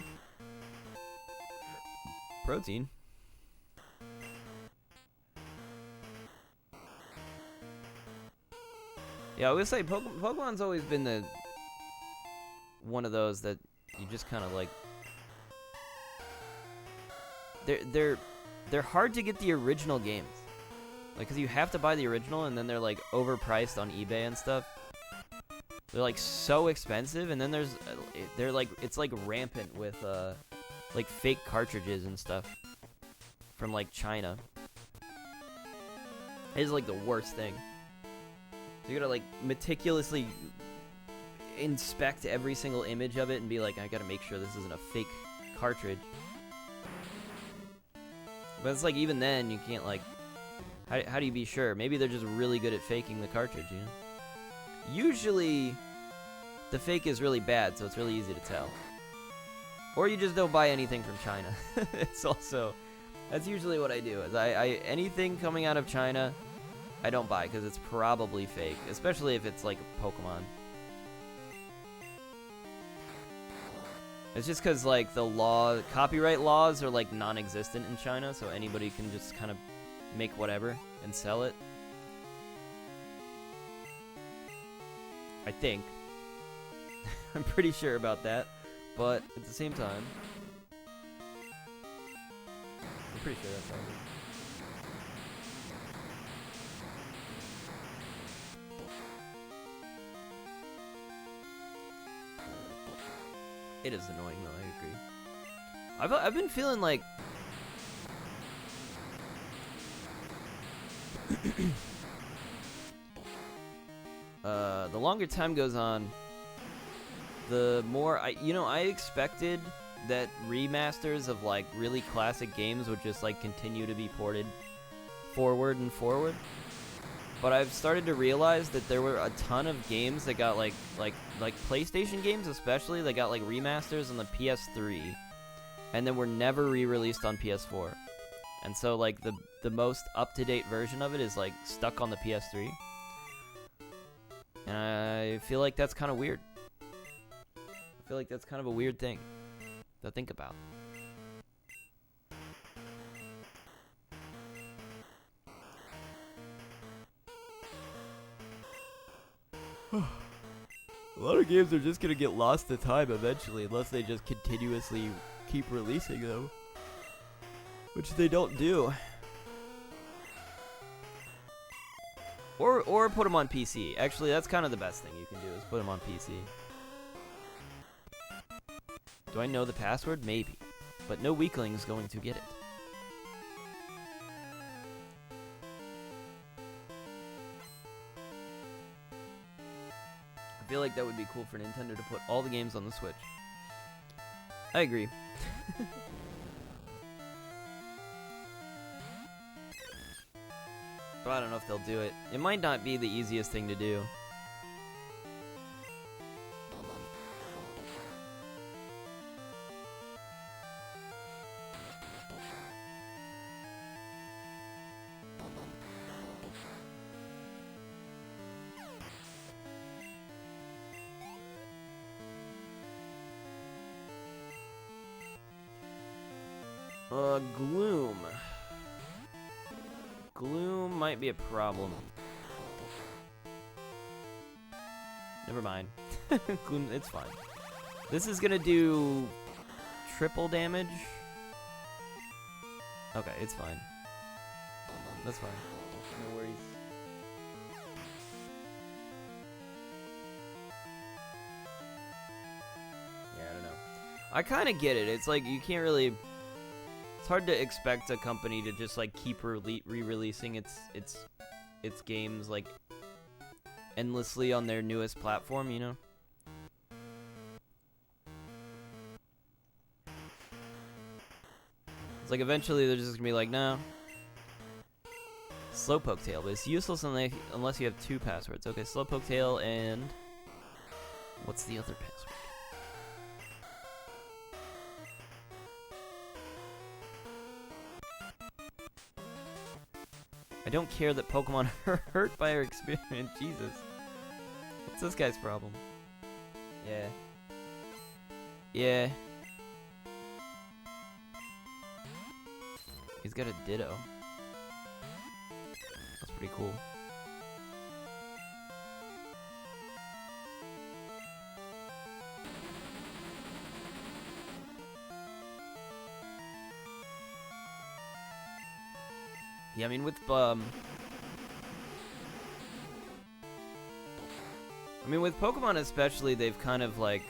Protein. Yeah, I would say Pokemon's always been the one of those that you just kind of like. They're hard to get the original games, like, cause you have to buy the original, and then they're like overpriced on eBay and stuff. They're like so expensive, and then they're like, it's like rampant with like fake cartridges and stuff from like China. It is like the worst thing. So you gotta like meticulously inspect every single image of it and be like, I gotta make sure this isn't a fake cartridge. But it's like, even then you can't like, how do you be sure? Maybe they're just really good at faking the cartridge, you know? Usually the fake is really bad, so it's really easy to tell. Or you just don't buy anything from China. It's also, that's usually what I do. Is anything coming out of China, I don't buy, because it's probably fake, especially if it's like a Pokemon. It's just because like the copyright laws are like non-existent in China, so anybody can just kind of make whatever and sell it. I think. I'm pretty sure about that. But at the same time, I'm pretty sure that's how it is. It is annoying though, I agree. I've been feeling like the longer time goes on, the more I expected that remasters of like really classic games would just like continue to be ported forward and forward. But I've started to realize that there were a ton of games that got like PlayStation games especially, that got like remasters on the PS3 and then were never re-released on PS4. And so like the most up-to-date version of it is like stuck on the PS3. And I feel like that's kind of weird. I feel like that's kind of a weird thing to think about. A lot of games are just gonna get lost to time eventually, unless they just continuously keep releasing them, which they don't do. Or put them on PC. Actually, that's kind of the best thing you can do, is put them on PC. Do I know the password? Maybe. But no weakling's going to get it. I feel like that would be cool for Nintendo to put all the games on the Switch. I agree. But I don't know if they'll do it. It might not be the easiest thing to do. Gloom. Gloom might be a problem. Never mind. Gloom, it's fine. This is gonna do triple damage. Okay, it's fine. That's fine. No worries. Yeah, I don't know. I kind of get it. It's like you can't really. It's hard to expect a company to just like keep re-releasing its games like endlessly on their newest platform, you know? It's like eventually they're just gonna be like, no. Slowpoke Tail, but it's useless unless you have 2 passwords. Okay, Slowpoke Tail and what's the other password? I don't care that Pokemon are hurt by our experiment. Jesus. What's this guy's problem? Yeah. Yeah. He's got a Ditto. That's pretty cool. Yeah, I mean with Pokemon especially, they've kind of like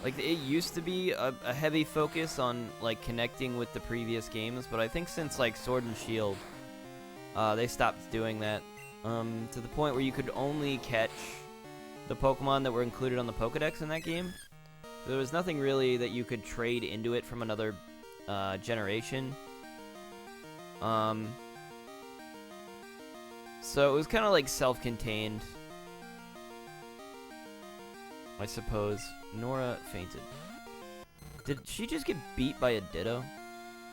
it used to be a heavy focus on like connecting with the previous games, but I think since like Sword and Shield, they stopped doing that to the point where you could only catch the Pokemon that were included on the Pokedex in that game. So there was nothing really that you could trade into it from another generation. So it was kind of like self-contained, I suppose. Nora fainted. Did she just get beat by a Ditto?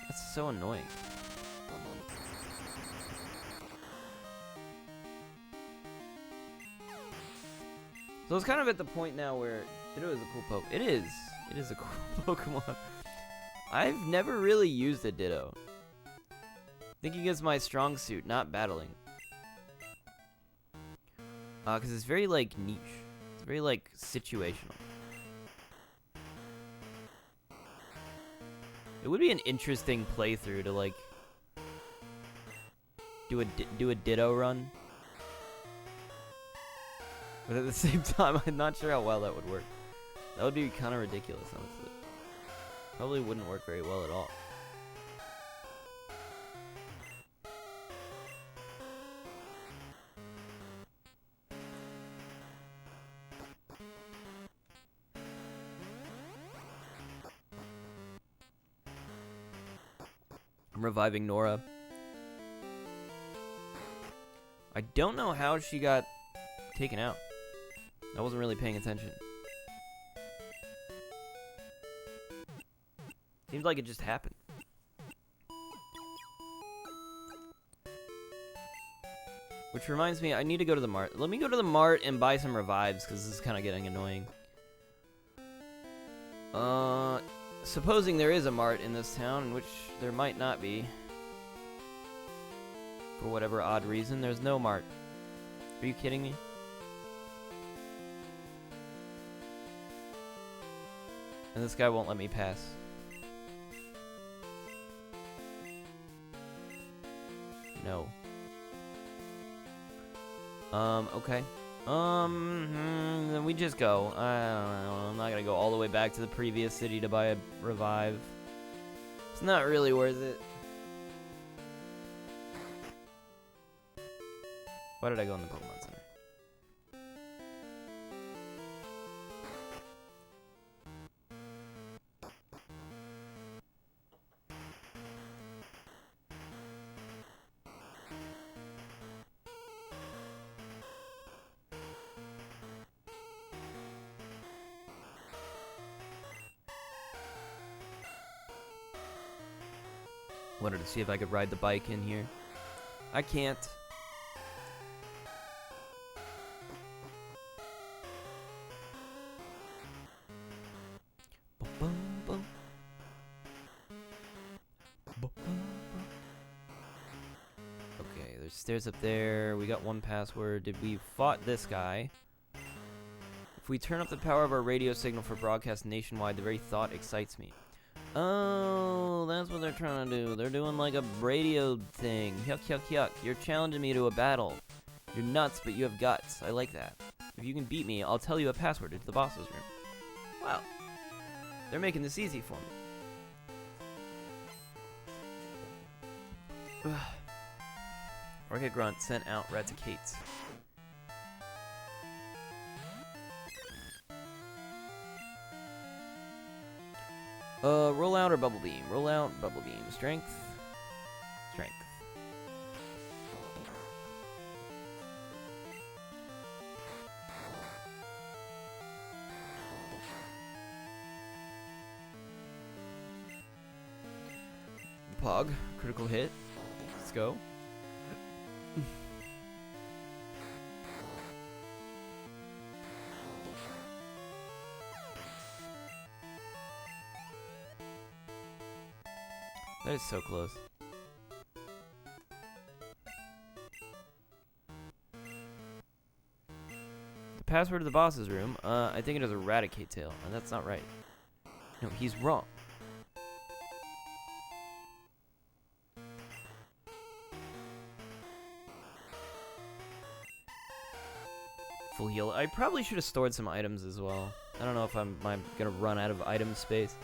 That's so annoying. So it's kind of at the point now where Ditto is a cool Poke. It is. It is a cool Pokemon. I've never really used a Ditto. Thinking is my strong suit, not battling. Because it's very, like, niche. It's very, like, situational. It would be an interesting playthrough to, like, do a Ditto run. But at the same time, I'm not sure how well that would work. That would be kind of ridiculous, honestly. Probably wouldn't work very well at all. I'm reviving Nora. I don't know how she got taken out. I wasn't really paying attention. Seems like it just happened. Which reminds me, I need to go to the mart. Let me go to the mart and buy some revives, because this is kind of getting annoying. Supposing there is a mart in this town, in which there might not be. For whatever odd reason, there's no mart. Are you kidding me? And this guy won't let me pass. No. Okay. Then we just go. I don't know. I'm not gonna go all the way back to the previous city to buy a revive. It's not really worth it. Why did I go in the Pokemon Center? Wanted to see if I could ride the bike in here. I can't. Okay, there's stairs up there. We got one password. Did we fought this guy? If we turn up the power of our radio signal for broadcast nationwide, the very thought excites me. Oh, that's what they're trying to do. They're doing like a radio thing. Yuck, yuck, yuck. You're challenging me to a battle. You're nuts, but you have guts. I like that. If you can beat me, I'll tell you a password into the boss's room. Wow. They're making this easy for me. Rocket Grunt sent out Raticates. Roll out or Bubble Beam? Roll out, Bubble Beam. Strength. Strength. Pog. Critical hit. Let's go. That is so close. The password to the boss's room, I think it is Eradicate Tail, and that's not right. No, he's wrong. Full heal. I probably should have stored some items as well. I don't know if I'm gonna run out of item space.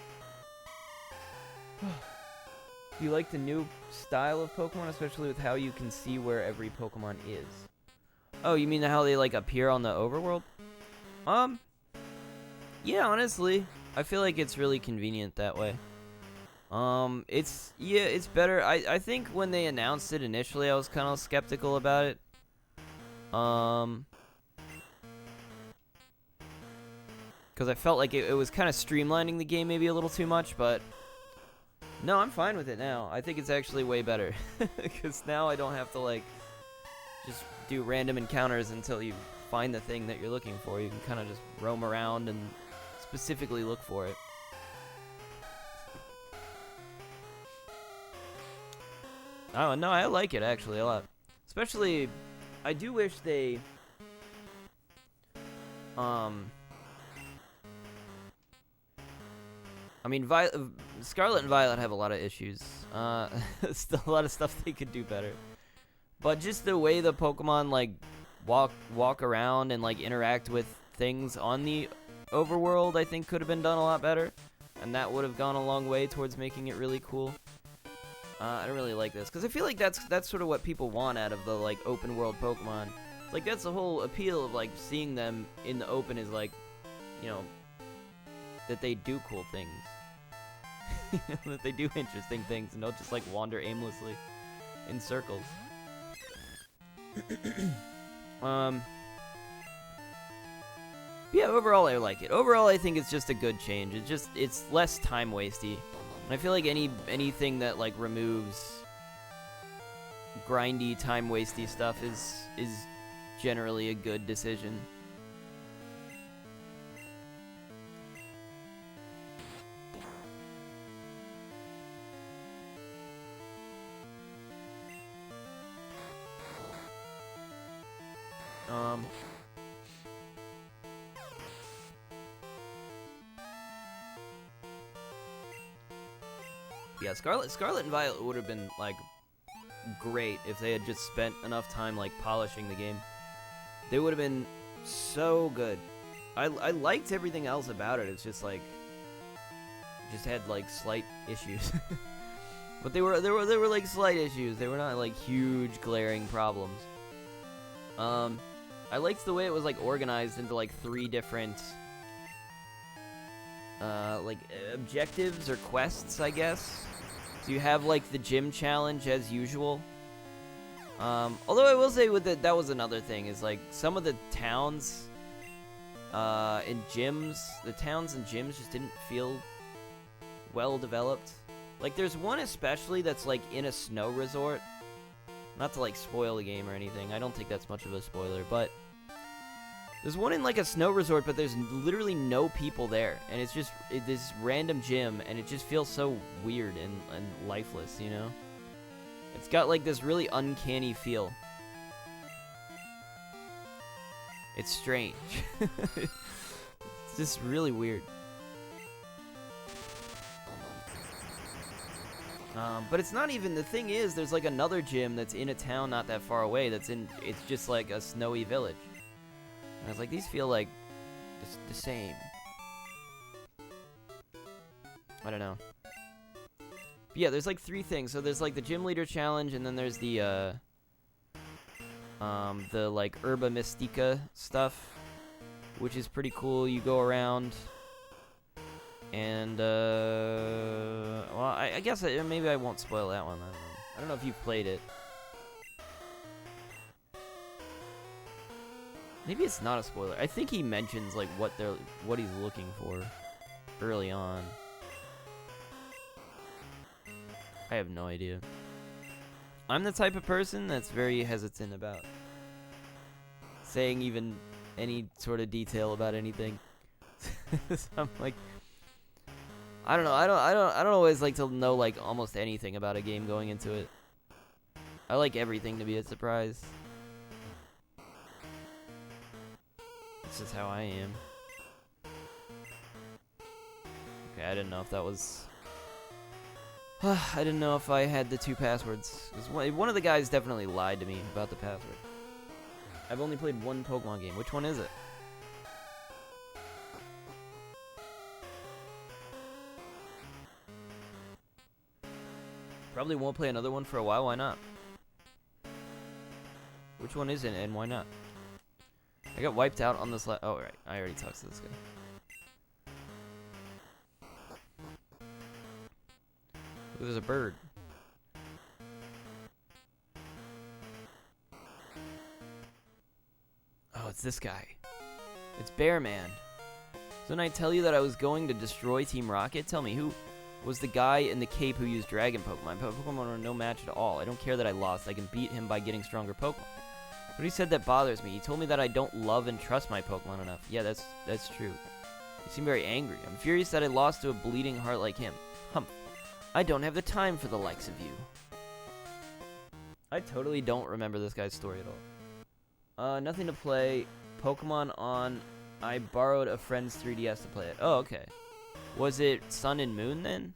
Do you like the new style of Pokemon, especially with how you can see where every Pokemon is? Oh, you mean how they like appear on the overworld? Yeah, honestly, I feel like it's really convenient that way. It's better. I think when they announced it initially, I was kind of skeptical about it. Because I felt like it was kind of streamlining the game maybe a little too much, but no, I'm fine with it now. I think it's actually way better. Because now I don't have to, like, just do random encounters until you find the thing that you're looking for. You can kind of just roam around and specifically look for it. Oh, no, I like it, actually, a lot. Especially, I do wish they, I mean, Scarlet and Violet have a lot of issues. Still a lot of stuff they could do better. But just the way the Pokemon, like, walk around and, like, interact with things on the overworld, I think could have been done a lot better. And that would have gone a long way towards making it really cool. I don't really like this, because I feel like that's sort of what people want out of the, like, open world Pokemon. Like, that's the whole appeal of, like, seeing them in the open is, like, you know, that they do cool things. That they do interesting things and don't just, like, wander aimlessly in circles. Yeah, overall I like it. Overall I think it's just a good change. It's less time wasty. And I feel like anything that, like, removes grindy, time wasty stuff is generally a good decision. Yeah, Scarlet and Violet would have been, like, great if they had just spent enough time, like, polishing the game. They would have been so good. I liked everything else about it. It's just, like, just had, like, slight issues. But they were like slight issues. They were not, like, huge glaring problems. I liked the way it was, like, organized into, like, 3 different like, objectives or quests, I guess. So you have, like, the gym challenge as usual. Although I will say with that was another thing, is, like, some of the towns and gyms, the towns and gyms just didn't feel well developed. Like, there's one especially that's, like, in a snow resort. Not to, like, spoil the game or anything. I don't think that's much of a spoiler, but there's one in, like, a snow resort, but there's literally no people there. And it's just this random gym, and it just feels so weird and lifeless, you know? It's got, like, this really uncanny feel. It's strange. It's just really weird. But it's not even, the thing is, there's, like, another gym that's in a town not that far away it's just, like, a snowy village. And I was like, these feel like the same. I don't know. But yeah, there's like 3 things. So there's like the gym leader challenge, and then there's the like Herba Mystica stuff, which is pretty cool. You go around, and well, I guess maybe I won't spoil that one. I don't know if you've played it. Maybe it's not a spoiler. I think he mentions like what he's looking for early on. I have no idea. I'm the type of person that's very hesitant about saying even any sort of detail about anything. So I'm like, I don't know. I don't always like to know like almost anything about a game going into it. I like everything to be a surprise. This is how I am. Okay, I didn't know if that was... I didn't know if I had the 2 passwords. 'Cause one of the guys definitely lied to me about the password. I've only played 1 Pokemon game. Which one is it? Probably won't play another one for a while. Why not? Which one is it and why not? I got wiped out on this oh, right. I already talked to this guy. Ooh, there's a bird. Oh, it's this guy. It's Bear Man. Didn't I tell you that I was going to destroy Team Rocket? Tell me, who was the guy in the cape who used Dragon Pokemon? Pokemon are no match at all. I don't care that I lost. I can beat him by getting stronger Pokemon. But he said that bothers me. He told me that I don't love and trust my Pokemon enough. Yeah, that's true. You seem very angry. I'm furious that I lost to a bleeding heart like him. Humph. I don't have the time for the likes of you. I totally don't remember this guy's story at all. Nothing to play. Pokemon on. I borrowed a friend's 3DS to play it. Oh, okay. Was it Sun and Moon then?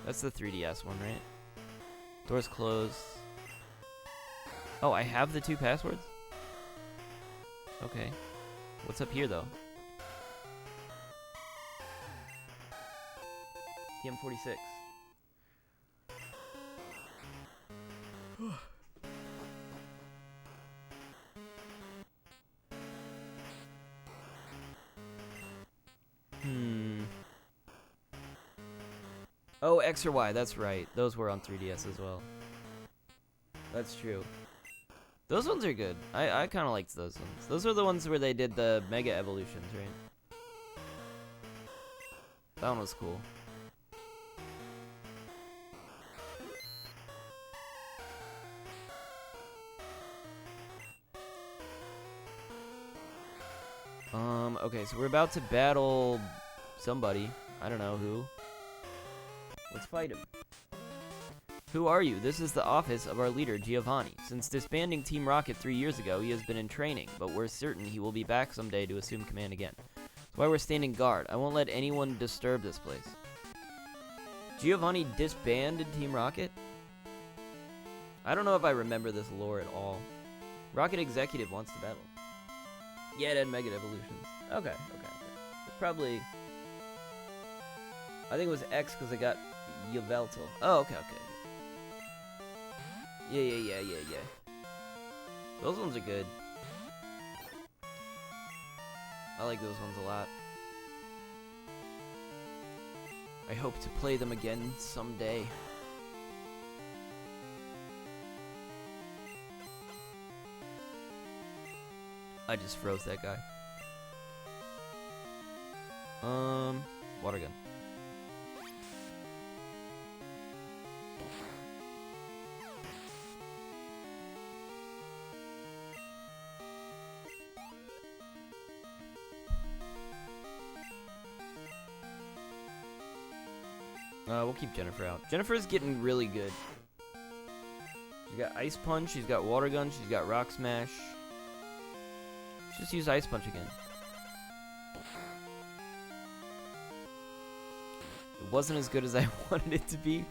That's the 3DS one, right? Doors closed. Oh, I have the 2 passwords? Okay. What's up here, though? TM46. Oh, X or Y, that's right. Those were on 3DS as well. That's true. Those ones are good. I kind of liked those ones. Those are the ones where they did the Mega Evolutions, right? That one was cool. Okay, so we're about to battle somebody. I don't know who. Let's fight him. Who are you? This is the office of our leader, Giovanni. Since disbanding Team Rocket 3 years ago, he has been in training, but we're certain he will be back someday to assume command again. That's why we're standing guard. I won't let anyone disturb this place. Giovanni disbanded Team Rocket? I don't know if I remember this lore at all. Rocket Executive wants to battle. Yeah, it had Mega Evolutions. Okay. It's probably... I think it was X because I got Yveltal. Oh, okay. Yeah. Those ones are good. I like those ones a lot. I hope to play them again someday. I just froze that guy. Water gun. We'll keep Jennifer out. Jennifer's getting really good. She's got Ice Punch, she's got Water Gun, she's got Rock Smash. Let's just use Ice Punch again. It wasn't as good as I wanted it to be.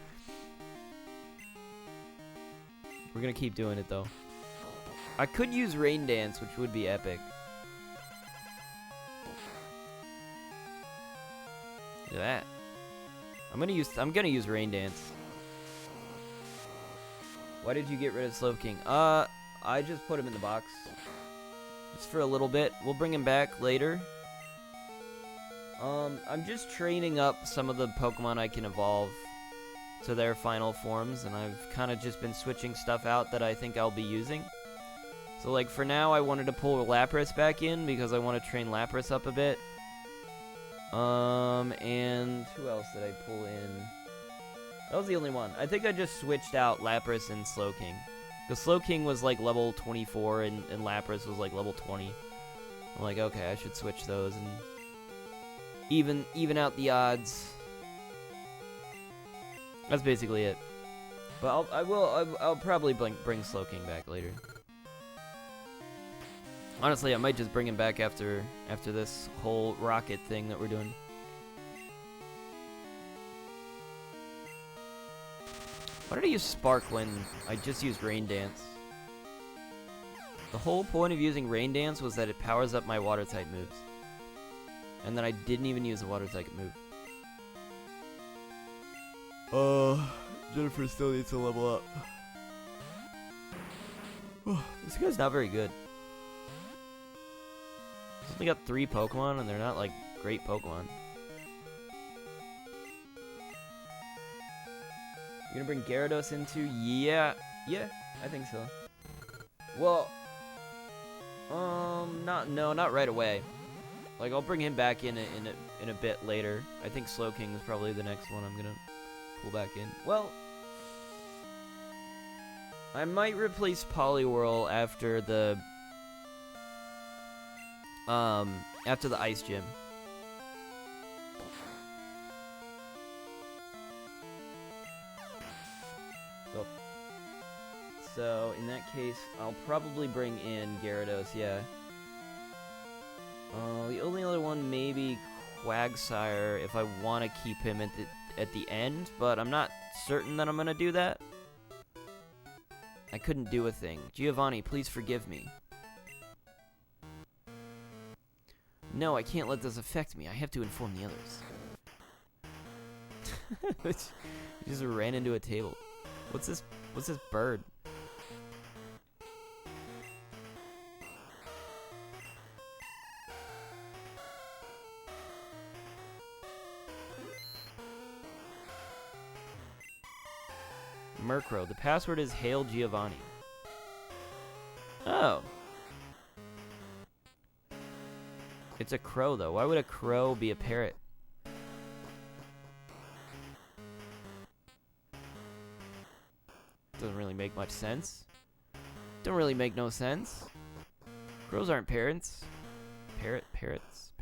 We're gonna keep doing it though. I could use Rain Dance, which would be epic. Look at that. I'm gonna use Rain Dance. Why did you get rid of Slowking? I just put him in the box. Just for a little bit. We'll bring him back later. I'm just training up some of the Pokemon I can evolve to their final forms, and I've kind of just been switching stuff out that I think I'll be using. So, like, for now, I wanted to pull Lapras back in because I want to train Lapras up a bit. And who else did I pull in? That was the only one. I think I just switched out Lapras and Slowking. Because Slowking was, like, level 24, and Lapras was, like, level 20. I'm like, okay, I should switch those and even out the odds. That's basically it. But I'll probably bring Slowking back later. Honestly, I might just bring him back after this whole rocket thing that we're doing. Why did I use Spark when I just used Rain Dance? The whole point of using Rain Dance was that it powers up my water type moves. And then I didn't even use a water type move. Jennifer still needs to level up. This guy's not very good. He's only got 3 Pokemon, and they're not, like, great Pokemon. You gonna bring Gyarados into? Yeah, I think so. Well, not right away. Like, I'll bring him back in a bit later. I think Slowking is probably the next one I'm gonna pull back in. Well, I might replace Poliwhirl after the Ice Gym. So in that case, I'll probably bring in Gyarados, yeah. The only other one maybe Quagsire if I want to keep him at the end, but I'm not certain that I'm gonna do that. I couldn't do a thing. Giovanni, please forgive me. No, I can't let this affect me. I have to inform the others. He just ran into a table. What's this bird? Murkrow. The password is Hail Giovanni. Oh. It's a crow, though. Why would a crow be a parrot? Doesn't really make much sense. Don't really make no sense. Crows aren't parrots. Parrots.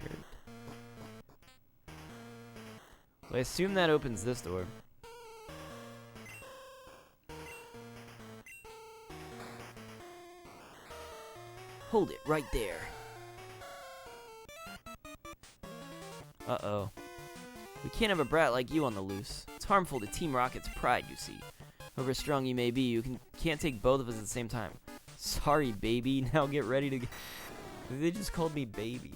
So I assume that opens this door. Hold it right there. Uh-oh. We can't have a brat like you on the loose. It's harmful to Team Rocket's pride, you see. However strong you may be, you can't take both of us at the same time. Sorry, baby. Now get ready to... They just called me baby.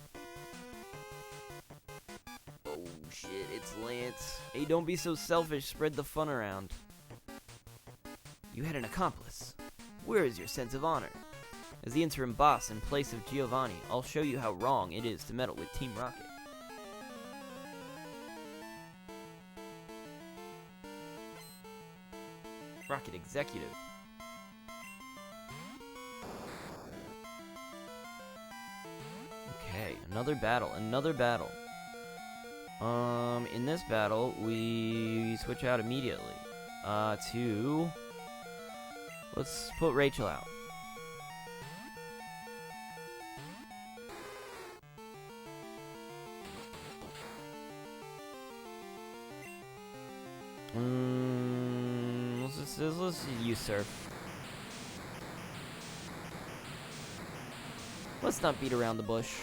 Oh, shit. It's Lance. Hey, don't be so selfish. Spread the fun around. You had an accomplice. Where is your sense of honor? As the interim boss in place of Giovanni, I'll show you how wrong it is to meddle with Team Rocket. Rocket Executive. Okay, another battle. In this battle, we switch out immediately. Let's put Rachel out. Let's usurp. Let's not beat around the bush.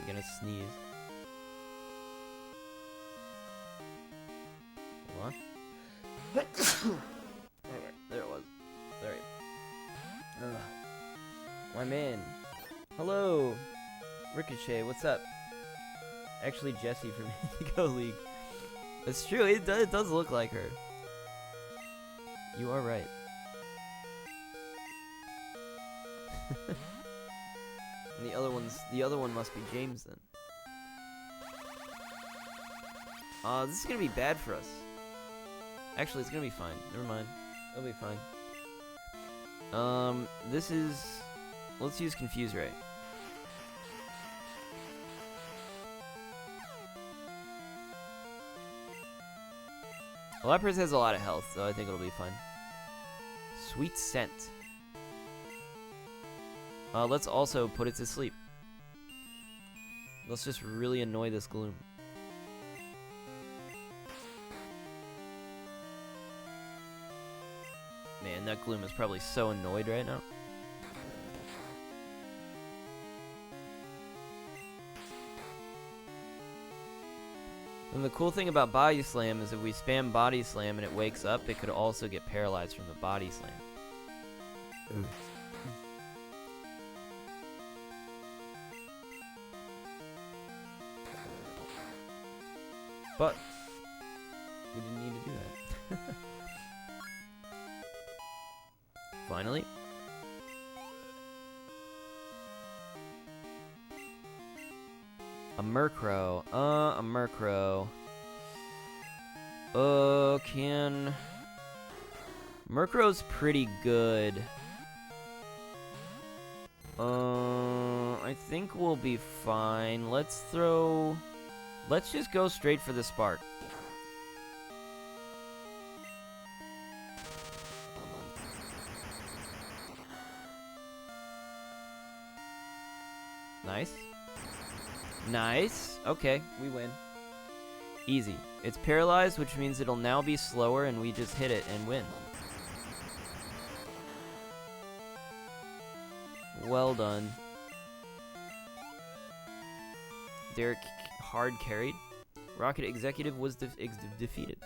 I'm gonna sneeze. Hold on. Alright, there it was. Alright. My man. Hello! Ricochet, what's up? Actually, Jessie from Indigo League. It's true, it does look like her. You are right. And the other one must be James then. This is gonna be bad for us. Actually, it's gonna be fine. Never mind. It'll be fine. Let's use Confuse Ray. Lapras has a lot of health, so I think it'll be fine. Sweet Scent. Let's also put it to sleep. Let's just really annoy this Gloom. Man, that Gloom is probably so annoyed right now. And the cool thing about Body Slam is if we spam Body Slam and it wakes up, it could also get paralyzed from the Body Slam. Ooh. But we didn't need to do that. Finally. A Murkrow. A Murkrow. Murkrow's pretty good. I think we'll be fine. Let's just go straight for the Spark. Nice. Nice. Okay, we win. Easy. It's paralyzed, which means it'll now be slower, and we just hit it and win. Well done. Derek hard carried. Rocket Executive was defeated.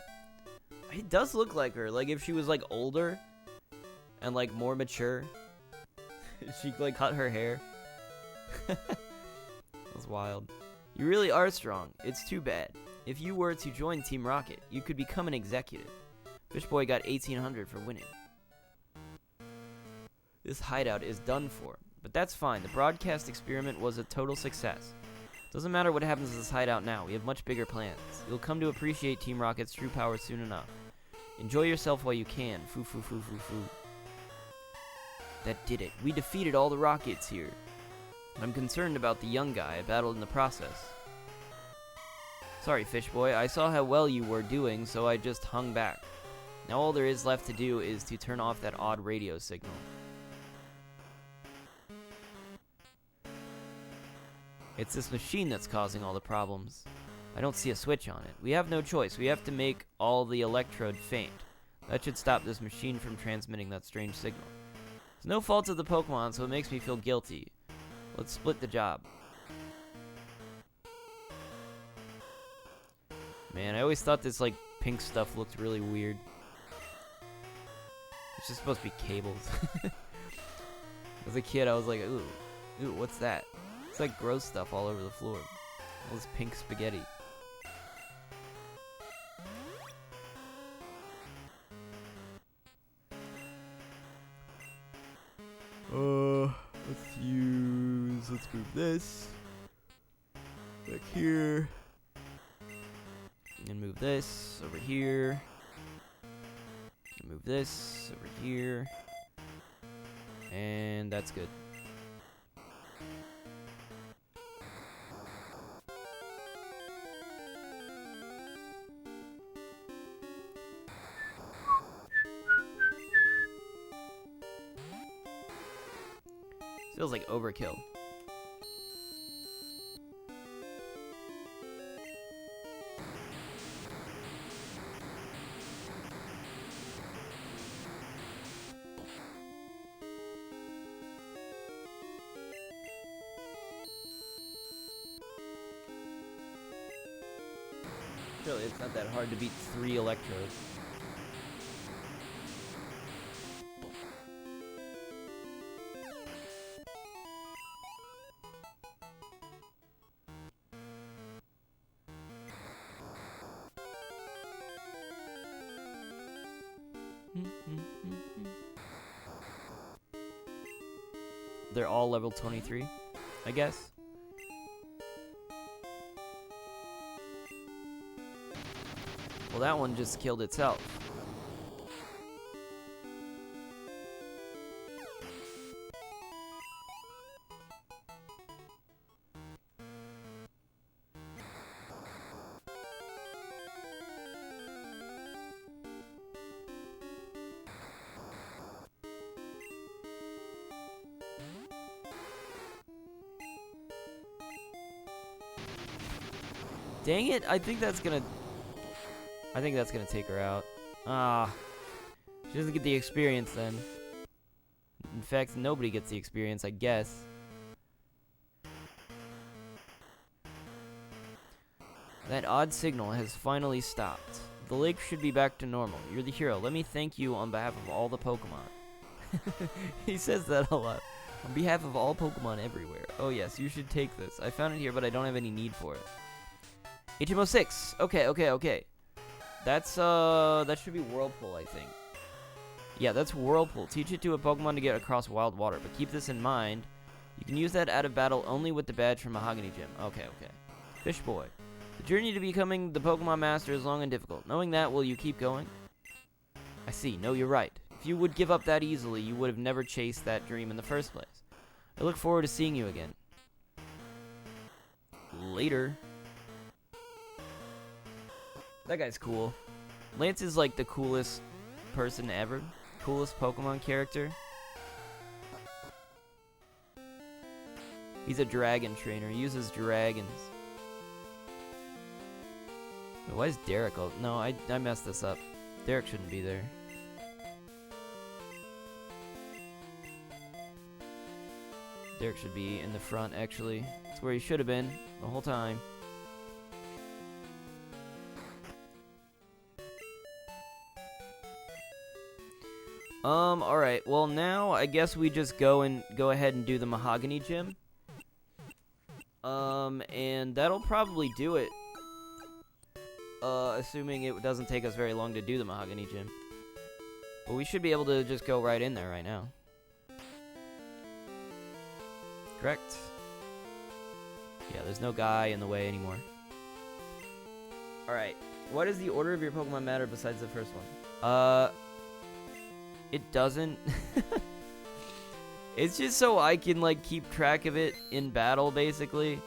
It does look like her. Like, if she was, like, older and, like, more mature. She, like, cut her hair. That's wild. You really are strong. It's too bad. If you were to join Team Rocket, you could become an executive. Fishboy got 1800 for winning. This hideout is done for. But that's fine. The broadcast experiment was a total success. Doesn't matter what happens to this hideout now. We have much bigger plans. You'll come to appreciate Team Rocket's true power soon enough. Enjoy yourself while you can. Foo foo foo foo foo. That did it. We defeated all the Rockets here. I'm concerned about the young guy I battled in the process. Sorry, Fishboy. I saw how well you were doing, so I just hung back. Now all there is left to do is to turn off that odd radio signal. It's this machine that's causing all the problems. I don't see a switch on it. We have no choice. We have to make all the electrode faint. That should stop this machine from transmitting that strange signal. It's no fault of the Pokemon, so it makes me feel guilty. Let's split the job. Man, I always thought this, like, pink stuff looked really weird. It's just supposed to be cables. As a kid, I was like, ooh, what's that? It's like gross stuff all over the floor. All this pink spaghetti. Let's move this back here. And move this over here. And move this over here. And that's good. Feels like overkill. Surely it's not that hard to beat 3 Electrodes. They're all level 23, I guess. Well, that one just killed itself. Dang it, I think that's gonna take her out. Ah. She doesn't get the experience then. In fact, nobody gets the experience, I guess. That odd signal has finally stopped. The lake should be back to normal. You're the hero. Let me thank you on behalf of all the Pokemon. He says that a lot. On behalf of all Pokemon everywhere. Oh yes, you should take this. I found it here, but I don't have any need for it. HM06. Okay. That's, that should be Whirlpool, I think. Yeah, that's Whirlpool. Teach it to a Pokemon to get across wild water, but keep this in mind. You can use that out of battle only with the badge from Mahogany Gym. Okay. Fish Boy. The journey to becoming the Pokemon Master is long and difficult. Knowing that, will you keep going? I see. No, you're right. If you would give up that easily, you would have never chased that dream in the first place. I look forward to seeing you again. Later. That guy's cool. Lance is like the coolest person ever. Coolest Pokemon character. He's a dragon trainer. He uses dragons. Wait, why is Derek? No, I messed this up. Derek shouldn't be there. Derek should be in the front, actually. It's where he should have been the whole time. Alright, well now I guess we just go ahead and do the Mahogany Gym. And that'll probably do it. Assuming it doesn't take us very long to do the Mahogany Gym. But we should be able to just go right in there right now. Correct? Yeah, there's no guy in the way anymore. Alright, what does the order of your Pokemon matter besides the first one? It doesn't. It's just so I can, like, keep track of it in battle, basically.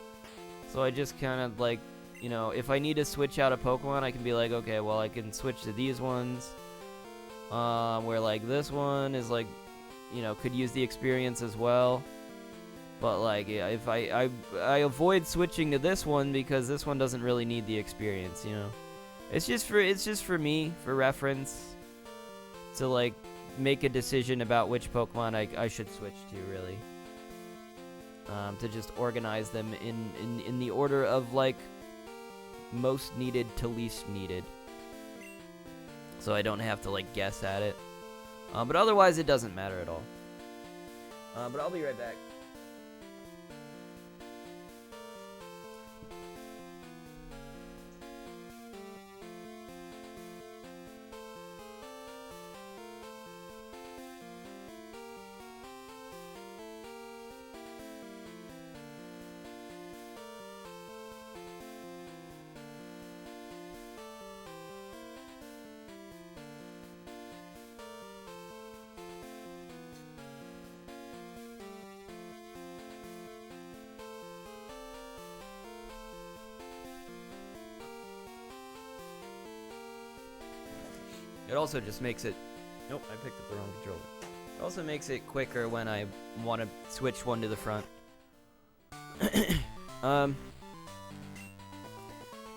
So I just kind of, like, you know, if I need to switch out a Pokemon, I can be like, okay, well, I can switch to these ones. Where, like, this one is, like, you know, could use the experience as well. But, like, yeah, if I avoid switching to this one because this one doesn't really need the experience, you know. It's just for me, for reference, to, like, make a decision about which Pokemon I should switch to, really. To just organize them in the order of, like, most needed to least needed. So I don't have to, like, guess at it. But otherwise, it doesn't matter at all. But I'll be right back. It also just makes it... Nope, I picked up the wrong controller. It also makes it quicker when I want to switch one to the front.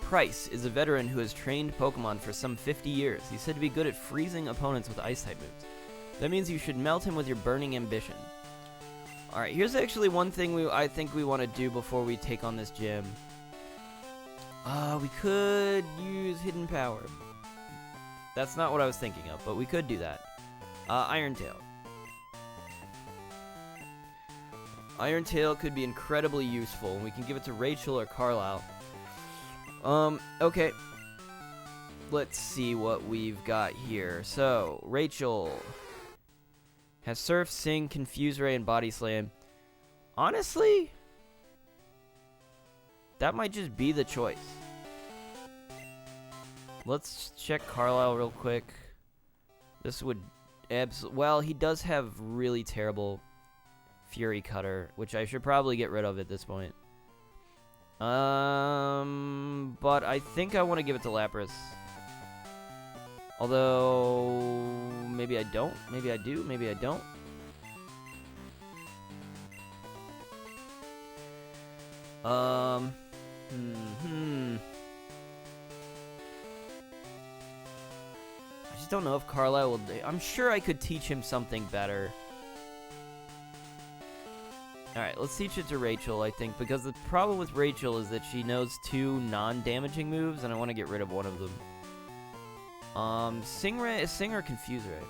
Price is a veteran who has trained Pokemon for some 50 years. He's said to be good at freezing opponents with Ice-type moves. That means you should melt him with your burning ambition. Alright, here's actually one thing I think we want to do before we take on this gym. We could use Hidden Power. That's not what I was thinking of, but we could do that. Iron Tail. Iron Tail could be incredibly useful, and we can give it to Rachel or Carlisle. Okay. Let's see what we've got here. So, Rachel has Surf, Sing, Confuse Ray, and Body Slam. Honestly, that might just be the choice. Let's check Carlisle real quick. This would well, he does have really terrible Fury Cutter, which I should probably get rid of at this point. But I think I want to give it to Lapras. Although, maybe I don't. Maybe I do. Maybe I don't. I just don't know if Carlisle will... I'm sure I could teach him something better. Alright, let's teach it to Rachel, I think, because the problem with Rachel is that she knows 2 non-damaging moves, and I want to get rid of one of them. Sing or Confuse Ray?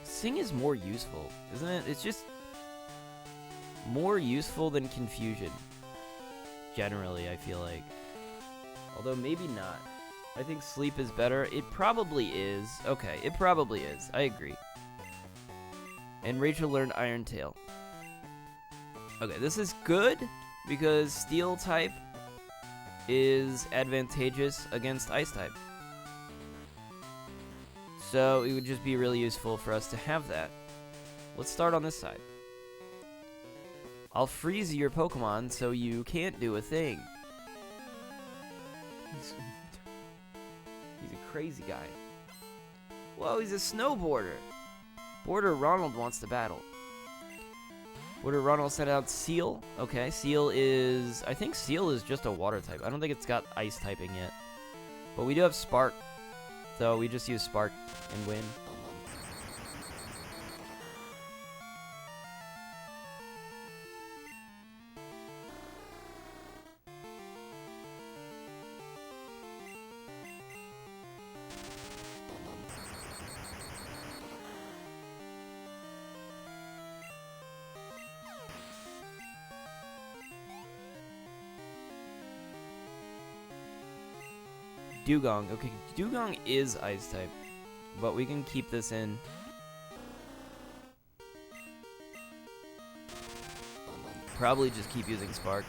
Sing is more useful, isn't it? It's just more useful than Confusion. Generally, I feel like. Although maybe not. I think Sleep is better. It probably is. Okay, it probably is. I agree. And Rachel learned Iron Tail. Okay, this is good because Steel type is advantageous against Ice type. So it would just be really useful for us to have that. Let's start on this side. I'll freeze your Pokemon so you can't do a thing. He's a crazy guy. Whoa, he's a snowboarder. Border Ronald wants to battle. Border Ronald sent out Seal. Okay, Seal is... I think Seal is just a water type. I don't think it's got ice typing yet. But we do have Spark. So we just use Spark and win. Dugong. Okay, Dugong is ice type, but we can keep this in. Probably just keep using Spark.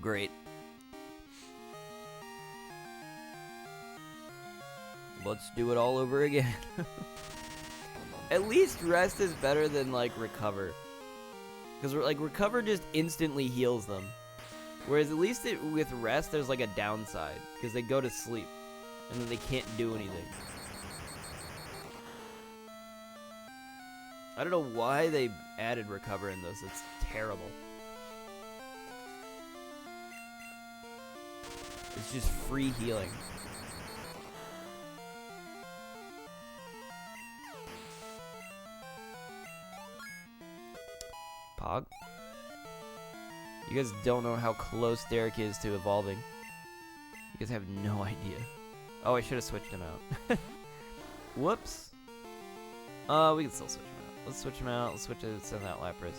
Great. Let's do it all over again. At least Rest is better than, like, Recover. Because, like, Recover just instantly heals them. Whereas at least with Rest, there's, like, a downside. Because they go to sleep. And then they can't do anything. I don't know why they added Recover in this. It's terrible. It's just free healing. Pog? You guys don't know how close Derek is to evolving. You guys have no idea. Oh, I should have switched him out. Whoops. We can still switch him out. Let's switch him out. Let's switch to send out Lapras.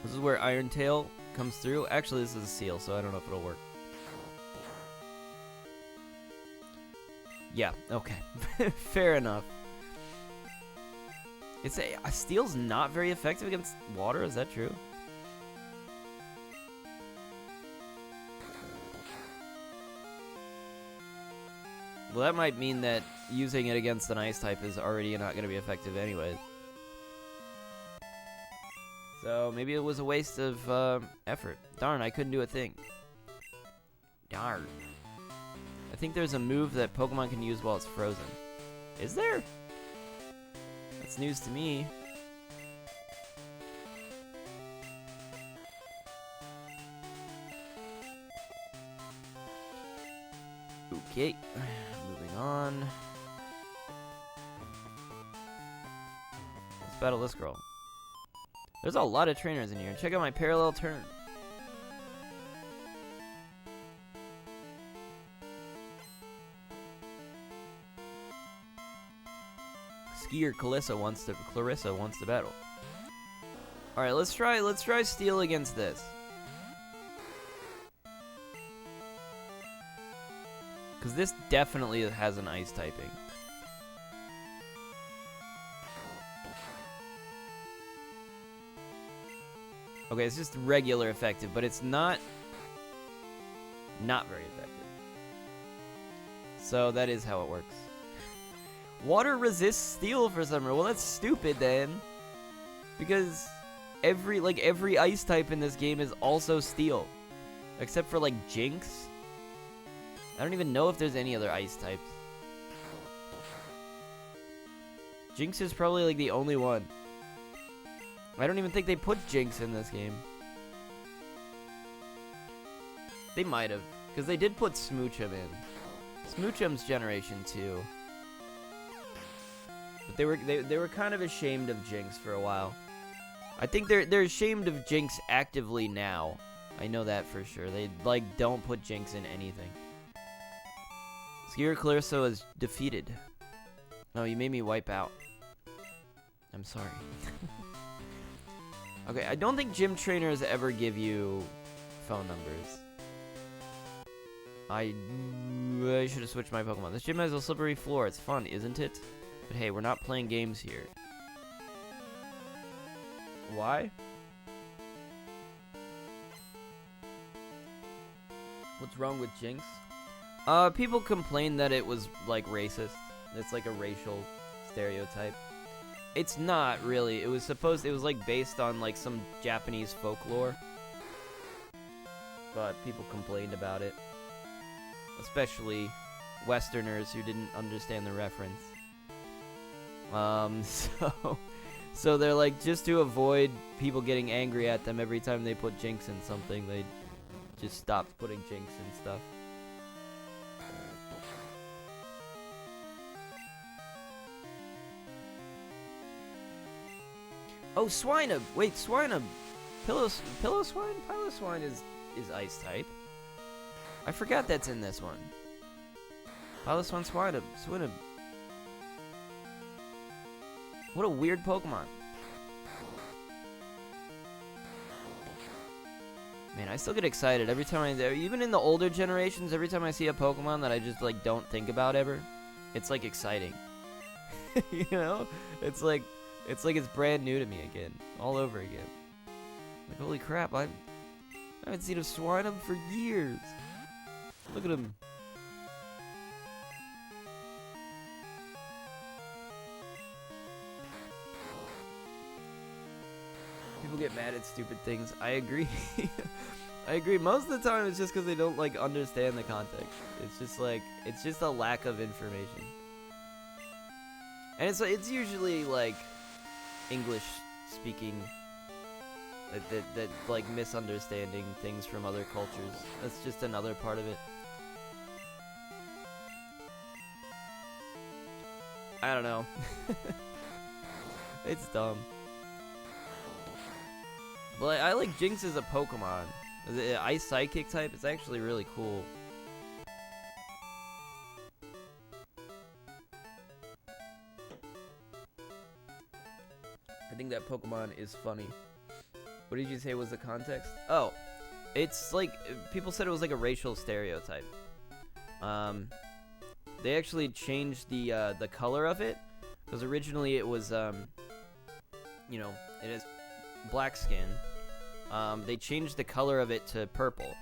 This is where Iron Tail comes through. Actually, this is a Seal, so I don't know if it'll work. Yeah, okay. Fair enough. It's a Steel's not very effective against water, is that true? Well, that might mean that using it against an ice type is already not going to be effective anyways. So maybe it was a waste of effort. Darn, I couldn't do a thing. Darn. I think there's a move that Pokemon can use while it's frozen. Is there? That's news to me. Okay, moving on. Let's battle this girl. There's a lot of trainers in here. Check out my parallel turn. Skier Clarissa wants to battle. All right, let's try Steel against this. Cuz this definitely has an ice typing. Okay, it's just regular effective, but it's not very effective. So that is how it works. Water resists steel for some reason. Well, that's stupid then. Because every ice type in this game is also steel. Except for like Jinx. I don't even know if there's any other ice types. Jinx is probably like the only one. I don't even think they put Jinx in this game. They might have, because they did put Smoochum in. Smoochum's Generation 2. But they were kind of ashamed of Jinx for a while. I think they're ashamed of Jinx actively now. I know that for sure. They don't put Jinx in anything. Skier Clarissa is defeated. No, you made me wipe out. I'm sorry. Okay, I don't think gym trainers ever give you phone numbers. I should have switched my Pokemon. This gym has a slippery floor. It's fun, isn't it? But hey, we're not playing games here. Why? What's wrong with Jinx? People complain that it was, like, racist. It's like a racial stereotype. It's not, really. It was, like, based on, like, some Japanese folklore. But people complained about it. Especially Westerners who didn't understand the reference. So they're like, just to avoid people getting angry at them every time they put Jinx in something, they just stopped putting Jinx in stuff. Oh, Swinub! Wait, Swinub! Pillow-Swine? Piloswine is Ice type. I forgot that's in this one. Piloswine, Swinub. What a weird Pokemon. Man, I still get excited every time even in the older generations, every time I see a Pokemon that I just, like, don't think about ever, it's, like, exciting. You know? It's like it's brand new to me again. All over again. Like, holy crap, I haven't seen a Swinub for years. Look at him. People get mad at stupid things. I agree. I agree. Most of the time it's just because they don't, like, understand the context. It's just like, it's just a lack of information. And it's usually, like, English speaking that like misunderstanding things from other cultures. That's just another part of it. I don't know. It's dumb. But I like Jinx as a Pokemon. The Ice Psychic type, it's actually really cool. I think that Pokemon is funny. What did you say was the context? Oh, it's like, people said it was like a racial stereotype. They actually changed the color of it, because originally it was, you know, it is black skin. They changed the color of it to purple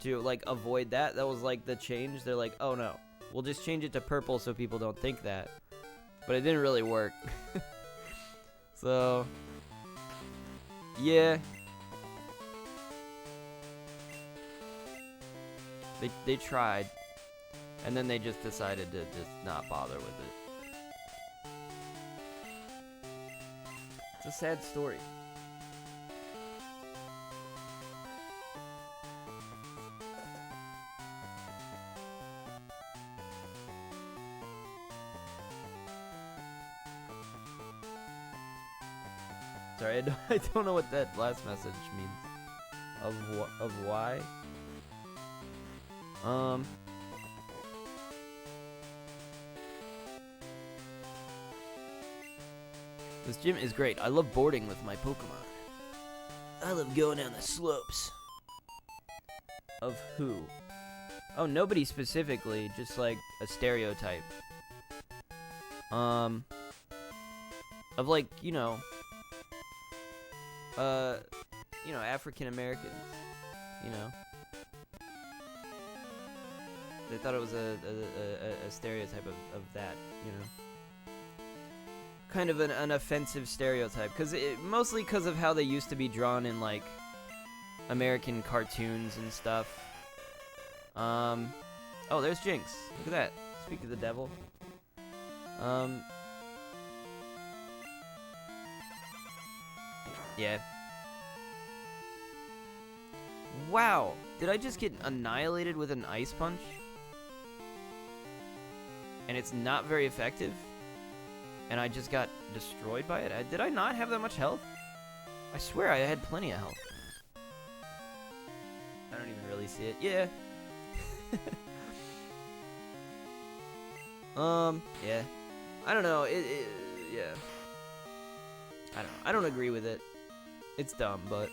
to, like, avoid that. That was, like, the change. They're like, oh no, we'll just change it to purple so people don't think that. But it didn't really work. So, yeah. They tried, and then they just decided to just not bother with it. It's a sad story. Sorry, I don't know what that last message means. Of why? This gym is great. I love boarding with my Pokemon. I love going down the slopes. Of who? Oh, nobody specifically, just like a stereotype. Of like, African Americans, They thought it was a stereotype of that, Kind of an offensive stereotype, mostly because of how they used to be drawn in, like, American cartoons and stuff. Oh, there's Jinx. Look at that. Speak of the devil. Yeah. Wow. Did I just get annihilated with an ice punch? And it's not very effective? And I just got destroyed by it? Did I not have that much health? I swear I had plenty of health. I don't even really see it. Yeah. Yeah. I don't know. Yeah. I don't know. I don't agree with it. It's dumb, but...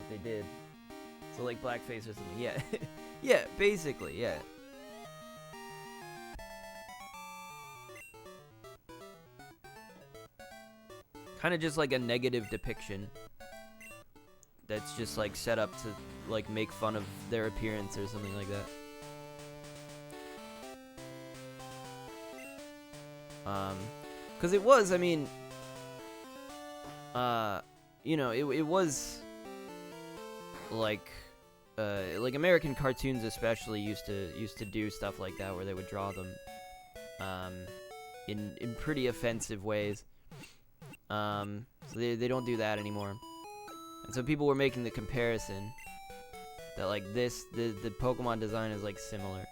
they did. So like blackface or something. Yeah. Yeah, basically, yeah. Kind of just like a negative depiction that's just like set up to like make fun of their appearance or something like that. Cuz it was, I mean, it was like American cartoons especially used to do stuff like that where they would draw them in pretty offensive ways. So they don't do that anymore. And so people were making the comparison that like the Pokemon design is like similar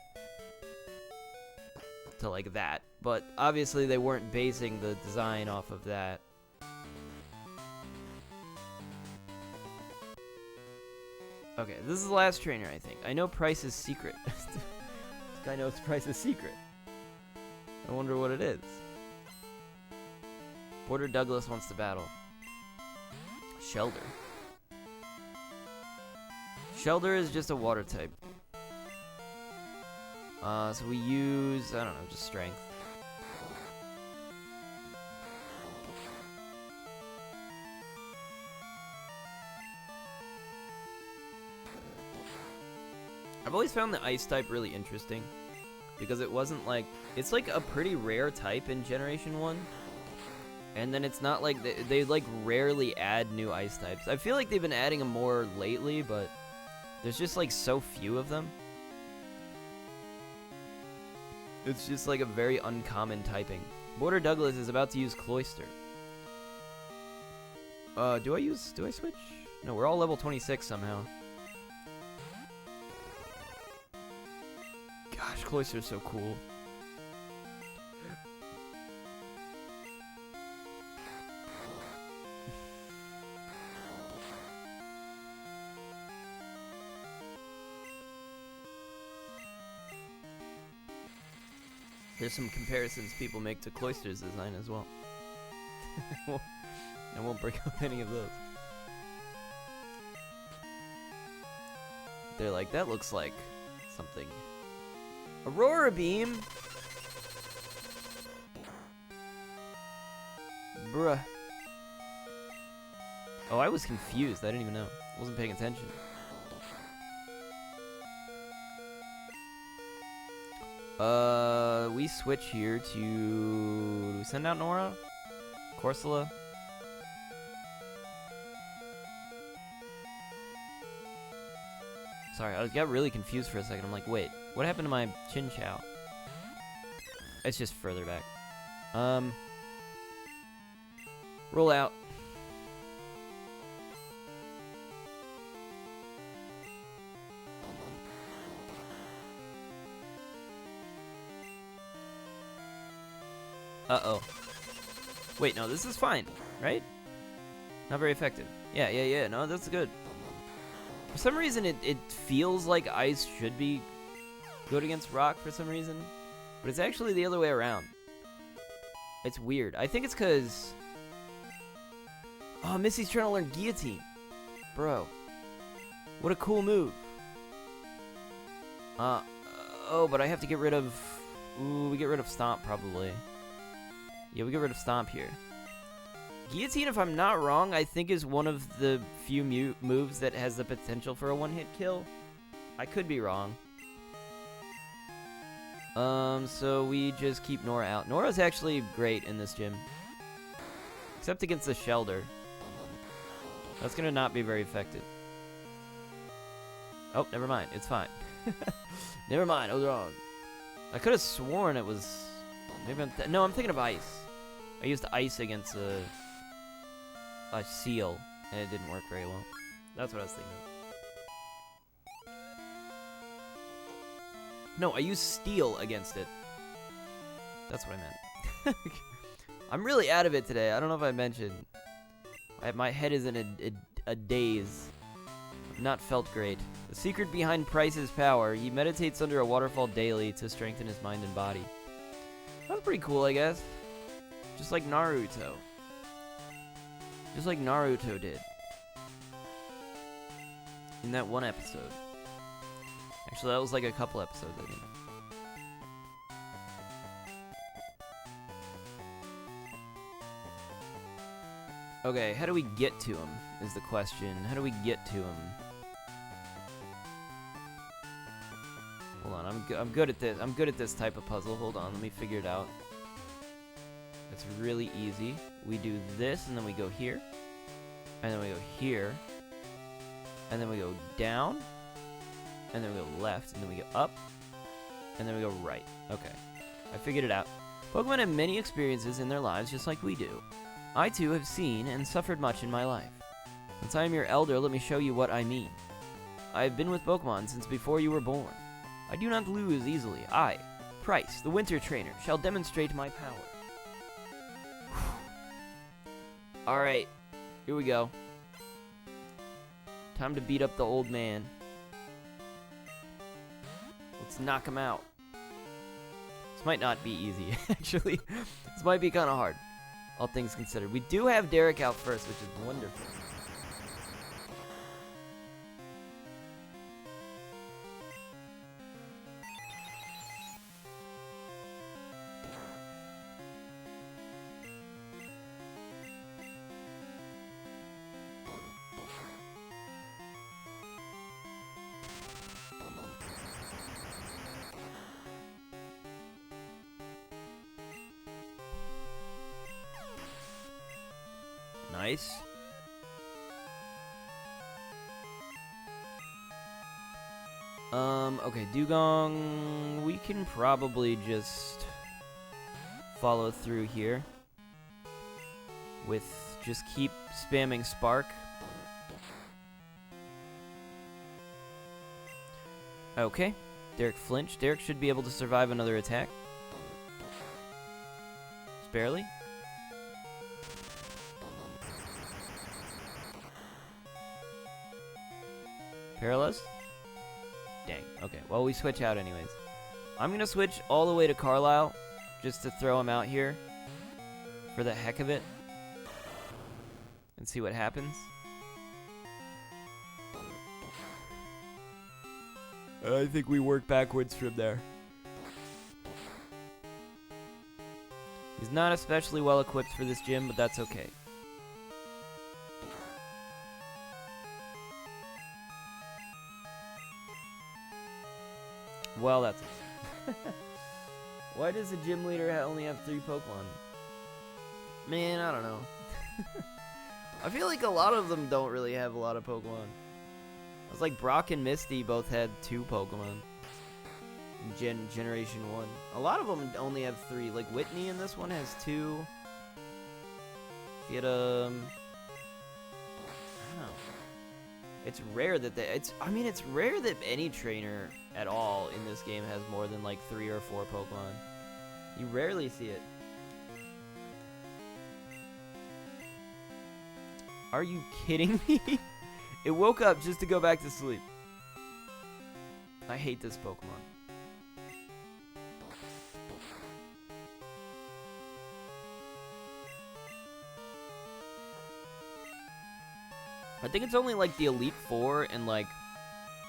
to like that, but obviously they weren't basing the design off of that. Okay, this is the last trainer, I think. I know Price's secret. This guy knows Price's secret. I wonder what it is. Porter Douglas wants to battle. Shelder. Shelder is just a water type. So we use, I don't know, just strength. I've always found the ice type really interesting because it wasn't like, it's like a pretty rare type in Generation 1. And then it's not like they like rarely add new ice types. I feel like they've been adding them more lately, but there's just like so few of them. It's just like a very uncommon typing. Border Douglas is about to use Cloyster. Do I switch? No, we're all level 26 somehow. Gosh, Cloyster's so cool. There's some comparisons people make to Cloyster's design as well. I won't break up any of those. They're like, that looks like something. Aurora Beam? Bruh. Oh, I was confused. I didn't even know. I wasn't paying attention. We switch here to... Do we send out Nora? Corsola? Sorry, I got really confused for a second. I'm like, wait, what happened to my Chin Chow? It's just further back. Roll out. Uh-oh. Wait, no, this is fine, right? Not very effective. Yeah, no, that's good. For some reason, it feels like ice should be good against rock for some reason, but it's actually the other way around. It's weird. I think it's because... Oh, Missy's trying to learn Guillotine. Bro. What a cool move. Oh, but I have to get rid of... Ooh, we get rid of Stomp, probably. Yeah, we get rid of Stomp here. Guillotine, if I'm not wrong, I think is one of the few moves that has the potential for a one-hit kill. I could be wrong. So we just keep Nora out. Nora's actually great in this gym. Except against the Shelder. That's gonna not be very effective. Oh, never mind. It's fine. Never mind. I was wrong. I could have sworn it was... Maybe I'm... No, I'm thinking of Ice. I used Ice against a Seal, and it didn't work very well. That's what I was thinking of. No, I used Steel against it. That's what I meant. I'm really out of it today. I don't know if I mentioned. My head is in a daze. I've not felt great. The secret behind Price's power, he meditates under a waterfall daily to strengthen his mind and body. That's pretty cool, I guess. Just like Naruto. Just like Naruto did. In that one episode. Actually, that was like a couple episodes, I think. Okay, how do we get to him, is the question. How do we get to him? Hold on, I'm good at this. I'm good at this type of puzzle. Hold on, let me figure it out. It's really easy. We do this, and then we go here. And then we go here. And then we go down. And then we go left, and then we go up. And then we go right. Okay, I figured it out. Pokemon have many experiences in their lives just like we do. I too have seen and suffered much in my life. Since I am your elder, let me show you what I mean. I have been with Pokemon since before you were born. I do not lose easily. I, Price, the Winter Trainer, shall demonstrate my power. Alright, here we go. Time to beat up the old man. Let's knock him out. This might not be easy, actually. This might be kind of hard, all things considered. We do have Derek out first, which is wonderful. Nice. Okay, Dugong, we can probably just follow through here with just keep spamming Spark. Okay, Derek flinched. Derek should be able to survive another attack. Just barely. Paralyzed? Dang. Okay. Well, we switch out anyways. I'm going to switch all the way to Carlisle just to throw him out here for the heck of it and see what happens. I think we work backwards from there. He's not especially well equipped for this gym, but that's okay. Well, that's it. Why does the gym leader only have 3 Pokemon? Man, I don't know. I feel like a lot of them don't really have a lot of Pokemon. It's like Brock and Misty both had 2 Pokemon. Generation 1. A lot of them only have 3. Like Whitney in this one has 2. She had I don't know. It's rare that it's rare that any trainer at all in this game has more than like 3 or 4 Pokemon. You rarely see it. Are you kidding me? It woke up just to go back to sleep. I hate this Pokemon. I think it's only like the Elite Four and like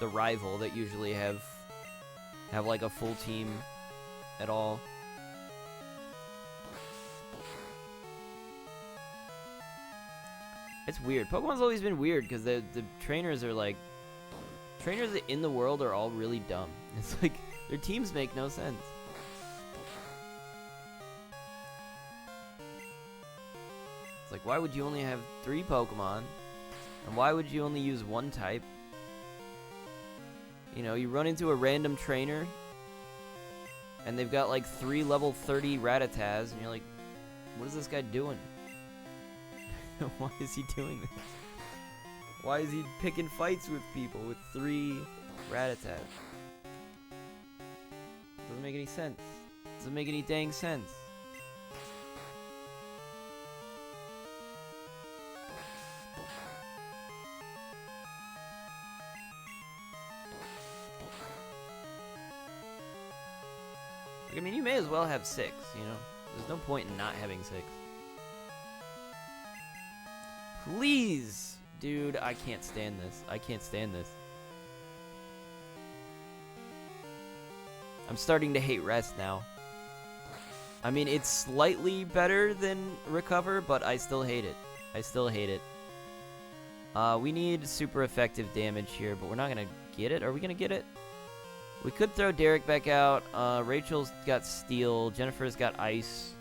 the Rival that usually have like a full team at all. It's weird. Pokemon's always been weird because the trainers are like... Trainers in the world are all really dumb. It's like, their teams make no sense. It's like, why would you only have 3 Pokemon? And why would you only use 1 type? You know, you run into a random trainer, and they've got like 3 level 30 Rattatas, and you're like, what is this guy doing? Why is he doing this? Why is he picking fights with people with 3 Rattatas? Doesn't make any sense. Doesn't make any dang sense. I mean, you may as well have 6, you know? There's no point in not having 6. Please! Dude, I can't stand this. I can't stand this. I'm starting to hate Rest now. I mean, it's slightly better than Recover, but I still hate it. I still hate it. We need super effective damage here, but we're not gonna get it. Are we gonna get it? We could throw Derek back out. Rachel's got Steel. Jennifer's got Ice.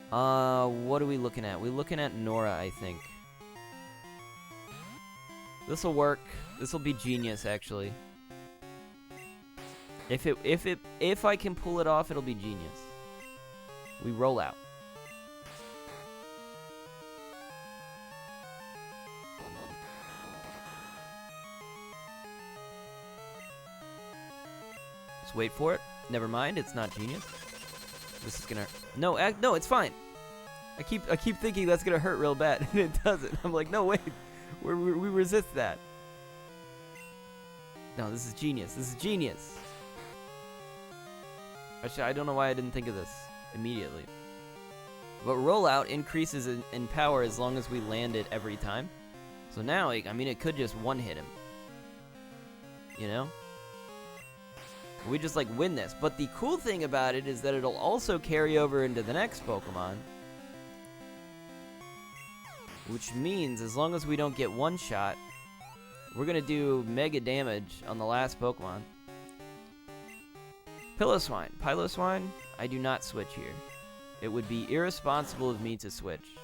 What are we looking at? We're looking at Nora, I think. This'll work. This'll be genius, actually. If I can pull it off, it'll be genius. We roll out. Just wait for it. Never mind, it's not genius. This is gonna... No, no, it's fine. I keep thinking that's gonna hurt real bad, and it doesn't. I'm like, no, wait. We resist that. No, this is genius. This is genius. Actually, I don't know why I didn't think of this immediately. But rollout increases in power as long as we land it every time. So now, like, I mean, it could just one-hit him. You know? We just, like, win this. But the cool thing about it is that it'll also carry over into the next Pokemon. Which means, as long as we don't get one shot, we're gonna do mega damage on the last Pokemon. Piloswine, I do not switch here. It would be irresponsible of me to switch.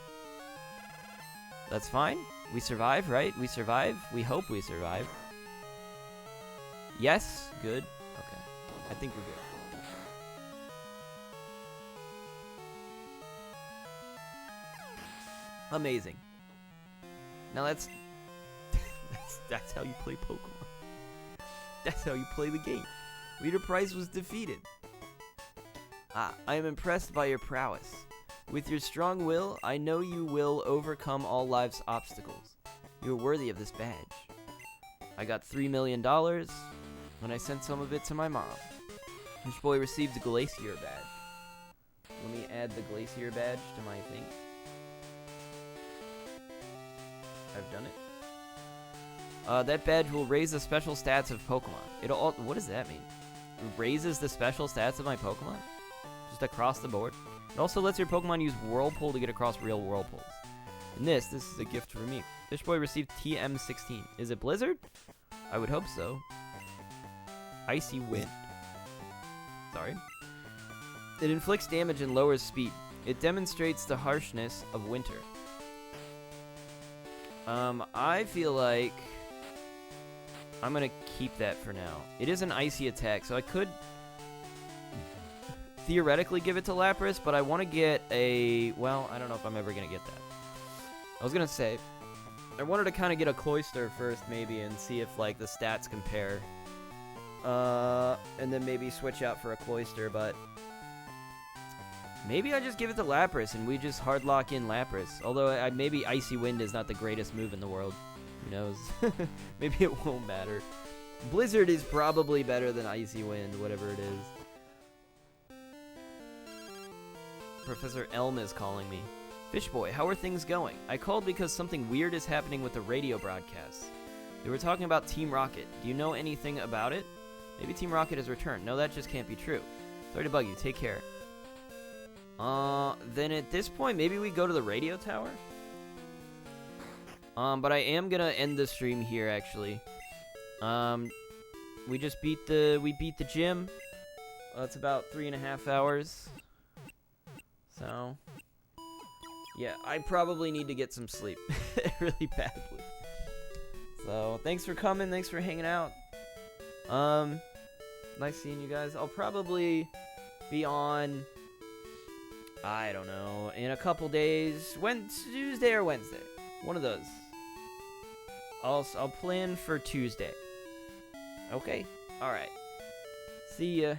That's fine. We survive, right? We survive. We hope we survive. Yes? Good. Okay. I think we're good. Amazing. Now that's how you play Pokemon. That's how you play the game. Leader Price was defeated. I am impressed by your prowess. With your strong will, I know you will overcome all life's obstacles. You are worthy of this badge. I got $3 million, and I sent some of it to my mom. Each boy received a Glacier badge. Let me add the Glacier badge to my thing. I've done it. That badge will raise the special stats of Pokemon. What does that mean? It raises the special stats of my Pokemon? Just across the board? It also lets your Pokemon use Whirlpool to get across real Whirlpools. And this is a gift for me. Fish Boy received TM16. Is it Blizzard? I would hope so. Icy Wind. Sorry. It inflicts damage and lowers speed. It demonstrates the harshness of winter. I feel like I'm gonna keep that for now. It is an icy attack, so I could theoretically give it to Lapras, but I want to get a... Well, I don't know if I'm ever gonna get that. I was gonna say, I wanted to kind of get a Cloyster first, maybe, and see if, like, the stats compare. And then maybe switch out for a Cloyster, but... Maybe I just give it to Lapras, and we just hard lock in Lapras. Although, maybe Icy Wind is not the greatest move in the world. Who knows? Maybe it won't matter. Blizzard is probably better than Icy Wind, whatever it is. Professor Elm is calling me. Fish Boy, how are things going? I called because something weird is happening with the radio broadcasts. They were talking about Team Rocket. Do you know anything about it? Maybe Team Rocket has returned. No, that just can't be true. Sorry to bug you. Take care. Then at this point, maybe we go to the radio tower? But I am gonna end the stream here, actually. We just beat the gym. It's about 3.5 hours. So, yeah, I probably need to get some sleep really badly. So, thanks for coming. Thanks for hanging out. Nice seeing you guys. I'll probably be on, I don't know, in a couple days. Tuesday or Wednesday. One of those. I'll plan for Tuesday. Okay? Alright. See ya.